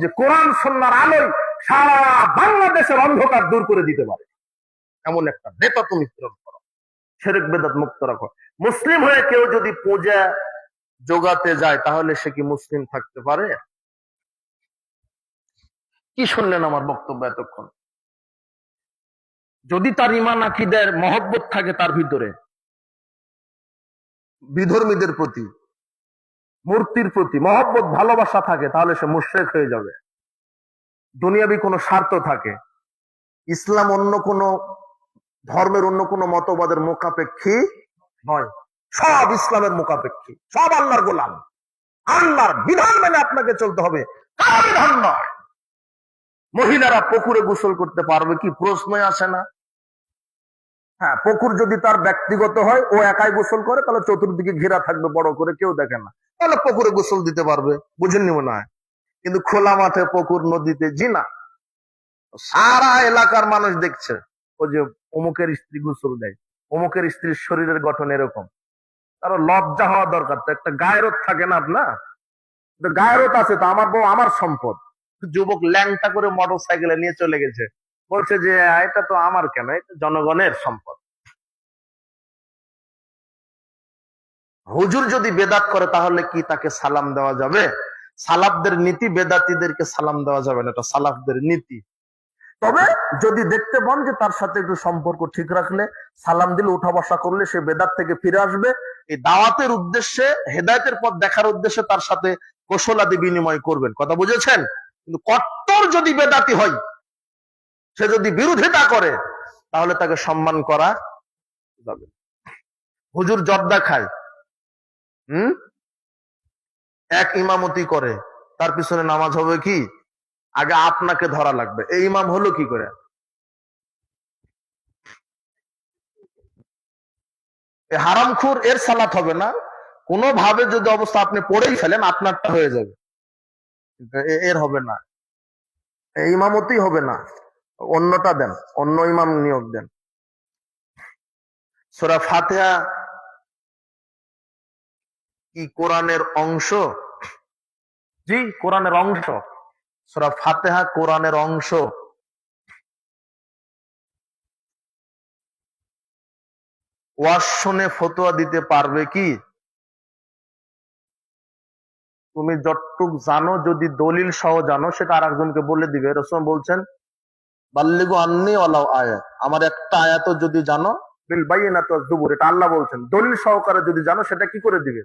যে কোরআন সুন্নাহর আলোয় সারা বাংলাদেশের অন্ধকার দূর করে দিতে পারে এমন একটা নেতা তুমি প্রেরণ করো, শিরক বিদআত মুক্ত রাখো। মুসলিম হয়ে কেউ যদি পূজা জোগাতে যায় তাহলে সে কি মুসলিম থাকতে পারে? কি শুনলেন আমার বক্তব্য এতক্ষণ? যদি তার ঈমান আকীদার মহব্বত থাকে তার ভিতরে, বিধর্মীদের প্রতি, মূর্তির প্রতি মহব্বত ভালোবাসা থাকে, তাহলে সে মুশরিক হয়ে যাবে। দুনিয়াবি কোনো স্বার্থ থাকে, ইসলাম অন্য কোন ধর্মের অন্য কোন মতবাদের মোকাপেক্ষী নয়, সব ইসলামের মোকাপেক্ষী, সব আল্লাহর গোলাম, আল্লাহর বিধান মেনে আপনাকে চলতে হবে, কার বিধান নয়। মহিলারা পুকুরে গোসল করতে পারবে কি? প্রশ্নই আসে না। হ্যাঁ, পুকুর যদি তার ব্যক্তিগত হয়, ও একাই গোসল করে, তাহলে চতুর্দিকে ঘেরা থাকবে বড় করে, কেউ দেখে না, তাহলে পুকুরে গোসল দিতে পারবে, বুঝেননি মনে হয়। কিন্তু খোলা মাঠে পুকুর, নদীতে জিনা, সারা এলাকার মানুষ দেখছে ও যে অমুকের স্ত্রী গোসল দেয়, অমুকের স্ত্রীর শরীরের গঠন এরকম। তার লজ্জা হওয়া দরকার, তো একটা গায়রত থাকে না আপনার? গায়রত আছে তো, আমার বউ আমার সম্পদ। যুবক ল্যাংটা করে মোটর সাইকেলে নিয়ে চলে গেছে, বলছে যে এটা তো আমার কেন, এটা জনগণের সম্পদ। হুজুর যদি বেদাত করে তাহলে কি তাকে সালাম দেওয়া যাবে? সালাফদের নীতি, বেদাতীদেরকে সালাম দেওয়া যাবে না, এটা সালাফদের নীতি। তবে যদি দেখতে পান যে তার সাথে একটু সম্পর্ক ঠিক রাখলে, সালাম দিলে, উঠা বসা করলে সে বেদাত থেকে ফিরে আসবে, এই দাওয়াতের উদ্দেশ্যে, হেদায়েতের পথ দেখার উদ্দেশ্যে তার সাথে কৌশলাদি বিনিময় করবেন। কথা বুঝেছেন? কিন্তু কট্টর যদি বেদাতি হয়, সে যদি বিরোধিতা করে, তাহলে তাকে সম্মান করা যাবে। হুজুর জর্দা খায়, এক ইমামতি করে, তার পিছনে নামাজ হবে কি? আগে আপনাকে ধরা লাগবে, এই ইমাম হলো কি করে? হারামখোর এর সালাত হবে না, কোন ভাবে যদি অবস্থা আপনি পড়েই ফেলেন, আপনারটা হয়ে যাবে, এর হবে না, এই ইমামতি হবে না, অন্যটা দেন, অন্য ইমাম নিয়োগ দেন। সূরা ফাতিহা কি কোরআনের অংশ? জি, কোরআনের অংশ। সূরা ফাতিহা কোরআনের অংশ। ওয়াজ শুনে ফতোয়া দিতে পারবে কি? তুমি যতটুক জানো, যদি দলিল সহ জানো, সেটা আর একজনকে বলে দিবে। রাসূল বলছেন, বাল্লিগু আন্নি ওয়ালাউ আয়াত, আমার একটা আয়াতও যদি জানো, বিল বাইয়িনাতি ওয়াজ জুবুর, এটা আল্লাহ বলছেন, দলিল সহকারে যদি জানো, সেটা কি করে দিবে?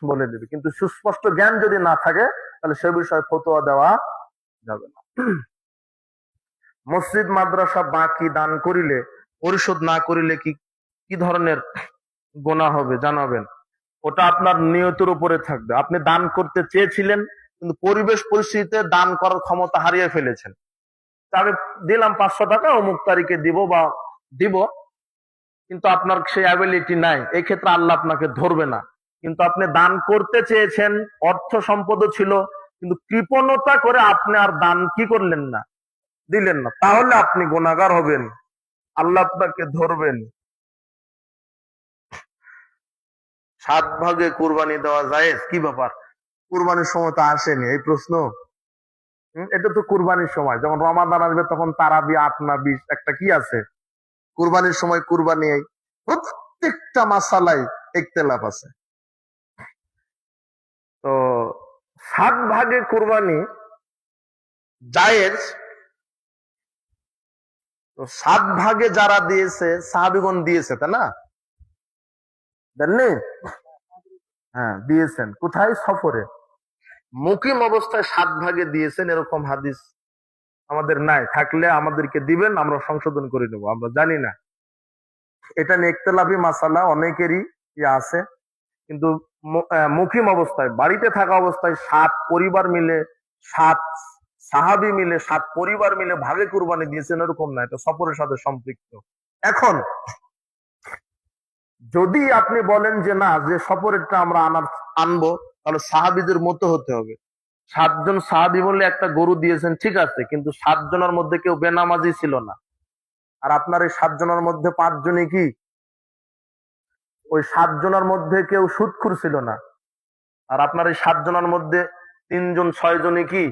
বলে দিবে। কিন্তু সুস্পষ্ট জ্ঞান যদি না থাকে, তাহলে সে বিষয়ে ফতোয়া দেওয়া যাবে না। মসজিদ মাদ্রাসা বাকি দান করিলে, পরিশোধ না করিলে কি কি ধরনের গুনাহ হবে জানাবেন? ওটা আপনার নিয়তের উপরে থাকবে। আপনি দান করতে চেয়েছিলেন, কিন্তু পরিবেশ পরিস্থিতিতে দান করার ক্ষমতা হারিয়ে ফেলেছেন। আমি দিলাম 500 টাকা, অমুক তারিখে দিব বা দিব, কিন্তু আপনার সেই অ্যাবিলিটি নাই, এই ক্ষেত্রে আল্লাহ আপনাকে ধরবে না। কিন্তু আপনি দান করতে চেয়েছেন, অর্থ সম্পদও ছিল, কিন্তু কৃপণতা করে আপনি আর দান কি করলেন না, দিলেন না, তাহলে আপনি গুনাহগার হবেন, আল্লাহ আপনাকে ধরবেন। 7 ভাগে কুরবানি দেওয়া জায়েজ? কি ব্যাপার, কুরবানির সময় তো আসেনি এই প্রশ্ন? এটা তো কুরবানির সময়, যখন রমাদান আসবে তখন তারাবি 8 না 20, একটা কি আছে? কুরবানির সময় কুরবানি, প্রত্যেকটা মাসালায় ইখতিলাফ আছে। তো 7 ভাগে কুরবানি জায়েজ। তো 7 ভাগে যারা দিয়েছে, সাহাবীগণ দিয়েছে, তাই না? দেননি? হ্যাঁ, দিয়েছেন। কোথায়? সফরে, মুকিম অবস্থায় 7 ভাগে দিয়েছেন, এরকম হাদিস আমাদের নাই। থাকলে আমাদেরকে দিবেন, আমরা সংশোধন করে নেব, আমরা জানি না। এটা নিয়ে ইখতিলাফি মাসালা অনেকেরই আছে। কিন্তু মুকিম অবস্থায়, বাড়িতে থাকা অবস্থায় 7 পরিবার মিলে, 7 সাহাবী মিলে, 7 পরিবার মিলে ভাগে কুরবানি দিয়েছেন, এরকম না, এটা সফরের সাথে সম্পৃক্ত। এখন যদি আপনি বলেন যে না, যে সফরেরটা আমরা আনবো, তাহলে সাহাবীদের মতো হতে হবে। 7 জন সাহাবী বলে একটা গরু দিয়েছেন, ঠিক আছে, কিন্তু 7 জনের মধ্যে কেউ বেনামাজি ছিল না। আর আপনার এই 7 জনের মধ্যে 5 জনই কি? ওই 7 জনের মধ্যে কেউ সুদখোর ছিল না। আর আপনার এই 7 জনের মধ্যে 3 জন 6 জনই কি?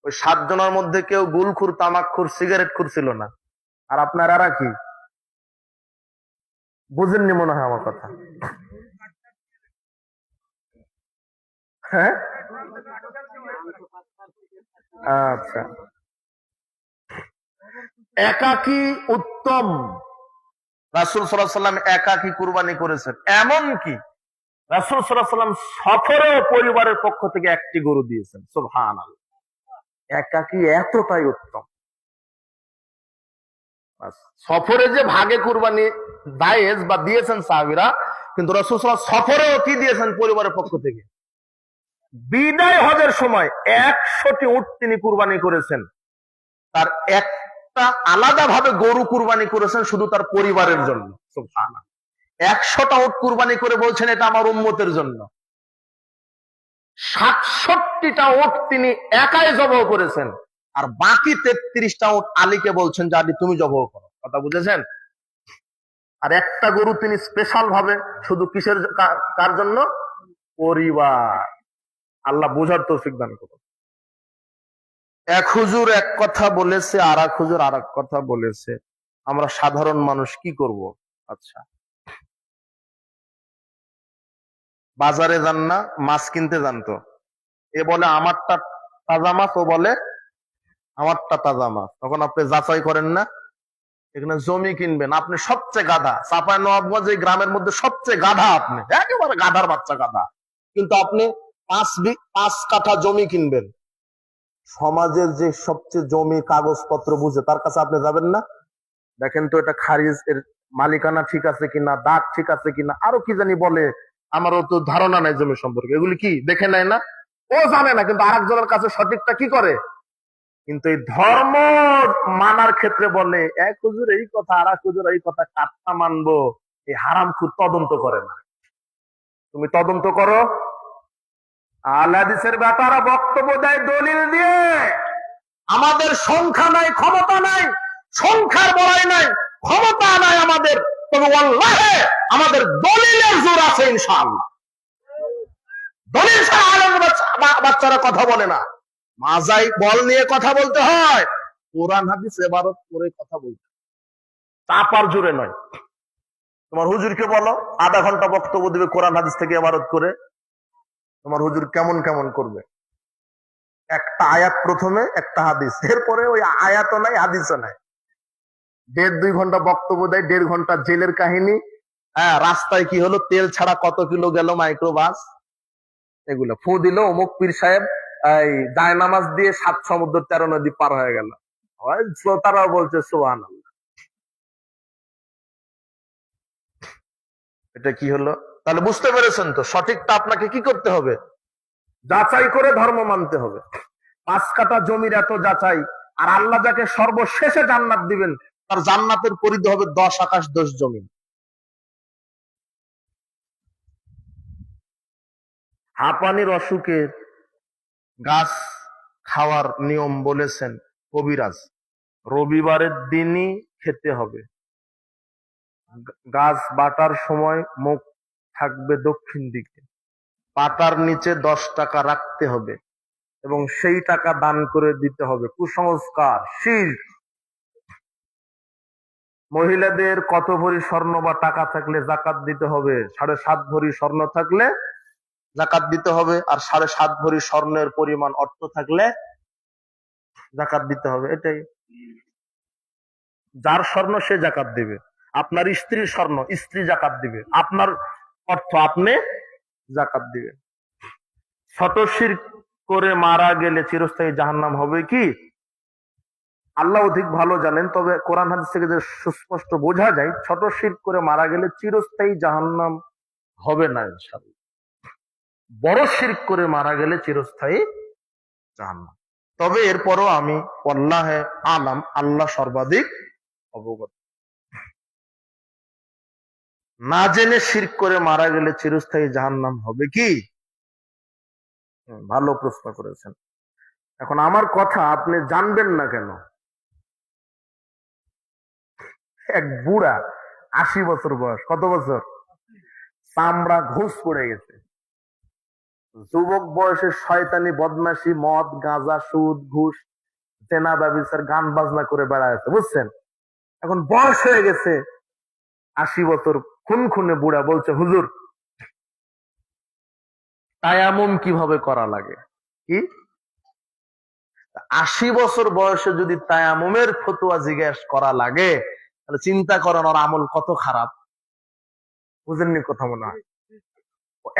ওই 7 জনের মধ্যে কেউ গুলখুর, তামাকখুর, সিগারেট খুর ছিল না। আর আপনারা কি বুঝেননি মনে হয় আমার কথা? হ্যাঁ, আচ্ছা। একাকী উত্তম। রাসূল সাল্লাল্লাহু আলাইহি ওয়াসাল্লাম একাকী কুরবানি করেছেন। এমন কি রাসূল সাল্লাল্লাহু আলাইহি ওয়াসাল্লাম সফরে পরিবারের পক্ষ থেকে একটি গরু দিয়েছেন। সুবহানাল্লাহ। একাকী এতটাই উত্তম। সফরে যে ভাগে কুরবানি জায়েজ বা দিয়েছেন সাহাবীরা, কিন্তু রাসূল সাল্লাল্লাহু আলাইহি ওয়াসাল্লাম সফরেও কি দিয়েছেন পরিবারের পক্ষ থেকে? বিদায় হজের সময় 100টি উট তিনি কুরবানি করেছেন। তার একটা আলাদা ভাবে গরু কুরবানি করেছেন শুধু তার পরিবারের জন্য। সুবহানাল্লাহ। 100টা উট কুরবানি করে বলছেন এটা আমার উম্মতের জন্য। 67টা উট তিনি একাই জবাহ করেছেন, আর বাকি 33টা উট আলীকে বলছেন যে আলী তুমি জবাহ করো। কথা বুঝেছেন? আর একটা গরু তিনি স্পেশাল ভাবে শুধু কিসের কার জন্য? পরিবার। আল্লাহ বোঝার তৌফিক দান করুন। এক হুজুর এক কথা বলেছে, আর এক হুজুর আর এক কথা বলেছে। আমরা সাধারণ মানুষ কি করব? আচ্ছা, বাজারে যান না, মাছ কিনতে যান তো, এ বলে আমারটা তাজা মাছ, ও বলে আমারটা তাজা মাছ। তখন আপনি যাচাই করেন না? এখানে জমি কিনবেন, আপনি সবচেয়ে গাধা। চাঁপাইনবাবগঞ্জ এই গ্রামের মধ্যে সবচেয়ে গাধা আপনি, একেবারে গাধার বাচ্চা গাধা। কিন্তু আপনি 5 কাঠা জমি কিনবেন, সমাজের যে সবচেয়ে জমি কাগজপত্র বুঝে তার কাছে আপনি যাবেন না? দেখেন তো এটা খারিজ, এর মালিকানা ঠিক আছে কিনা, দাঁত ঠিক আছে কিনা, আরো কি জানি বলে, আমারও তো ধারণা নাই জমি সম্পর্কে। এগুলি কি দেখে নেয় না? ও জানে না, কিন্তু আরেকজনের কাছে সঠিকটা কি করে। কিন্তু এই ধর্ম মানার ক্ষেত্রে বলে এক হুজুর এই কথা, আর এক হুজুর এই কথা, কাটটা মানবো। এই হারামখুর তদন্ত করে না। তুমি তদন্ত করো। আহলে হাদিসের ব্যাপারে বক্তব্য দেয় দলিল দিয়ে। আমাদের সংখ্যা নাই, ক্ষমতা নাই, সংখ্যার বড়াই নাই, ক্ষমতা নাই আমাদের, তবে আল্লাহে আমাদের দলিলের জোর আছে ইনশাআল্লাহ। দলিল ছাড়া আলেম বাচ্চারা কথা বলে না। মাজাই বল নিয়ে কথা বলতে হয়, কোরআন হাদিস ইবাদত করে কথা বলতে, চাপার জোরে নয়। তোমার হুজুরকে বলো আধা ঘন্টা বক্তব্য দিবে কোরআন হাদিস থেকে ইবাদত করে, তোমার হুজুর কেমন কেমন করবে। একটা আয়াত প্রথমে, একটা হাদিস, এরপরে ওই আয়াতও নাই হাদিসও নাই। 1.5-2 ঘন্টা বক্তব্য দেয়, 1.5 ঘন্টা জেলের কাহিনী। হ্যাঁ, রাস্তায় কি হলো, তেল ছাড়া কত কিলো গেল মাইক্রোবাস, এগুলো ফু দিল অমুক পীর সাহেব এই জায়নামাজ দিয়ে 7 সমুদ্র 13 নদী পার হয়ে গেল। শ্রোতারাও বলছে সুবহানাল্লাহ। এটা কি হলো? তাহলে বুঝতে পেরেছেন তো, সঠিকটা আপনাকে কি করতে হবে? যাচাই করে ধর্ম মানতে হবে। 5 কাঠা জমির এত যাচাই, আর আল্লাহ যাকে সর্বশেষে জান্নাত দিবেন তার জান্নাতের পরিধি হবে 10 আকাশ 10 জমিন। হাঁপানির অসুখের গাছ খাওয়ার নিয়ম বলেছেন কবিরাজ, রবিবারের দিনই খেতে হবে। গাছ বাটার সময় মুখ থাকবে দক্ষিণ দিকে, পাতার নিচে 10 টাকা রাখতে হবে এবং সেই টাকা দান করে দিতে হবে। কুসংস্কার, শিরক। মহিলাদের কত ভরি স্বর্ণ বা টাকা থাকলে জাকাত দিতে হবে? 7.5 ভরি স্বর্ণ থাকলে জাকাত দিতে হবে, আর 7.5 ভরি স্বর্ণের পরিমাণ অর্থ থাকলে জাকাত দিতে হবে। এটাই, যার স্বর্ণ সে জাকাত দিবে। আপনার স্ত্রীর স্বর্ণ, স্ত্রী জাকাত দিবে। আপনার অর্থ, আপনি জাকাত দিবেন। শত শিরক করে মারা গেলে চিরস্থায়ী জাহান্নাম হবে কি? আল্লাহ অধিক ভালো জানেন, তবে কোরআন হাদিস থেকে যে সুস্পষ্ট বোঝা যায়, ছোট শিরক করে মারা গেলে চিরস্থায়ী জাহান্নাম হবে না ইনশাআল্লাহ। বড় শিরক করে মারা গেলে চিরস্থায়ী জাহান্নাম। তবে এরপরও আমি আল্লাহে আলাম, আল্লাহ সর্বাধিক অবগত। না জেনে শিরক করে মারা গেলে চিরস্থায়ী জাহান্নাম হবে কি? ভালো প্রশ্ন করেছেন। এখন আমার কথা আপনি জানবেন না কেন? এক বুড়া 80 বছর বয়স, কত বছর, চামড়া ঘুষ পড়ে গেছে, যুবক বয়সে শয়তানি বদমাশি মদ গাঁজা সুদ ঘুষ চেনা ব্যবসার গান বাজনা করে বেড়াচ্ছে, বুঝছেন? এখন বয়স হয়ে গেছে 80 বছর, খুনে বুড়া বলছে, হুজুর তায়াম্মুম কিভাবে করা লাগে? কি 80 বছর বয়সে যদি তায়াম্মুমের ফতোয়া জিজ্ঞেস করা লাগে, তাহলে চিন্তা করেন ওর আমল কত খারাপ। বুঝেননি কথা মনে হয়?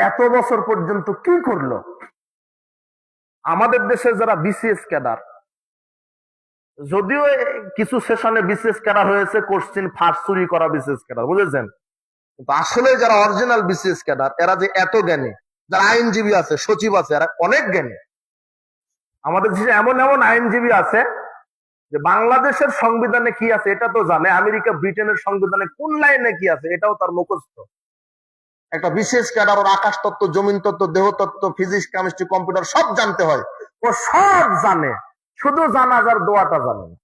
এত বছর পর্যন্ত কি করলো? আমাদের দেশে যারা বিসিএস ক্যাডার, যদিও কিছু সেশনে বিসিএস ক্যাডার হয়েছে কোশ্চিন ফার্স্ট চুরি করা বিসিএস ক্যাডার, বুঝেছেন? কিন্তু আসলে যারা অরিজিনাল বিসিএস ক্যাডার, এরা যে এত জ্ঞানী, যারা আইনজীবী আছে, সচিব আছে, এরা অনেক জ্ঞানী। আমাদের দেশে এমন এমন আইনজীবী আছে যে বাংলাদেশের সংবিধানে কি আছে এটা তো জানে, আমেরিকা ব্রিটেনের সংবিধানে কোন লাইনে কি আছে এটাও তার মুখস্থ। একটা বিশেষ ক্যাডার, ওর আকাশ তত্ত্ব, জমিন তত্ত্ব, দেহ তত্ত্ব, ফিজিক্স, কেমিস্ট্রি, কম্পিউটার সব জানতে হয়। ও সব জানে, শুধু জানাজার দোয়াটা জানে না।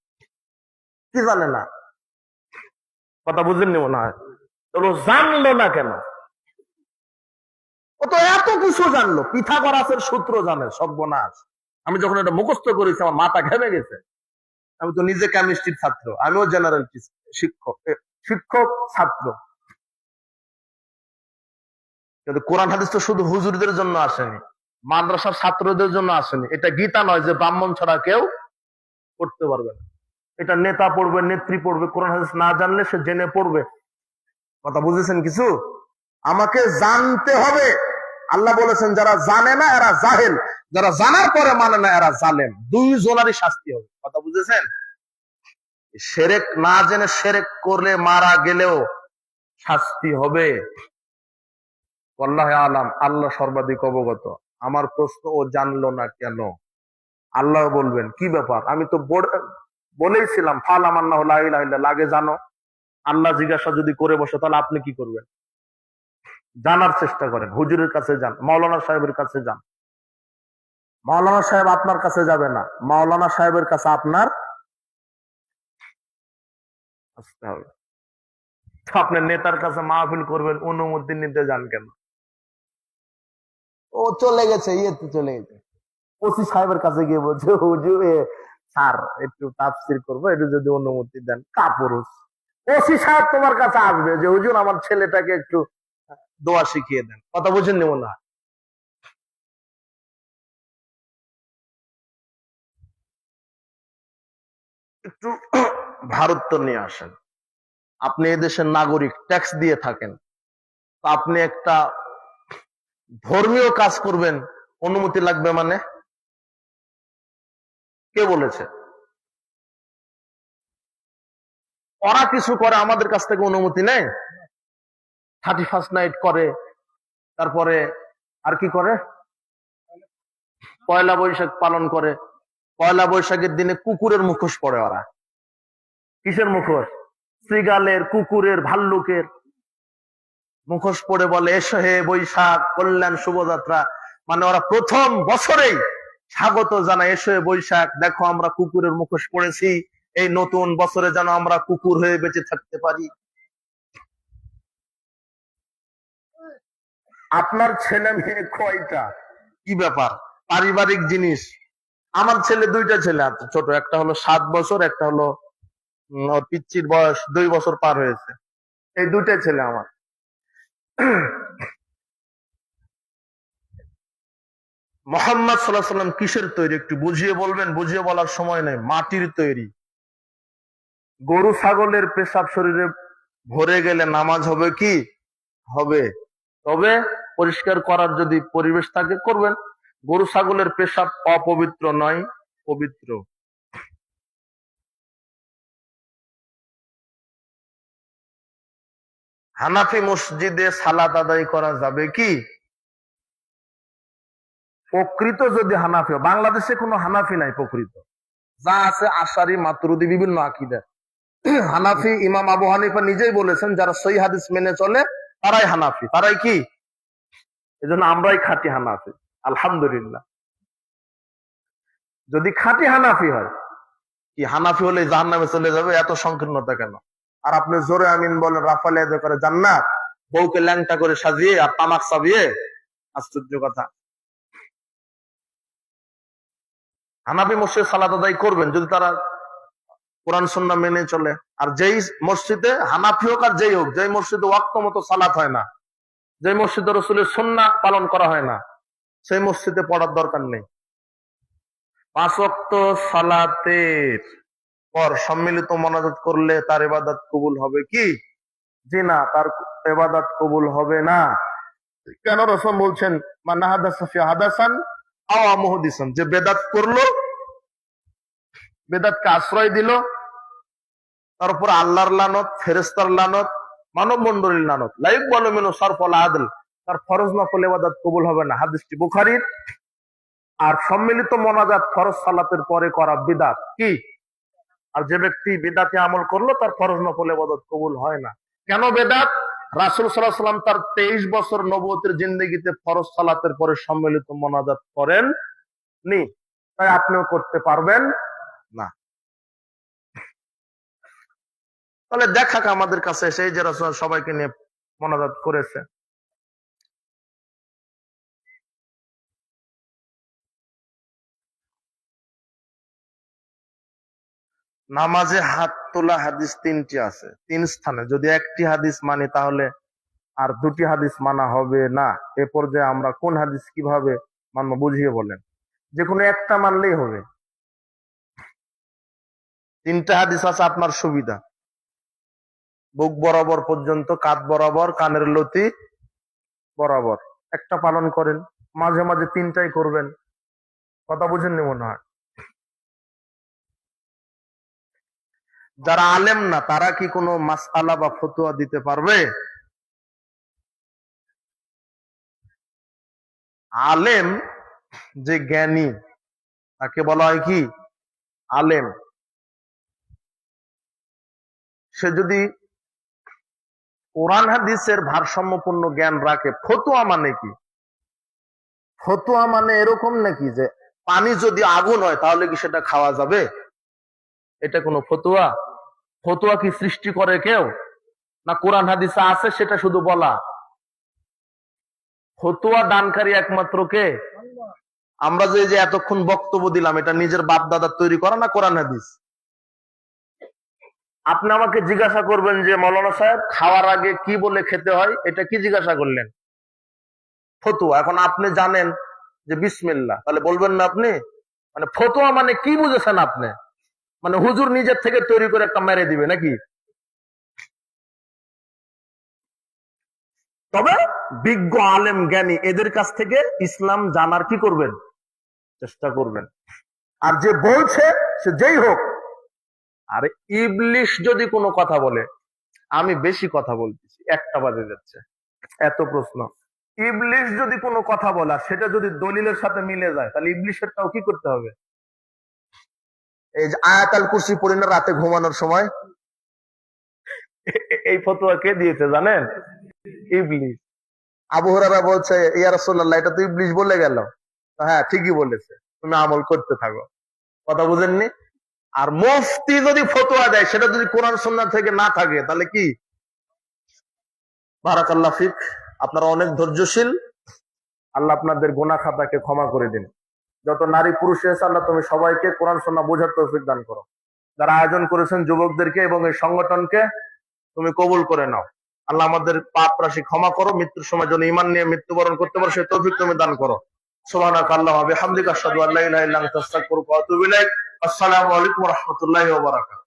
কি জানে না? কথা বুঝেননি মনে হয়? তো জানলো না কেন? ও তো এত কিছু জানলো, পিথাগোরাসের সূত্র জানে, সর্বনাশ। আমি যখন এটা মুখস্থ করেছি আমার মাথা ঘেমে গেছে। আমি তো নিজে কেমিস্ট্রির ছাত্র, আমিও জেনারেল শিক্ষক, শিক্ষক ছাত্র। কিন্তু কোরআন হাদিস তো শুধু হুজুরদের জন্য আসেনি, মাদ্রাসার ছাত্রদের জন্য আসেনি। এটা গীতা নয় যে ব্রাহ্মণ ছাড়া কেউ পড়তে পারবে না। এটা নেতা পড়বে, নেত্রী পড়বে, কোরআন হাদিস না জানলে সে জেনে পড়বে। কথা বুঝেছেন কিছু? আমাকে জানতে হবে। আল্লাহ বলেছেন যারা জানে না এরা জাহেল, যারা জানার পরে মানে না এরা জালেম। দুই জনারই শাস্তি হবে। কথা বুঝেছেন? শিরক না জেনে শিরক করলে মারা গেলেও শাস্তি হবে। আল্লাহ আলাম, আল্লাহ সর্বাধিক অবগত। আমার প্রশ্ন, ও জানলো না কেন? আল্লাহ বলবেন কি ব্যাপার? আমি তো বলেইছিলাম ফালামান্নাহু লা ইলাহা ইল্লাল্লাহ, আগে জানো। আল্লাহ জিজ্ঞাসা যদি করে বসে তাহলে আপনি কি করবেন? জানার চেষ্টা করেন, হুজুরের কাছে যান, মাওলানা সাহেবের কাছে যান। মাওলানা সাহেব আপনার কাছে যাবে না, মাওলানা সাহেবের কাছে আপনার আসতে হবে। আপনি নেতার কাছে মাহফিল করবেন, অনুমতি নিতে যান কেন? ও চলে গেছে, ইয়েতে চলে গেছে, ওসি সাহেবের কাছে গিয়ে বলছে, হুজুর স্যার একটু তাফসীর করবো, একটু যদি অনুমতি দেন। কাপুরুষ। ওসি সাহেব তোমার কাছে আসবে যে হুজুর আমার ছেলেটাকে একটু দোয়া শিখিয়ে দেন। কথা বুঝেন নি মনে হয়? একটু ভারত নিয়ে আসেন। আপনি এদেশের নাগরিক, ট্যাক্স দিয়ে থাকেন, তো আপনি একটা ধর্মীয় কাজ করবেন, অনুমতি লাগবে মানে? কে বলেছে? ওরা কিছু করে আমাদের কাছ থেকে অনুমতি নেয়। 31st নাইট করে, তারপরে আর কি করে, পয়লা বৈশাখ পালন করে। পয়লা বৈশাখের দিনে কুকুরের মুখোশ পড়ে ওরা। কিসের মুখোশ? শ্রীগালের, কুকুরের, ভাল্লুকের মুখোশ পড়ে বলে এসো হে বৈশাখ, কল্যাণ শুভযাত্রা। মানে ওরা প্রথম বছরেই স্বাগত জানায়, এসো হে বৈশাখ, দেখো আমরা কুকুরের মুখোশ পড়েছি, এই নতুন বছরে যেন আমরা কুকুর হয়ে বেঁচে থাকতে পারি। আপনার ছেলে মেয়ে কয়টা? কি ব্যাপার? পারিবারিক জিনিস। আমার ছেলে, দুইটা ছেলে আছে ছোট, একটা হলো 7 বছর, একটা হলো ওর পিচ্চির বয়স 2 বছর পার হয়েছে। এই দুইটাই ছেলে আমার। মোহাম্মদ সাল্লাল্লাহু আলাইহি ওয়াসাল্লাম কিসের তৈরি একটু বুঝিয়ে বলবেন? বুঝিয়ে বলার সময় নেই। মাটির তৈরি। গরু ছাগলের পেশাব শরীরে ভরে গেলে নামাজ হবে কি? হবে। তবে পরিষ্কার করার যদি পরিবেশ থাকে করবেন। গরু ছাগলের পেশাব অপবিত্র নয়, পবিত্র। হানাফি মসজিদে সালাত আদায় করা যাবে কি? প্রকৃত যদি হানাফি, বাংলাদেশে কোনো হানাফি নাই প্রকৃত, যা আছে আশারি, মাতুরিদি, বিভিন্ন আকীদা। হানাফি ইমাম আবু হানিফা নিজেই বলেছেন যারা সহিহ হাদিস মেনে চলে তারাই হানাফি। তারাই কি? এজন্য আমরাই খাঁটি হানাফি, আলহামদুলিল্লাহ। যদি খাঁটি হানাফি হয়, কি হানাফি হলে জাহান্নামে চলে যাবে? এত সংকীর্ণতা কেন? আর আপনি জোরে আমিন বলেন, রাফালে করে জান্নাত, বউকে ল্যাংটা করে সাজিয়ে আর তামাক চাবিয়ে, আশ্চর্য কথা। হানাফি মসজিদে সালাত আদায় করবেন যদি তারা কোরআন সুন্নাহ মেনে চলে। আর যেই মসজিদে হানাফি হোক আর যেই হোক, যেই মসজিদে ওয়াক্ত মতো সালাত হয় না, যে মসজিদে রাসূলের সুন্নাহ পালন করা হয় না, সেই মসজিদে পড়ার দরকার নেই। 5 ওয়াক্ত সালাতের পর সম্মিলিত মোনাজাত করলে তার ইবাদত কবুল হবে কি? জি না, তার ইবাদত কবুল হবে না। কেন? রাসূল বলছেন মান হাদাসা ফি হাদাসান আও মুহদিসান, যে বেদাত করলো, বেদাতকে আশ্রয় দিল, তার উপর আল্লাহর লানত, ফেরেশতার লানত, মানব মণ্ডলীর লানত, লা ইকবালু মিনহু সারফুল আদল, তার ফরজ নফল ইবাদত কবুল হবে না। হাদিসটি বুখারীর। আর সম্মিলিত মোনাজাত ফরজ সালাতের পরে করা বিদআত কি? আর যে ব্যক্তি বিদআতি আমল করলো তার ফরজ নফল ইবাদত কবুল হয় না। কেন বেদাত? রাসূল সাল্লাল্লাহু আলাইহি ওয়াসাল্লাম তার 23 বছর নবুয়তের জিন্দেগিতে ফরজ সালাতের পরে সম্মিলিত মোনাজাত করেন নি, তাই আপনিও করতে পারবেন না। তাহলে দেখাক আমাদের কাছে সেই যে রাসূল সবাইকে নিয়ে মোনাজাত করেছে। নামাজে হাত তোলা হাদিস 3টি আছে, 3 স্থানে। যদি একটি হাদিস মানি তাহলে আর 2টি হাদিস মানা হবে না। এ পর্যায়ে আমরা কোন হাদিস কিভাবে মানব বুঝিয়ে বলেন? যে কোনো একটা মানলেই হবে। 3টা হাদিস আছে আপনার সুবিধা। বুক বরাবর পর্যন্ত, কাঁধ বরাবর, কানের লতি বরাবর একটা পালন করেন, মাঝে মাঝে 3টাই করবেন। কথা বুঝেননি মনে হয়। যারা আলেম না তারা কি কোনো মাসআলা বা ফতোয়া দিতে পারবে? আলেম যে জ্ঞানী তাকে বলা হয় কি? আলেম। সে যদি কোরআন হাদিসের ভারসাম্যপূর্ণ জ্ঞান রাখে। ফতোয়া মানে কি? ফতোয়া মানে এরকম নাকি যে পানি যদি আগুন হয় তাহলে কি সেটা খাওয়া যাবে? এটা কোনো ফতোয়া? ফতোয়া কি সৃষ্টি করে কেউ? না কোরআন হাদিসে আছে সেটা শুধু বলা? ফতোয়া দানকারী একমাত্র কে? আমরা যে এতক্ষণ বক্তব্য দিলাম, এটা নিজের বাপ দাদার তৈরি করা না কোরআন হাদিস? আপনি আমাকে জিজ্ঞাসা করবেন যে মৌলানা সাহেব খাওয়ার আগে কি বলে খেতে হয়, এটা কি জিজ্ঞাসা করলেন? ফতোয়া। এখন আপনি জানেন যে বিসমিল্লাহ, তাহলে বলবেন না আপনি? মানে ফতোয়া মানে কি বুঝেছেন আপনি? মানে হুজুর নিজের থেকে তৈরি করে একটা মেরে দিবে নাকি? তবে বিজ্ঞ আলেম জ্ঞানী এদের কাছ থেকে ইসলাম জানার কি করবেন? চেষ্টা করবেন। আর যে বলছে সে যেই হোক। আর ইবলিশ যদি কোনো কথা বলে, আমি বেশি কথা বলতেছি, 1টা বাজে যাচ্ছে, এত প্রশ্ন। ইবলিশ যদি কোনো কথা বলা সেটা যদি দলিলের সাথে মিলে যায় তাহলে ইবলিশেরটাও কি করতে হবে? এই যে আয়াতুল কুরসি পড়ি না রাতে ঘুমানোর সময়, এই ফতোয়া কে দিয়েছে জানেন? ইবলিশ। আবু হুরায়রা বলছে ইয়া রাসূলুল্লাহ এটা তো ইবলিশ বলে গেল। হ্যাঁ ঠিকই বলেছে, তুমি আমল করতে থাকো। কথা বুঝেননি? আর মুফতি যদি ফতোয়া দেয় সেটা যদি কোরআন সুন্নাহ থেকে না থাকে তাহলে কি? বারাকাল্লাহু ফিক। আপনারা অনেক ধৈর্যশীল। আল্লাহ আপনাদের গুনাহ খাতাকে ক্ষমা করে দিন। যত নারী পুরুষ এসে আল্লাহ তুমি সবাইকে কোরআন সুন্নাহ বোঝার তৌফিক দান করো। যারা আয়োজন করেছেন যুবকদেরকে এবং এই সংগঠনকে তুমি কবুল করে নাও। আল্লাহ আমাদের পাপ রাশি ক্ষমা করো। মৃত্যুর সময় যেন ঈমান নিয়ে মৃত্যুবরণ করতে পারো সেই তৌফিক তুমি দান করো। সুবহানাকা আল্লাহুম্মা ওয়া বিহামদিকা আশহাদু আল্লা ইলাহা ইল্লা আনতা আস্তাগফিরুকা ওয়া আতুবু ইলাইক। আসসালামু আলাইকুম ওয়া রাহমাতুল্লাহি ওয়া বারাকাতুহু।